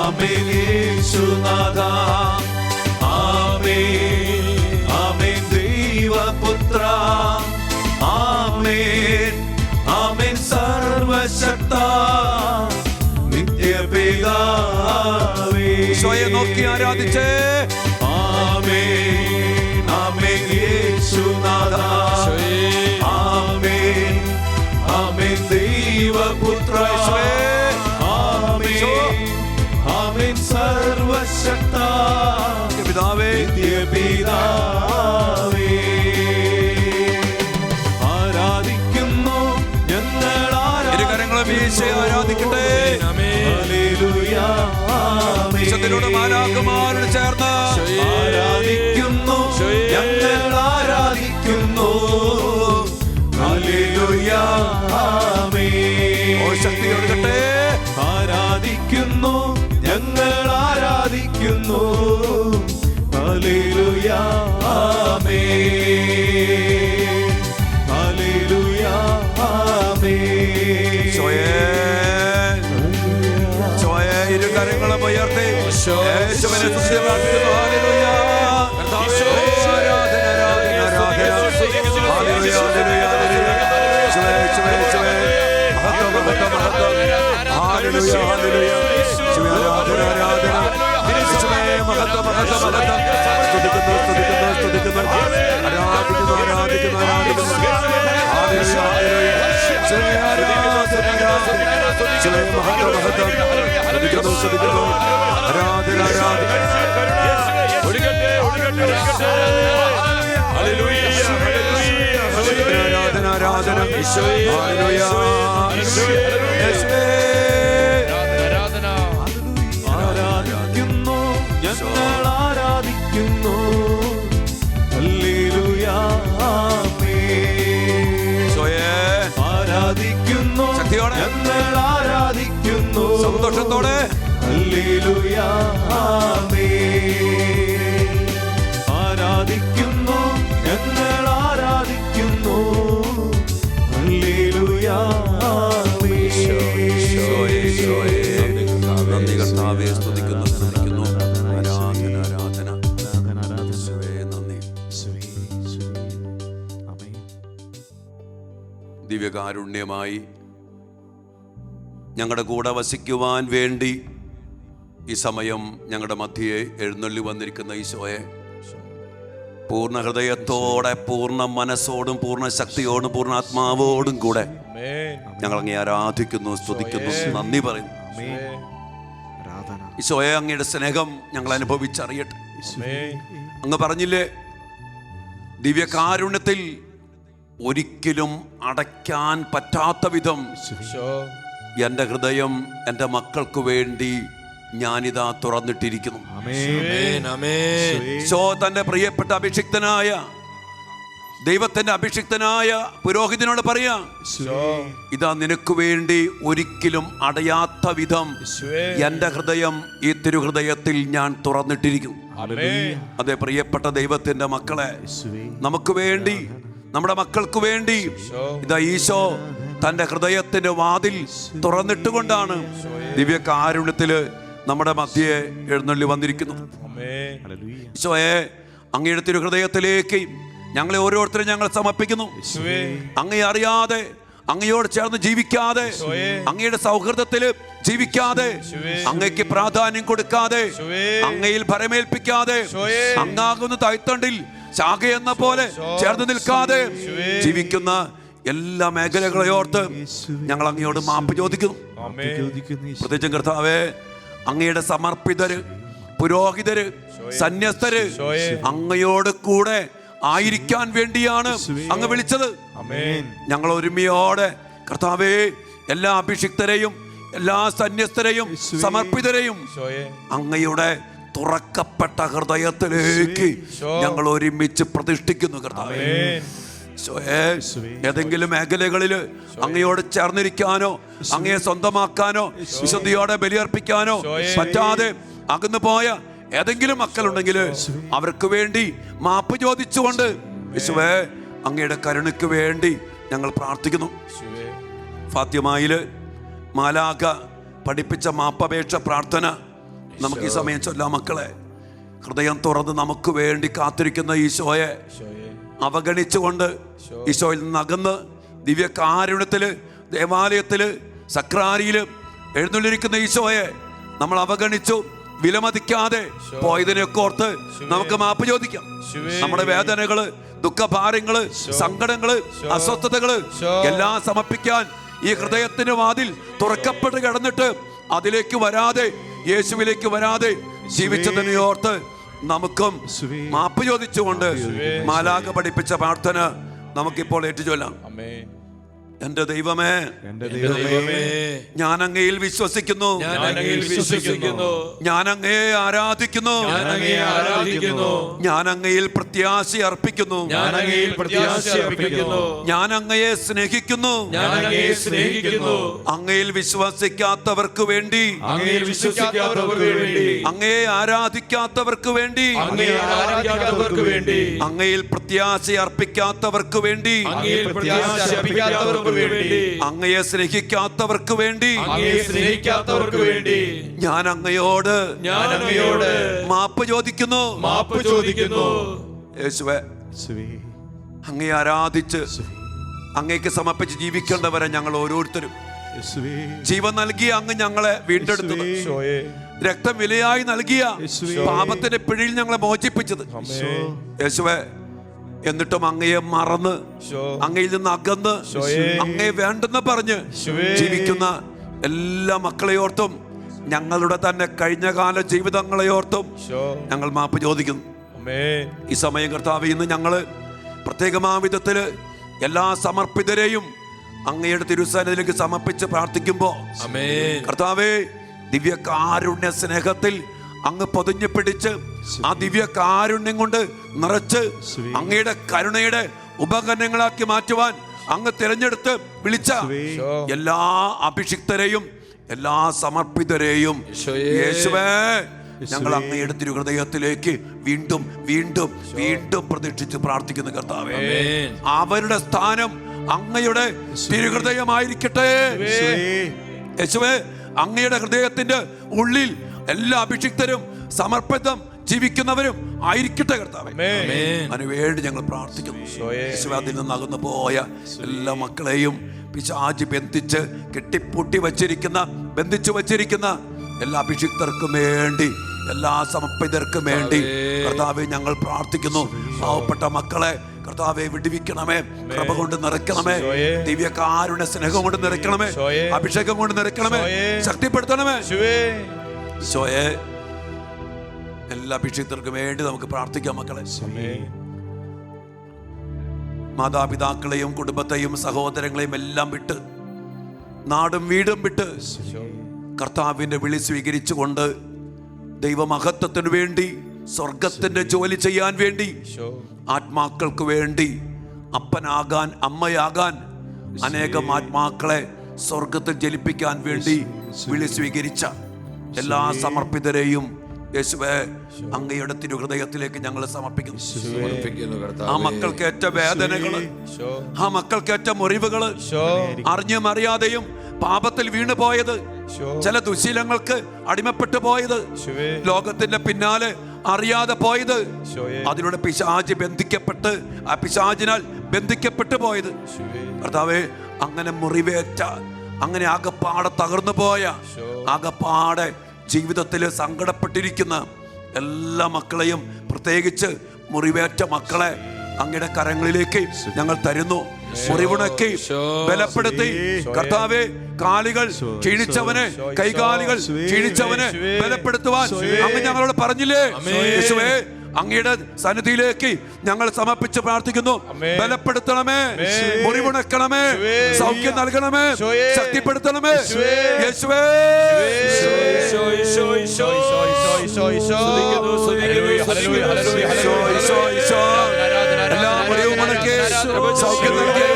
ആമേൻ യേശുനാഥ ആമേൻ ആമേൻ ദൈവപുത്ര ആമേൻ ആമേൻ സർവശക്ത നിത്യപിതാവേ ഈശോയെ നോക്കി ആരാധിച്ചേ ആമേൻ ആമേൻ യേശുനാഥ ആമേൻ ആമേൻ ദൈവപുത്ര ആമേൻ ആമേൻ സർവശക്ത പിതാവേ നിത്യപിതാവേ ആരാധിക്കുന്നു ഞങ്ങൾ ഇരുകരങ്ങളും ഈശോയെ ആരാധിക്കട്ടെ ഹല്ലേലൂയ ആമേൻ ഈശോയോട് മാലാഖമാരോട് ചേർന്ന് ആരാധിക്കുന്നു ഞങ്ങൾ ആരാധിക്കുന്നു ഹല്ലേലൂയ ആമേൻ ഓ ശക്തി കൊടുക്കട്ടെ ആരാധിക്കുന്നു ഞങ്ങൾ ആരാധിക്കുന്നു ഹല്ലേലൂയ ആമേൻ ഹല്ലേലൂയ ആമേൻ ഈശോയെ ഈശോയെ ഇരുകരങ്ങളും ഉയർത്തി യേശുവിനെ സ്തുതിച്ച് പ്രാർത്ഥിക്കുന്നു. ഹല്ലേലൂയ. ആരാധന, ആരാധന, ആരാധന. Hallelujah, hallelujah, hallelujah. ഈശോയെ, ഈശോയെ, ഈശോയെ. മഹത്വം, മഹത്വം, മഹത്വം. Hallelujah, hallelujah. ഈശോയെ, ആരാധന, ആരാധന. ഈശോയെ, മഹത്വം, മഹത്വം, മഹത്വം. സ്തുതിക്കുന്നു, സ്തുതിക്കുന്നു, സ്തുതിക്കുന്നു. ആരാധിക്കുന്നു, ആരാധിക്കുന്നു, ആരാധിക്കുന്നു. Hallelujah, hallelujah. ഈശോയെ, ആരാധന, ആരാധന. ഈശോയെ, മഹത്വം, മഹത്വം. സ്തുതിക്കുന്നു, സ്തുതിക്കുന്നു. ആരാധന, ആരാധന. ആരാധന, ആരാധന. ഹല്ലേലൂയ. യേശുവേ. ആരാധിക്കുന്നു ഞങ്ങൾ ആരാധിക്കുന്നു ഹല്ലേലൂയ ആമേൻ ഈശോയെ, ആരാധിക്കുന്നു ശക്തിയോടെ. ഞങ്ങൾ ആരാധിക്കുന്നു സന്തോഷത്തോടെ. ഹല്ലേലൂയ ആമേൻ ആരാധിക്കുന്നു ഞങ്ങൾ ആരാധിക്കുന്നു ഹല്ലേലൂയ ആമേൻ ഈശോയെ, ഈശോയെ. നന്ദി കർത്താവേ, സ്തുതിക്കുന്നു, സ്തുതിക്കുന്നു. ആരാധന, ആരാധന. ഈശോയെ, നന്ദി. ദിവ്യകാരുണ്യമായി ഞങ്ങളുടെ കൂടെ വസിക്കുവാൻ വേണ്ടി ഈ സമയം ഞങ്ങളുടെ മധ്യയെ എഴുന്നള്ളി വന്നിരിക്കുന്ന ഈശോയെ, പൂർണ്ണ ഹൃദയത്തോടെ, പൂർണ്ണ മനസ്സോടും, പൂർണ്ണ ശക്തിയോടും, പൂർണ്ണ ആത്മാവോടും കൂടെ ഞങ്ങൾ അങ്ങേ ആരാധിക്കുന്നു, സ്തുതിക്കുന്നു, നന്ദി പറയുന്നു. ഈശോയെ, അങ്ങയുടെ സ്നേഹം ഞങ്ങൾ അനുഭവിച്ചറിയട്ടെ. അങ്ങ് പറഞ്ഞില്ലേ, ദിവ്യകാരുണ്യത്തിൽ ഒരിക്കലും അടയ്ക്കാൻ പറ്റാത്ത വിധം എൻ്റെ ഹൃദയം എൻ്റെ മക്കൾക്ക് വേണ്ടി ഞാനിതാ തുറന്നിട്ടിരിക്കുന്നു. ഈശോ തൻ്റെ പ്രിയപ്പെട്ട അഭിഷിക്തനായ, ദൈവത്തിൻ്റെ അഭിഷിക്തനായ പുരോഹിതനോട് പറയാം, ഇതാ നിനക്ക് വേണ്ടി ഒരിക്കലും അടയാത്ത വിധം എൻ്റെ ഹൃദയം ഈ തിരുഹൃദയത്തിൽ ഞാൻ തുറന്നിട്ടിരിക്കുന്നു. അതെ പ്രിയപ്പെട്ട ദൈവത്തിൻ്റെ മക്കളെ, നമുക്ക് വേണ്ടി, നമ്മുടെ മക്കൾക്ക് വേണ്ടി ഇതാ ഈശോ തൻ്റെ ഹൃദയത്തിൻ്റെ വാതിൽ തുറന്നിട്ടുകൊണ്ടാണ് ദിവ്യകാരുണ്യത്തില് നമ്മുടെ മധ്യയെ എഴുന്നള്ളി വന്നിരിക്കുന്നു. ഈശോയെ, അങ്ങയുടെ തിരുഹൃദയത്തിലേക്ക് ഞങ്ങളെ ഓരോരുത്തരും ഞങ്ങൾ സമർപ്പിക്കുന്നു. അങ്ങയെ അറിയാതെ, അങ്ങയോട് ചേർന്ന് ജീവിക്കാതെ, അങ്ങയുടെ സൗഹൃദത്തിൽ ജീവിക്കാതെ, അങ്ങയ്ക്ക് പ്രാധാന്യം കൊടുക്കാതെ, അങ്ങയിൽ ഭരമേൽപ്പിക്കാതെ, അങ്ങാകുന്ന തൈത്തണ്ടിൽ ശാഖ എന്ന പോലെ ചേർന്ന് നിൽക്കാതെ ജീവിക്കുന്ന എല്ലാ മേഖലകളെ ഓർത്ത് ഞങ്ങൾ അങ്ങയോട് മാപ്പ് ചോദിക്കുന്നു. പ്രത്യേകിച്ചും കർത്താവേ, അങ്ങയുടെ സമർപ്പിതര്, പുരോഹിതര്, സന്യസ്തര് അങ്ങയോട് കൂടെ ആയിരിക്കാൻ വേണ്ടിയാണ് അങ്ങ് വിളിച്ചത്. ഞങ്ങൾ ഒരുമയോടെ കർത്താവേ, എല്ലാ അഭിഷിക്തരെയും, എല്ലാ സന്യസ്തരെയും, സമർപ്പിതരെയും അങ്ങയുടെ തുറക്കപ്പെട്ട ഹൃദയത്തിലേക്ക് ഞങ്ങൾ ഒരുമിച്ച് പ്രതിഷ്ഠിക്കുന്നു കർത്താവേ. ഏതെങ്കിലും മേഖലകളിൽ അങ്ങയോട് ചേർന്നിരിക്കാനോ, അങ്ങയെ സ്വന്തമാക്കാനോ, വിശുദ്ധിയോടെ ബലിയർപ്പിക്കാനോ പറ്റാതെ അകന്നു പോയ ഏതെങ്കിലും മക്കളുണ്ടെങ്കിൽ അവർക്ക് വേണ്ടി മാപ്പ് ചോദിച്ചുകൊണ്ട് യേശുവേ അങ്ങയുടെ കരുണയ്ക്ക് വേണ്ടി ഞങ്ങൾ പ്രാർത്ഥിക്കുന്നു. ഫാത്തിമയില് മാലാഖ പഠിപ്പിച്ച മാപ്പപേക്ഷ പ്രാർത്ഥന നമുക്ക് ഈ സമയം ചൊല്ലാം. മക്കളെ, ഹൃദയം തുറന്ന് നമുക്ക് വേണ്ടി കാത്തിരിക്കുന്ന ഈശോയെ അവഗണിച്ചുകൊണ്ട്, ഈശോയിൽ നിന്ന് അകന്ന് ദിവ്യകാരുണ്യത്തില്, ദേവാലയത്തില്, സക്രാരിയില് എഴുന്നള്ളിരിക്കുന്ന ഈശോയെ നമ്മൾ അവഗണിച്ചു, വിലമതിക്കാതെ പോയതിനെയൊക്കെ ഓർത്ത് നമുക്ക് മാപ്പ് ചോദിക്കാം. നമ്മുടെ വേദനകള്, ദുഃഖഭാരങ്ങള്, സങ്കടങ്ങള്, അസ്വസ്ഥതകള് എല്ലാം സമർപ്പിക്കാൻ ഈ ഹൃദയത്തിന് വാതിൽ തുറക്കപ്പെട്ട് കിടന്നിട്ട് അതിലേക്ക് വരാതെ, യേശുവിലേക്ക് വരാതെ ജീവിച്ചതിനെ ഓർത്ത് നമുക്കും മാപ്പ് ചോദിച്ചുകൊണ്ട് മാലാഖ പഠിപ്പിച്ച പ്രാർത്ഥന നമുക്കിപ്പോൾ ഏറ്റുചൊല്ലാം. എന്റെ ദൈവമേ, ഞാൻ അങ്ങയിൽ വിശ്വസിക്കുന്നു, ഞാൻ അങ്ങയെ ആരാധിക്കുന്നു, ഞാൻ അങ്ങയിൽ പ്രത്യാശ അർപ്പിക്കുന്നു, ഞാൻ അങ്ങയെ സ്നേഹിക്കുന്നു. അങ്ങയിൽ വിശ്വസിക്കാത്തവർക്ക് വേണ്ടി, അങ്ങയെ ആരാധിക്കാത്തവർക്ക് വേണ്ടി, അങ്ങയിൽ പ്രത്യാശ അർപ്പിക്കാത്തവർക്ക് വേണ്ടി, അങ്ങയെ സ്നേഹിക്കാത്തവർക്ക് വേണ്ടി, ഞാൻ അങ്ങയോട് മാപ്പ് ചോദിക്കുന്നു. യേശുവേ, അങ്ങയെ ആരാധിച്ച് അങ്ങേക്ക് സമർപ്പിച്ച് ജീവിക്കേണ്ടവരെ ഞങ്ങൾ ഓരോരുത്തരും, ജീവൻ നൽകിയ അങ്ങ് ഞങ്ങളെ വീണ്ടെടുത്തത്, രക്തം വിലയായി നൽകിയ പാപത്തിന്റെ പിടിയിൽ ഞങ്ങളെ മോചിപ്പിച്ചത് യേശുവേ, എന്നിട്ടും അങ്ങയെ മറന്ന്, അങ്ങയിൽ നിന്ന് അകന്ന്, അങ്ങയെ വേണ്ടെന്ന് പറഞ്ഞ് ജീവിക്കുന്ന എല്ലാ മക്കളെയോർത്തും, ഞങ്ങളുടെ തന്നെ കഴിഞ്ഞകാല ജീവിതങ്ങളെയോർത്തും ഞങ്ങൾ മാപ്പ് ചോദിക്കുന്നു. ഈ സമയം കർത്താവേ, ഇന്ന് ഞങ്ങള് പ്രത്യേകമായ വിധത്തില് എല്ലാ സമർപ്പിതരെയും അങ്ങയുടെ തിരുസന്നിധിയിലേക്ക് സമർപ്പിച്ച് പ്രാർത്ഥിക്കുമ്പോ കർത്താവേ, ദിവ്യകാരുണ്യ സ്നേഹത്തിൽ അങ്ങ് പൊതിഞ്ഞു പിടിച്ച് ആ ദിവ്യ കാരുണ്യം കൊണ്ട് നിറച്ച് അങ്ങയുടെ കരുണയുടെ ഉപകരണങ്ങളാക്കി മാറ്റുവാൻ അങ്ങ് തിരഞ്ഞെടുത്ത് വിളിച്ച എല്ലാ അഭിഷിക്തരെയും, എല്ലാ സമർപ്പിതരെയും യേശുവേ, ഞങ്ങൾ അങ്ങയുടെ തിരുഹൃദയത്തിലേക്ക് വീണ്ടും വീണ്ടും വീണ്ടും പ്രതീക്ഷിച്ച് പ്രാർത്ഥിക്കുന്നു കർത്താവേ. അവരുടെ സ്ഥാനം അങ്ങയുടെ തിരുഹൃദയമായിരിക്കട്ടെ യേശുവേ. അങ്ങയുടെ ഹൃദയത്തിന്റെ ഉള്ളിൽ എല്ലാ അഭിഷിക്തരും സമർപ്പിതം ജീവിക്കുന്നവരും ആയിരിക്കട്ടെ കർത്താവേ. അതിനുവേണ്ടി ഞങ്ങൾ പ്രാർത്ഥിക്കുന്നു. യേശുവേ, അതിൽ നിന്ന് അകന്നു പോയ എല്ലാ മക്കളെയും പിശാച് ബന്ധിച്ച് കെട്ടിപ്പൂട്ടി വച്ചിരിക്കുന്ന, ബന്ധിച്ചു വച്ചിരിക്കുന്ന എല്ലാ അഭിഷിക്തർക്കും വേണ്ടി, എല്ലാ സമർപ്പിതർക്കും വേണ്ടി കർത്താവേ ഞങ്ങൾ പ്രാർത്ഥിക്കുന്നു. പാവപ്പെട്ട മക്കളെ കർത്താവെ വിടുവിക്കണമേ, കൃപ കൊണ്ട് നിറയ്ക്കണമേ, ദിവ്യകാരുണ്യ സ്നേഹം കൊണ്ട് നിറയ്ക്കണമേ, അഭിഷേകം കൊണ്ട് നിറയ്ക്കണമേ, ശക്തിപ്പെടുത്തണമേ ഈശോയെ. എല്ലാ അഭിഷിക്തർക്കും വേണ്ടി നമുക്ക് പ്രാർത്ഥിക്കാം മക്കളെ. മാതാപിതാക്കളെയും കുടുംബത്തെയും സഹോദരങ്ങളെയും എല്ലാം വിട്ട്, നാടും വീടും വിട്ട് കർത്താവിന്റെ വിളി സ്വീകരിച്ചുകൊണ്ട് ദൈവമഹത്വത്തിന് വേണ്ടി, സ്വർഗത്തിന്റെ ജോലി ചെയ്യാൻ വേണ്ടി, ആത്മാക്കൾക്ക് വേണ്ടി അപ്പനാകാൻ, അമ്മയാകാൻ, അനേകം ആത്മാക്കളെ സ്വർഗത്തിൽ ജലിപ്പിക്കാൻ വേണ്ടി വിളി സ്വീകരിച്ച എല്ലാ സമർപ്പിതരെയും യേശുവേ അങ്ങയുടെ തിരുഹൃദയത്തിലേക്ക് ഞങ്ങൾ സമർപ്പിക്കുന്നു. ആ മക്കൾക്കേറ്റ വേദനകള്, ആ മക്കൾക്കേറ്റ മുറിവുകള്, അറിഞ്ഞും അറിയാതെയും പാപത്തിൽ വീണു പോയത് ചില ദുശീലങ്ങൾക്ക് അടിമപ്പെട്ടു പോയത്, ലോകത്തിന്റെ പിന്നാലെ അറിയാതെ പോയത്, അതിലൂടെ പിശാച് ബന്ധിക്കപ്പെട്ട് ആ പിശാചിനാൽ ബന്ധിക്കപ്പെട്ടു പോയത്. കർത്താവേ, അങ്ങനെ മുറിവേറ്റ, അങ്ങനെ ആകപ്പാടെ തകർന്നു പോയ, ആകപ്പാടെ ജീവിതത്തിൽ സങ്കടപ്പെട്ടിരിക്കുന്ന എല്ലാ മക്കളെയും, പ്രത്യേകിച്ച് മുറിവേറ്റ മക്കളെ അങ്ങയുടെ കരങ്ങളിലേക്ക് ഞങ്ങൾ തരുന്നു. മുറിവുണക്കി ബലപ്പെടുത്തി കർത്താവേ, കാലുകൾ ക്ഷീണിച്ചവനെ, കൈകാലുകൾ ക്ഷീണിച്ചവനെ ബലപ്പെടുത്തുവാൻ അങ്ങ് ഞങ്ങളോട് പറഞ്ഞില്ലേ യേശുവേ? അങ്ങയുടെ സന്നിധിയിലേക്ക് ഞങ്ങൾ സമർപ്പിച്ച് പ്രാർത്ഥിക്കുന്നു. ബലപ്പെടുത്തണമേ, മുറിവുണക്കണമേ, സൗഖ്യം നൽകണമേ, ശക്തിപ്പെടുത്തണമേ യേശുവേ. എല്ലാ മുറിവും ഉണക്കി സൗഖ്യം നൽകി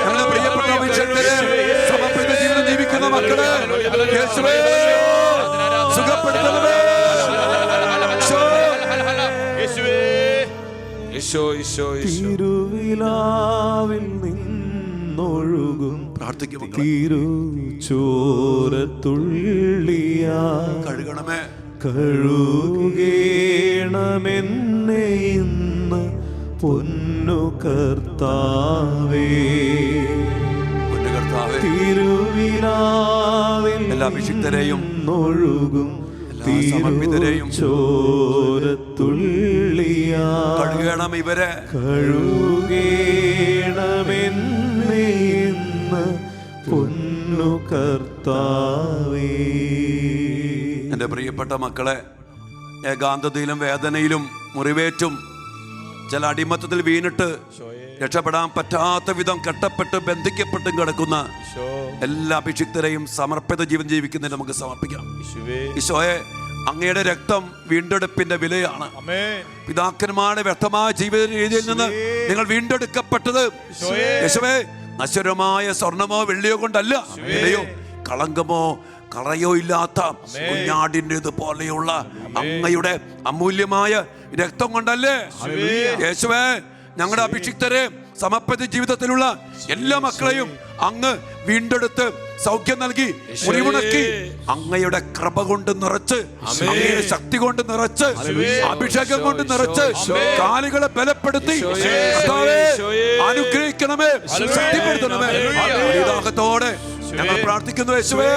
ഞങ്ങളുടെ പ്രിയപ്പെട്ട അഭിഷേകരെ, സമർപ്പിത ജീവിതം ജീവിക്കുന്ന മക്കളെ യേശുവേ സുഖപ്പെടുത്തണമേ. തിരുവിലാവിൽ നിന്നൊഴുകും പ്രാർത്ഥിക്കും. തിരുചോരത്തുള്ളിയാ കഴുകണമേ, കഴുകേണമെന്നെ ഇന്ന് പൊന്നു കർത്താവേ. തിരുവിലാവിൽ എല്ലാ അഭിഷിക്തരെയും ഒഴുകും സമർപ്പിതരെയും ചോരത്തുള്ളിയാ കഴുകണം ഇവരെ, കഴുകേണമെന്നെ ഇന്ന് പൊന്നു കർത്താവേ. എൻ്റെ പ്രിയപ്പെട്ട മക്കളെ, ഏകാന്തതയിലും വേദനയിലും മുറിവേറ്റും ചില അടിമത്തത്തിൽ വീണിട്ട് രക്ഷപ്പെടാൻ പറ്റാത്ത വിധം കെട്ടപ്പെട്ട് ബന്ധിക്കപ്പെട്ടും കിടക്കുന്ന എല്ലാ അഭിഷിക്തരെയും സമർപ്പിത ജീവൻ ജീവിക്കുന്നതിന് നമുക്ക് സമർപ്പിക്കാം. ഈശോയെ, അങ്ങയുടെ രക്തം വീണ്ടെടുപ്പിന്റെ വിലയാണ്. പിതാക്കന്മാരുടെ വ്യക്തമായ ജീവിത രീതിയിൽ നിന്ന് നിങ്ങൾ വീണ്ടെടുക്കപ്പെട്ടത് യേശുവേ നശ്വരമായ സ്വർണമോ വെള്ളിയോ കൊണ്ടല്ല, വിലയോ കളങ്കമോ കളയോ ഇല്ലാത്ത കുഞ്ഞാടിൻ്റെത് പോലെയുള്ള അങ്ങയുടെ അമൂല്യമായ രക്തം കൊണ്ടല്ലേ യേശുവേ. ഞങ്ങളുടെ അഭിഷിക്തരെ, സമർപ്പിത ജീവിതത്തിലുള്ള എല്ലാ മക്കളെയും അങ്ങ് വീണ്ടെടുത്ത് സൗഖ്യം നൽകി, മുറിവുണക്കി, അങ്ങയുടെ കൃപ കൊണ്ട് നിറച്ച്, അങ്ങയുടെ ശക്തി കൊണ്ട് നിറച്ച്, അഭിഷേകം കൊണ്ട് നിറച്ച്, കാലുകളെ ബലപ്പെടുത്തി അനുഗ്രഹിക്കണമേ, ശക്തിപ്പെടുത്തണമേ. ദാഹത്തോടെ ഞങ്ങൾ പ്രാർത്ഥിക്കുന്നു യേശുവേ.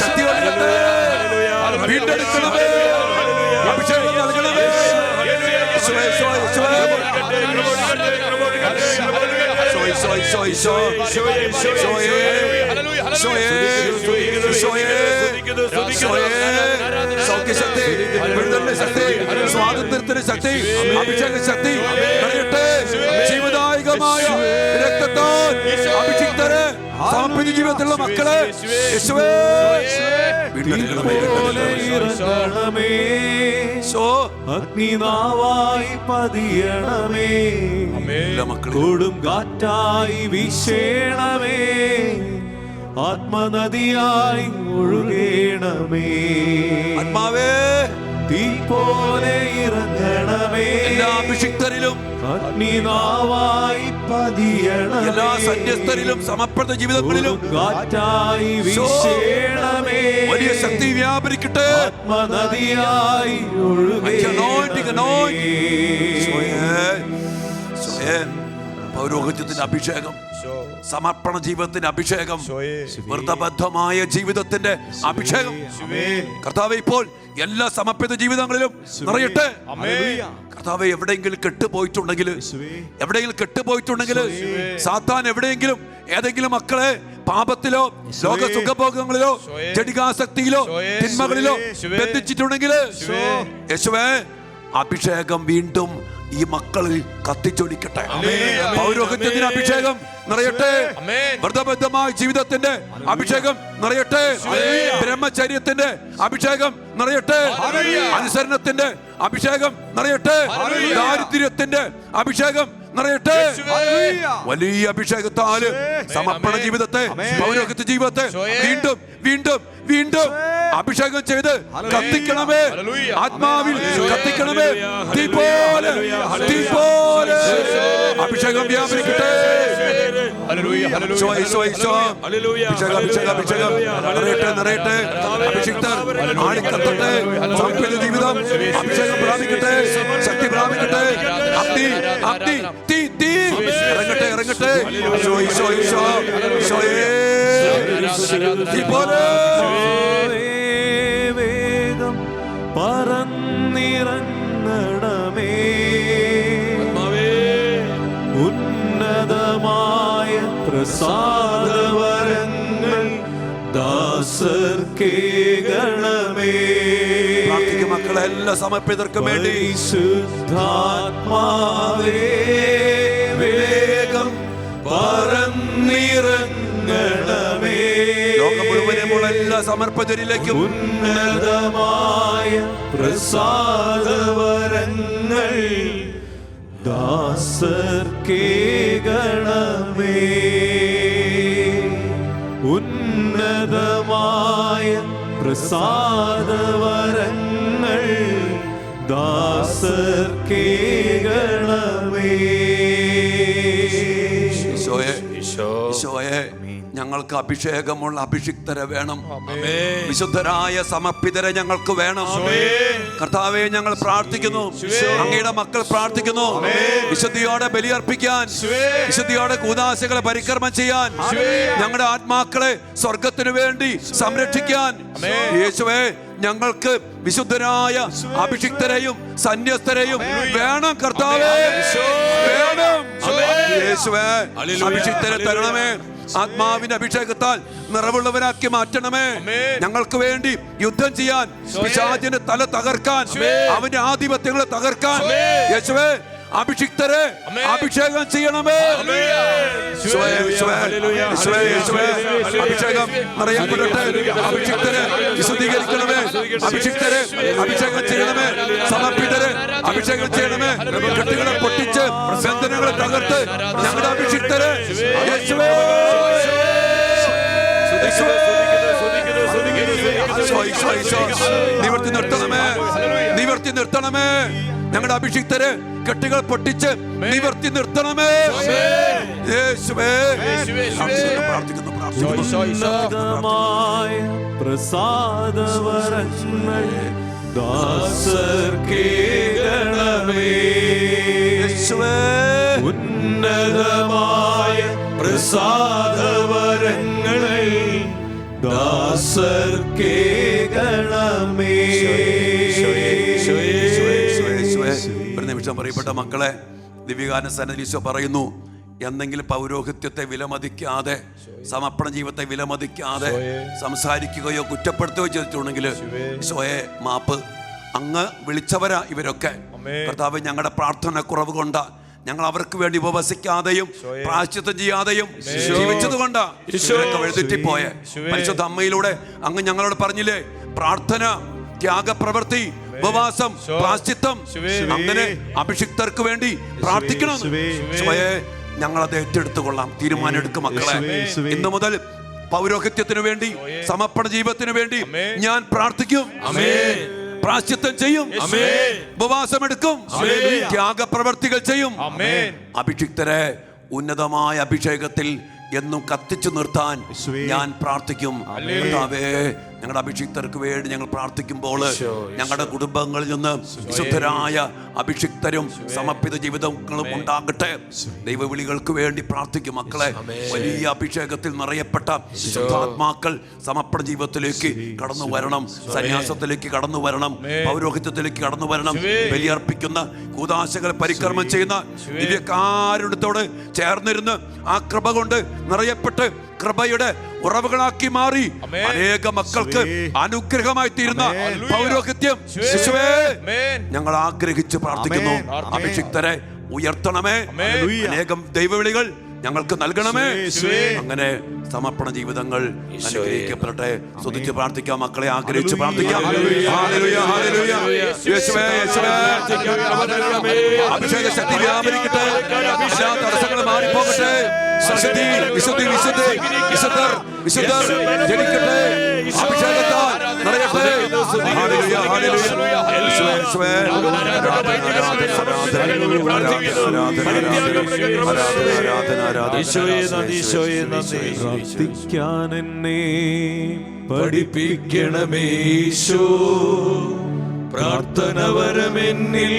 ശക്തി വീണ്ടെടുക്കണമേ, അഭിഷേകം നൽകണമേ. സൗഖ്യശക്തി, വിടുതലിന്റെ ശക്തി, സ്വാതന്ത്ര്യത്തിന്റെ ശക്തി, അഭിഷേക ശക്തി അറിയട്ടെ. ജീവദായകമായ രക്തത്താൽ അഭിഷിക്തരെ, സമർപ്പിത ജീവിതത്തിലുള്ള മക്കളെ യേശുവേ അഗ്നിനാവായി പതിയണമേ, കൊടും കാറ്റായി വീശേണമേ, ആത്മനദിയായി ഒഴുകേണമേ. ആത്മാവേ, തീ പോലെ ഇറങ്ങണമേ. എല്ലാ അഭിഷിക്തരിലും, അഗ്നിനാവായി പതിയണമേ, എല്ലാ സന്യസ്തരിലും, സമർപ്പിത ജീവിതങ്ങളിലും കാറ്റായി വീശേണമേ. വലിയ ശക്തി വ്യാപരിക്കട്ടെ. ആത്മനദിയായി പൗരോഹിത്യത്തിന്റെ അഭിഷേകം, സമർപ്പണ ജീവിതത്തിന്റെ അഭിഷേകം, വ്രതബദ്ധമായ ജീവിതത്തിന്റെ അഭിഷേകം കർത്താവേ ഇപ്പോൾ എല്ലാ സമർപ്പിത ജീവിതങ്ങളിലും നിറയട്ടെ. കർത്താവേ, എവിടെയെങ്കിലും കെട്ടുപോയിട്ടുണ്ടെങ്കിൽ സാത്താൻ എവിടെയെങ്കിലും ഏതെങ്കിലും മക്കളെ പാപത്തിലോ ലോക സുഖഭോഗങ്ങളിലോ ജഡികാസക്തിയിലോ തിന്മകളിലോ ബന്ധിച്ചിട്ടുണ്ടെങ്കിൽ യേശുവേ അഭിഷേകം വീണ്ടും ഈ മക്കളിൽ കത്തിച്ചൊലിക്കട്ടെ. പൗരോഹിത്യത്തിന്റെ അഭിഷേകം നിറയട്ടെ. വ്രതബദ്ധമായ ജീവിതത്തിന്റെ അഭിഷേകം നിറയട്ടെ. ബ്രഹ്മചര്യത്തിന്റെ അഭിഷേകം നിറയട്ടെ. അനുസരണത്തിന്റെ അഭിഷേകം നിറയട്ടെ. ദാരിദ്ര്യത്തിന്റെ അഭിഷേകം നിറയട്ടെ. വലിയ അഭിഷേകത്താല് സമർപ്പണ ജീവിതത്തെ, പൗരോഹിത്യ ജീവിതത്തെ വീണ്ടും വീണ്ടും വീണ്ടും അഭിഷേകം ചെയ്ത് കത്തിക്കണമേ, ആത്മാവിൽ കത്തിക്കണമേ, തീ പോലെ, തീ പോലെ അഭിഷേകം വ്യാപരിക്കട്ടെ. അഭിഷേകം നിറയട്ടെ. അഭിഷിക്തർ ആളിക്കത്തട്ടെ. സാമ്പത്തിക ജീവിതം അഭിഷേകം പ്രാപിക്കട്ടെ, ശക്തി പ്രാപിക്കട്ടെ. അഗ്നി അഗ്നി തീ തീ ഇറങ്ങട്ടെ ഇറങ്ങട്ടെ. തീ പോലെ വേഗം പറന്നിറങ്ങണമേ, ഉന്നതമായ പ്രസാദവരങ്ങൾ ദാസർക്കേകണമേ. പ്രാർത്ഥിക്കും മക്കളെ, എല്ലാ സമർപ്പിതർക്കും വേണ്ടി. ശുദ്ധാത്മാവേ വേഗം പറന്നിറങ്ങണമേ, ലോകം മുഴുവനുമുള്ള എല്ലാ സമർപ്പിതരിലേക്കും ഉന്നതമായ പ്രസാദവരങ്ങൾ ദാസർക്കേകണമേ, ഉന്നതമായ പ്രസാദവരങ്ങൾ ദാസർക്കേകണമേ. ഈശോയെ, ഞങ്ങൾക്ക് അഭിഷേകമുള്ള അഭിഷിക്തരെ വേണം. വിശുദ്ധരായ സമർപ്പിതരെ ഞങ്ങൾക്ക് വേണം. കർത്താവേ, ഞങ്ങൾ പ്രാർത്ഥിക്കുന്നു, അങ്ങയുടെ മക്കൾ പ്രാർത്ഥിക്കുന്നു, വിശുദ്ധിയോടെ ബലിയർപ്പിക്കാൻ, വിശുദ്ധിയോടെ കൂദാശകളെ പരിക്രമം ചെയ്യാൻ, ഞങ്ങളുടെ ആത്മാക്കളെ സ്വർഗത്തിനു വേണ്ടി സംരക്ഷിക്കാൻ. യേശുവേ, ഞങ്ങൾക്ക് വിശുദ്ധരായ അഭിഷിക്തരെയും സന്യസ്തരെയും വേണം. കർത്താവേ, വേണം. യേശുവേ, അഭിഷിക്തരെ തരണമേ. ആത്മാവിന്റെ അഭിഷേകത്താൽ നിറവുള്ളവനാക്കി മാറ്റണമേ. ഞങ്ങൾക്ക് വേണ്ടി യുദ്ധം ചെയ്യാൻ, പിശാചിന്റെ തല തകർക്കാൻ, അവന്റെ ആധിപത്യങ്ങളെ തകർക്കാൻ യേശുവേ അഭിഷിക്തരെ അഭിഷേകം ചെയ്യണമേ. അഭിഷേകം നിറയപ്പെടട്ടെ. അഭിഷിക്തരെ വിശുദ്ധീകരിക്കണമേ. അഭിഷിക്തരെ അഭിഷേകം ചെയ്യണമേ. സമർപ്പിതരെ അഭിഷേകം ചെയ്യണമേ. കെട്ടുകളെ പൊട്ടിച്ച് ബന്ധനങ്ങളെ തകർത്ത് ഞങ്ങളുടെ അഭിഷിക്തരെ യേശുവേ നിവർത്തി നിർത്തണമേ, നിവർത്തി നിർത്തണമേ. ഞങ്ങളുടെ അഭിഷിക്തരെ കെട്ടുകൾ പൊട്ടിച്ച് നിവർത്തി നിർത്തണമേ. യേശുവേ, പ്രാർത്ഥിക്കുന്നു, ഉന്നതമായ പ്രസാദവരങ്ങൾ ദാസർക്കേകണമേ, ഉന്നതമായ പ്രസാദവരങ്ങൾ ദാസർക്കേകണമേ. ഒരു നിമിഷം പറയപ്പെട്ട മക്കളെ, ദിവ്യകാന സന്നിധിയിൽ ഈശോ പറയുന്നു, എന്തെങ്കിലും പൗരോഹിത്യത്തെ വിലമതിക്കാതെ, സമർപ്പണ ജീവിതത്തെ വിലമതിക്കാതെ സംസാരിക്കുകയോ കുറ്റപ്പെടുത്തുകയോ ചെയ്തിട്ടുണ്ടെങ്കിൽ ഈശോയെ മാപ്പ്. അങ്ങ് വിളിച്ചവരാ ഇവരൊക്കെ. കർത്താവ്, ഞങ്ങളുടെ പ്രാർത്ഥന കുറവ് കൊണ്ടാ ഞങ്ങൾ അവർക്ക് വേണ്ടി ഉപവസിക്കാതെയും പ്രായശ്ചിത്തം ചെയ്യാതെയും ജീവിച്ചത് കൊണ്ടാ ഇവരൊക്കെ വഴിതെറ്റിപ്പോയെ. പരിശുദ്ധ അമ്മയിലൂടെ അങ്ങ് ഞങ്ങളോട് പറഞ്ഞില്ലേ, പ്രാർത്ഥന, ത്യാഗപ്രവൃത്തി, ഉപവാസം, പ്രായശ്ചിത്തം, അങ്ങനെ അഭിഷിക്തർക്ക് വേണ്ടി പ്രാർത്ഥിക്കണം. ഞങ്ങളത് ഏറ്റെടുത്തുകൊള്ളാം. തീരുമാനം എടുക്കും മക്കളെ. ഇന്നു മുതൽ പൗരോഹിത്യത്തിന് വേണ്ടി, സമർപ്പണ ജീവിതത്തിന് വേണ്ടി ഞാൻ പ്രാർത്ഥിക്കും, പ്രായശ്ചിത്തം ചെയ്യും, ഉപവാസമെടുക്കും, ത്യാഗപ്രവർത്തികൾ ചെയ്യും. അഭിഷിക്തരെ ഉന്നതമായ അഭിഷേകത്തിൽ എന്നും കത്തിച്ചു നിർത്താൻ ഞാൻ പ്രാർത്ഥിക്കും. കർത്താവേ, ഞങ്ങളുടെ അഭിഷിക്തർക്ക് വേണ്ടി ഞങ്ങൾ പ്രാർത്ഥിക്കുമ്പോൾ ഞങ്ങളുടെ കുടുംബങ്ങളിൽ നിന്ന് വിശുദ്ധരായ അഭിഷിക്തരും സമർപ്പിത ജീവിതങ്ങളും ഉണ്ടാകട്ടെ. ദൈവവിളികൾക്ക് വേണ്ടി പ്രാർത്ഥിക്കും മക്കളെ. വലിയ അഭിഷേകത്തിൽ നിറയപ്പെട്ട ശുദ്ധാത്മാക്കൾ സമർപ്പണ ജീവിതത്തിലേക്ക് കടന്നു വരണം, സന്യാസത്തിലേക്ക് കടന്നു വരണം, പൗരോഹിത്യത്തിലേക്ക് കടന്നു വരണം. ബലിയർപ്പിക്കുന്ന, കൂദാശകളെ പരിക്രമം ചെയ്യുന്ന ദിവ്യകാരുണ്യത്തോട് ചേർന്നിരുന്ന് ആ കൃപ കൊണ്ട് നിറയപ്പെട്ട് കൃപയുടെ ഉറവുകളാക്കി മാറി അനേക മക്കൾക്ക് അനുഗ്രഹമായി തീരുന്ന പൗരോഹിത്യം ഞങ്ങൾ ആഗ്രഹിച്ച് പ്രാർത്ഥിക്കുന്നു. അഭിഷിക്തരെ ഉയർത്തണമേ. അനേകം ദൈവവിളികൾ ഞങ്ങൾക്ക് നൽകണമേ. അങ്ങനെ സമർപ്പണ ജീവിതങ്ങൾ അനുഗ്രഹിക്കപ്പെടട്ടെ. സ്തുതിച്ച് പ്രാർത്ഥിക്കാം മക്കളെ, ആഗ്രഹിച്ച് പ്രാർത്ഥിക്കാം. അഭിഷേക ശക്തി വ്യാപരിക്കട്ടെ. എല്ലാ തടസ്സങ്ങളും മാറിപ്പോകട്ടെ. വിശുദ്ധി വിശുദ്ധി വിശുദ്ധി വിശുദ്ധർ വിശുദ്ധർ ജനിക്കട്ടെ. അഭിഷേകത്താൽ നിറയട്ടെ. പ്രാർത്ഥിക്കാൻ എന്നെ പഠിപ്പിക്കണമേ ഈശോ, പ്രാർത്ഥന വരമെന്നിൽ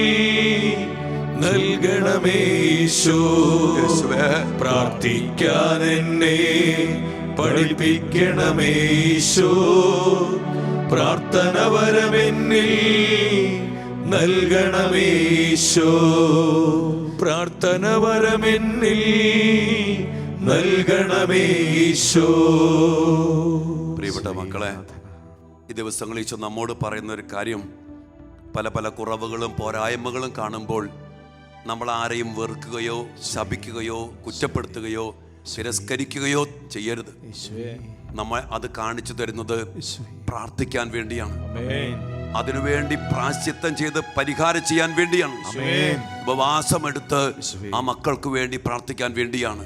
നൽകണമേ ഈശോ, പ്രാർത്ഥിക്കാൻ എന്നെ പഠിപ്പിക്കണമേ ഈശോ, പ്രാർത്ഥന വരമെന്നിൽ നൽകണമേ ഈശോ, പ്രാർത്ഥന വരമെന്നിൽ നൽകണമേ ഈശോ. പ്രിയപ്പെട്ട മക്കളെ, ഈ ദിവസങ്ങളിൽ ഈശോ നമ്മോട് പറയുന്ന ഒരു കാര്യം, പല പല കുറവുകളും പോരായ്മകളും കാണുമ്പോൾ നമ്മൾ ആരെയും വെറുക്കുകയോ ശപിക്കുകയോ കുറ്റപ്പെടുത്തുകയോ തിരസ്കരിക്കുകയോ ചെയ്യരുത്. നമ്മൾ അത് കാണിച്ചു തരുന്നത് പ്രാർത്ഥിക്കാൻ വേണ്ടിയാണ്, അതിനുവേണ്ടി പ്രാശ്ചിത്തം ചെയ്ത് പരിഹാരം ചെയ്യാൻ വേണ്ടിയാണ്, ഉപവാസമെടുത്ത് ആ മക്കൾക്ക് വേണ്ടി പ്രാർത്ഥിക്കാൻ വേണ്ടിയാണ്.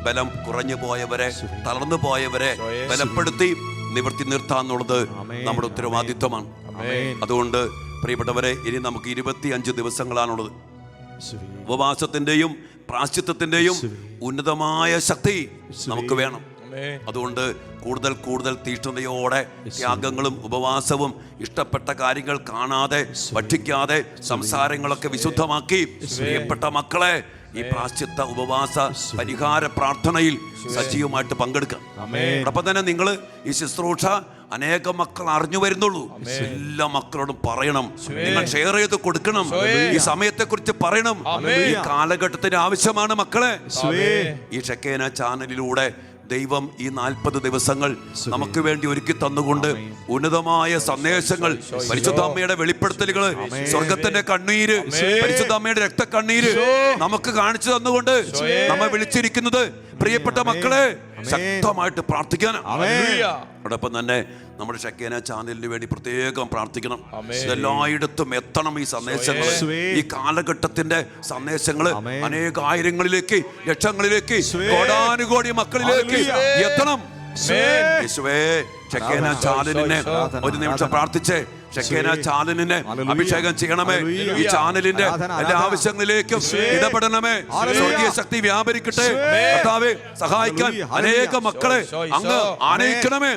ബലം കുറഞ്ഞു പോയവരെ, തളർന്നു പോയവരെ ബലപ്പെടുത്തി നിവർത്തി നിർത്താന്നുള്ളത് നമ്മുടെ ഉത്തരവാദിത്വമാണ്. അതുകൊണ്ട് പ്രിയപ്പെട്ടവരെ, ഇനി നമുക്ക് 25 ദിവസങ്ങളാണുള്ളത്. ഉപവാസത്തിന്റെയും പ്രാശ്ചിത്തത്തിന്റെയും ഉന്നതമായ ശക്തി നമുക്ക് വേണം. അതുകൊണ്ട് കൂടുതൽ കൂടുതൽ തീഷ്ണതയോടെ ത്യാഗങ്ങളും ഉപവാസവും ഇഷ്ടപ്പെട്ട കാര്യങ്ങൾ കാണാതെ ഭക്ഷിക്കാതെ സംസാരങ്ങളൊക്കെ വിശുദ്ധമാക്കി പ്രിയപ്പെട്ട മക്കളെ ഈ പ്രാശ്ചിത്ത ഉപവാസ പരിഹാര പ്രാർത്ഥനയിൽ സജീവമായിട്ട് പങ്കെടുക്കാം. അപ്പം തന്നെ നിങ്ങൾ ഈ ശുശ്രൂഷ അനേകം മക്കൾ അറിഞ്ഞു വരുന്നുള്ളൂ. എല്ലാ മക്കളോടും പറയണം, നിങ്ങൾ ഷെയർ ചെയ്ത് കൊടുക്കണം, ഈ സമയത്തെ കുറിച്ച് പറയണം. ഈ കാലഘട്ടത്തിന് ആവശ്യമാണ് മക്കളെ. ഈ ഷെക്കേന ചാനലിലൂടെ ദൈവം ഈ 40 ദിവസങ്ങൾ നമുക്ക് വേണ്ടി ഒരുക്കി തന്നുകൊണ്ട് ഉന്നതമായ സന്ദേശങ്ങൾ, പരിശുദ്ധ അമ്മയുടെ വെളിപ്പെടുത്തലുകൾ, സ്വർഗത്തിന്റെ കണ്ണീര്, പരിശുദ്ധ അമ്മയുടെ രക്തക്കണ്ണീര് നമുക്ക് കാണിച്ചു തന്നുകൊണ്ട് നമ്മെ വിളിച്ചിരിക്കുന്നത് പ്രിയപ്പെട്ട മക്കളെ ശക്തമായിട്ട് പ്രാർത്ഥിക്കാനാണ്. അതോടൊപ്പം തന്നെ നമ്മുടെ ഷെക്കേന ചാനലിന് വേണ്ടി പ്രത്യേകം പ്രാർത്ഥിക്കണം. എല്ലായിടത്തും എത്തണം ഈ സന്ദേശങ്ങൾ, ഈ കാലഘട്ടത്തിന്റെ സന്ദേശങ്ങൾ അനേകായിരങ്ങളിലേക്ക്, ലക്ഷങ്ങളിലേക്ക്, കോടാനുകോടി മക്കളിലേക്ക് എത്തണം. യേശുവേ, ഷെക്കേന ചാനലിനെ ഒരു നിമിഷം പ്രാർത്ഥിച്ചേ. ഷെക്കേന ചാനലിനെ അഭിഷേകം ചെയ്യണമേ. ഈ ചാനലിന്റെ എല്ലാ ആവശ്യങ്ങളിലേക്കും ഇടപെടണമേ. സ്വർഗീയ ശക്തി വ്യാപരിക്കട്ടെ. കർത്താവേ, സഹായിക്കാൻ അനേക മക്കളെ അങ്ങ് ആനയിക്കണമേ.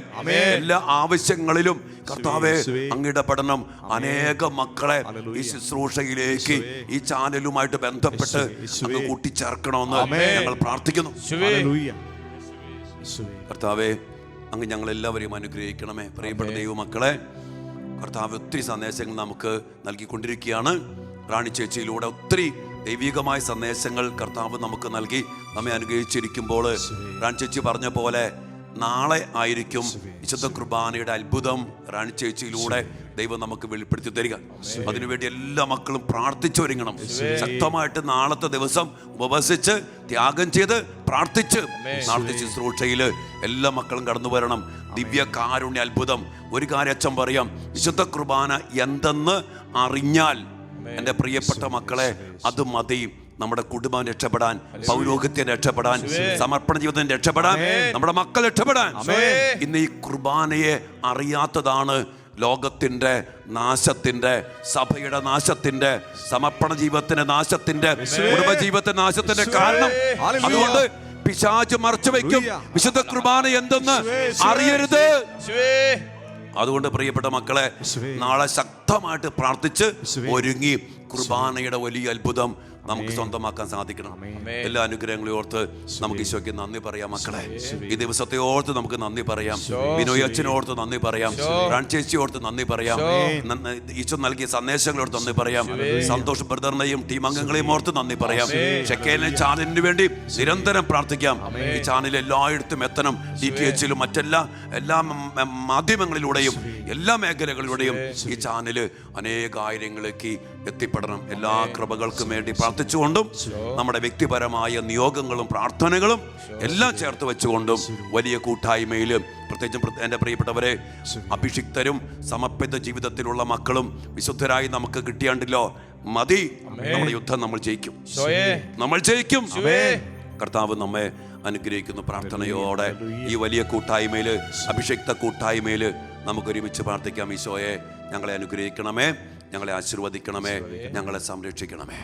എല്ലാ ആവശ്യങ്ങളിലും കർത്താവേ അങ്ങ് ഇടപെടണം. അനേക മക്കളെ ഈ ശുശ്രൂഷയിലേക്ക്, ഈ ചാനലുമായിട്ട് ബന്ധപ്പെട്ട് അങ്ങ് കൂട്ടിച്ചേർക്കണമെന്ന് ഞങ്ങൾ പ്രാർത്ഥിക്കുന്നു. കർത്താവേ, അങ്ങ് ഞങ്ങളെല്ലാവരെയും അനുഗ്രഹിക്കണമേ. പ്രിയപ്പെട്ട ദൈവമക്കളെ, കർത്താവ് ഒത്തിരി സന്ദേശങ്ങൾ നമുക്ക് നൽകിക്കൊണ്ടിരിക്കുകയാണ്. റാണി ചേച്ചിയിലൂടെ ഒത്തിരി ദൈവികമായ സന്ദേശങ്ങൾ കർത്താവ് നമുക്ക് നൽകി നമ്മെ അനുഗ്രഹിച്ചിരിക്കുമ്പോൾ, റാണി ചേച്ചി പറഞ്ഞ പോലെ നാളെ ആയിരിക്കും വിശുദ്ധ കുർബാനയുടെ അത്ഭുതം റാണി ചേച്ചിയിലൂടെ ദൈവം നമുക്ക് വെളിപ്പെടുത്തി തരിക. അതിനുവേണ്ടി എല്ലാ മക്കളും പ്രാർത്ഥിച്ചൊരുങ്ങണം. ശക്തമായിട്ട് നാളത്തെ ദിവസം ഉപവസിച്ച് ത്യാഗം ചെയ്ത് പ്രാർത്ഥിച്ച് നാളത്തെ ശുശ്രൂഷയിൽ എല്ലാ മക്കളും കടന്നു വരണം. ദിവ്യ കാരുണ്യ അത്ഭുതം. ഒരു കാര്യം അച്ഛൻ പറയാം, വിശുദ്ധ കുർബാന എന്തെന്ന് അറിഞ്ഞാൽ എൻ്റെ പ്രിയപ്പെട്ട മക്കളെ അത് മതി. നമ്മുടെ കുടുംബം രക്ഷപ്പെടാൻ, പൗരോഹിത്യം രക്ഷപ്പെടാൻ, സമർപ്പണ ജീവിതം രക്ഷപ്പെടാൻ, നമ്മുടെ മക്കൾ രക്ഷപ്പെടാൻ. ഇന്ന് ഈ കുർബാനയെ അറിയാത്തതാണ് ലോകത്തിന്റെ നാശത്തിന്റെ, സഭയുടെ നാശത്തിന്റെ, സമർപ്പണ ജീവിതത്തിന്റെ നാശത്തിന്റെ, കുടുംബജീവിതത്തിന്റെ നാശത്തിന്റെ കാരണം. അതുകൊണ്ട് പിശാച് മറച്ചു വയ്ക്കും. വിശുദ്ധ കുർബാന എന്തെന്ന് അറിയരുത്. അതുകൊണ്ട് പ്രിയപ്പെട്ട മക്കളെ, നാളെ ശക്തമായിട്ട് പ്രാർത്ഥിച്ച് ഒരുങ്ങി കുർബാനയുടെ വലിയ അത്ഭുതം നമുക്ക് സ്വന്തമാക്കാൻ സാധിക്കണം. എല്ലാ അനുഗ്രഹങ്ങളെ ഓർത്ത് നമുക്ക് ഈശോയ്ക്ക് നന്ദി പറയാം. മക്കളെ, ഈ ദിവസത്തെ ഓർത്ത് നമുക്ക് നന്ദി പറയാം. ബിനോയ് അച്ഛനോർത്ത് നന്ദി പറയാം. റാൺചേച്ചി ഓർത്ത് നന്ദി പറയാം. ഈശോ നൽകിയ സന്ദേശങ്ങളോർത്ത് നന്ദി പറയാം. സന്തോഷ് ബ്രദറിനെയും ടീം അംഗങ്ങളെയും ഓർത്ത് നന്ദി പറയാം. ഷെക്കേന ചാനലിന് വേണ്ടി നിരന്തരം പ്രാർത്ഥിക്കാം. ഈ ചാനൽ എല്ലായിടത്തും എത്തണം. DTH-ലും മറ്റെല്ലാ മാധ്യമങ്ങളിലൂടെയും എല്ലാ മേഖലകളിലൂടെയും ഈ ചാനല് അനേകായിരങ്ങളിലേക്ക് എത്തിപ്പെടണം. എല്ലാ കൃപകൾക്കും വേണ്ടി പ്രാർത്ഥിച്ചുകൊണ്ടും നമ്മുടെ വ്യക്തിപരമായ നിയോഗങ്ങളും പ്രാർത്ഥനകളും എല്ലാം ചേർത്ത് വെച്ചുകൊണ്ടും വലിയ കൂട്ടായ്മയിൽ, പ്രത്യേകിച്ചും എൻ്റെ പ്രിയപ്പെട്ടവരെ, അഭിഷിക്തരും സമർപ്പിത ജീവിതത്തിലുള്ള മക്കളും വിശുദ്ധരായി നമുക്ക് കിട്ടിയാണ്ടല്ലോ മതി. നമ്മുടെ യുദ്ധം നമ്മൾ ജയിക്കും, നമ്മൾ ജയിക്കും. കർത്താവ് നമ്മെ അനുഗ്രഹിക്കുന്നു. പ്രാർത്ഥനയോടെ ഈ വലിയ കൂട്ടായ്മയില്, അഭിഷിക്ത കൂട്ടായ്മയില് നമുക്കൊരുമിച്ച് പ്രാർത്ഥിക്കാം. ഈശോയെ, ഞങ്ങളെ അനുഗ്രഹിക്കണമേ, ഞങ്ങളെ ആശീർവദിക്കണമേ, ഞങ്ങളെ സംരക്ഷിക്കണമേ.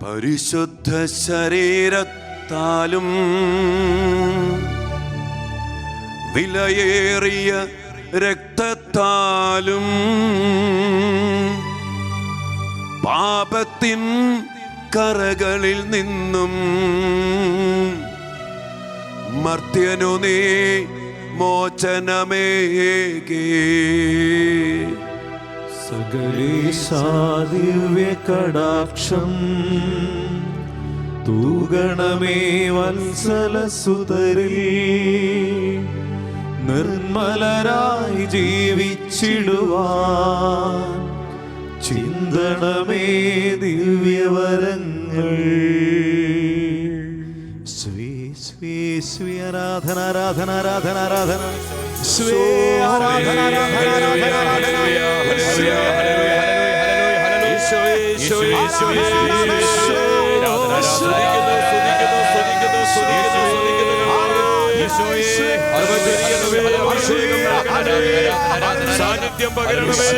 പരിശുദ്ധ ശരീരത്താലും വിലയേറിയ രക്തത്താലും പാപത്തിൻ കറകളിൽ നിന്നും മർത്യനു നീ മോചനമേകി. സകലേശാദിവ്യ കടാക്ഷം തൂഗണമേ വത്സലസുതരിൽ നിർമ്മലരായി ജീവിച്ചിടുവാൻ ചിന്തണമേ ദിവ്യവരങ്ങൾ. സ്വീ സ്വീ സ്വീ ആരാധന ആരാധന ആരാധന ആരാധന സ്വീ ആരാധന ആരാധന ആരാധന ആരാധന. സാന്നിധ്യം പകരണമേ.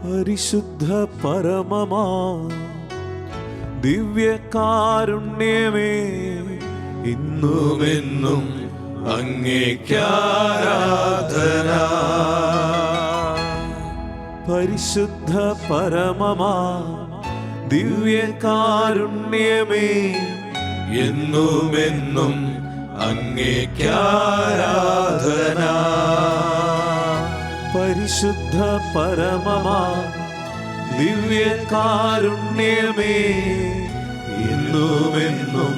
പരിശുദ്ധ പരമമാ ദിവ്യകാരുണ്യമേ, ഇന്നുമെന്നും അങ്ങേക്കാരാധന. പരിശുദ്ധ പരമമാ ദിവ്യകാരുണ്യമേ, എന്നുമെന്നും അങ്ങേക്കാരാധന. പരിശുദ്ധ പരമമാ ദിവ്യകാരുണ്യമേ, എന്നുമെന്നും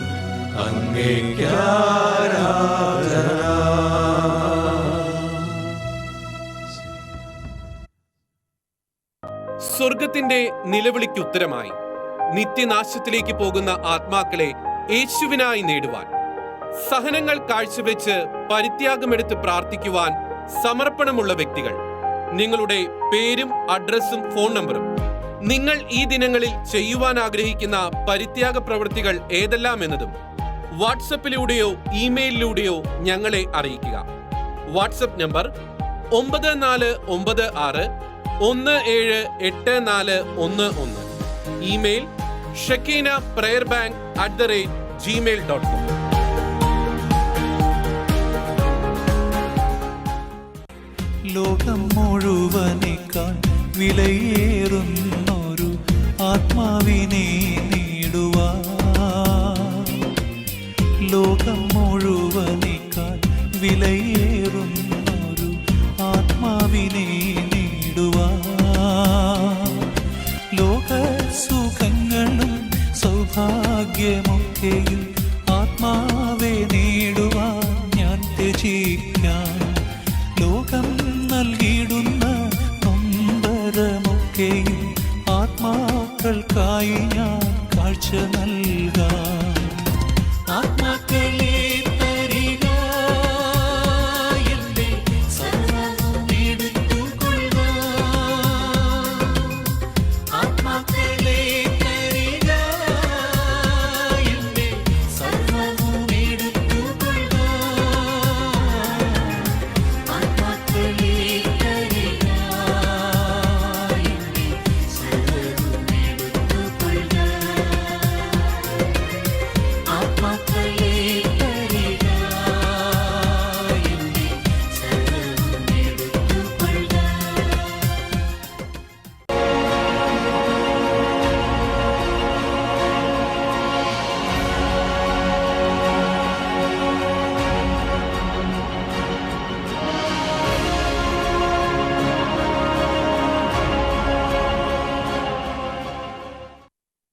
അങ്ങേക്കാരാധന. സ്വർഗത്തിന്റെ നിലവിളിക്ക് ഉത്തരമായി നിത്യനാശത്തിലേക്ക് പോകുന്ന ആത്മാക്കളെ യേശുവിനായി നേടുവാൻ, സഹനങ്ങൾ കാഴ്ചവെച്ച് പരിത്യാഗമെടുത്ത് പ്രാർത്ഥിക്കുവാൻ സമർപ്പണമുള്ള വ്യക്തികൾ, നിങ്ങളുടെ പേരും അഡ്രസ്സും ഫോൺ നമ്പറും, നിങ്ങൾ ഈ ദിനങ്ങളിൽ ചെയ്യുവാൻ ആഗ്രഹിക്കുന്ന പരിത്യാഗ പ്രവൃത്തികൾ ഏതെല്ലാം എന്നതും വാട്സപ്പിലൂടെയോ ഇമെയിലിലൂടെയോ ഞങ്ങളെ അറിയിക്കുക. WhatsApp number 9496178411. Email shekinah.prayerbank@gmail.com. ലോകം മുഴുവനേക്കാൾ വിലയേറുന്നൊരു ആത്മാവിനെ നേടുവാൻ, ലോകം മുഴുവനേക്കാൾ വിലയേറുന്നൊരു ആത്മാവിനെ നേടുവാൻ, ലോകസുഖങ്ങളും സൗഭാഗ്യമൊക്കെയും ആത്മാവെ നേടുവാൻ ഞാൻ ത്യജിക്കാം. ലോകം നൽകിയിടുന്ന നൊമ്പരമൊക്കെയും ആത്മാക്കൾക്കായി ഞാൻ കാഴ്ച നൽകാം.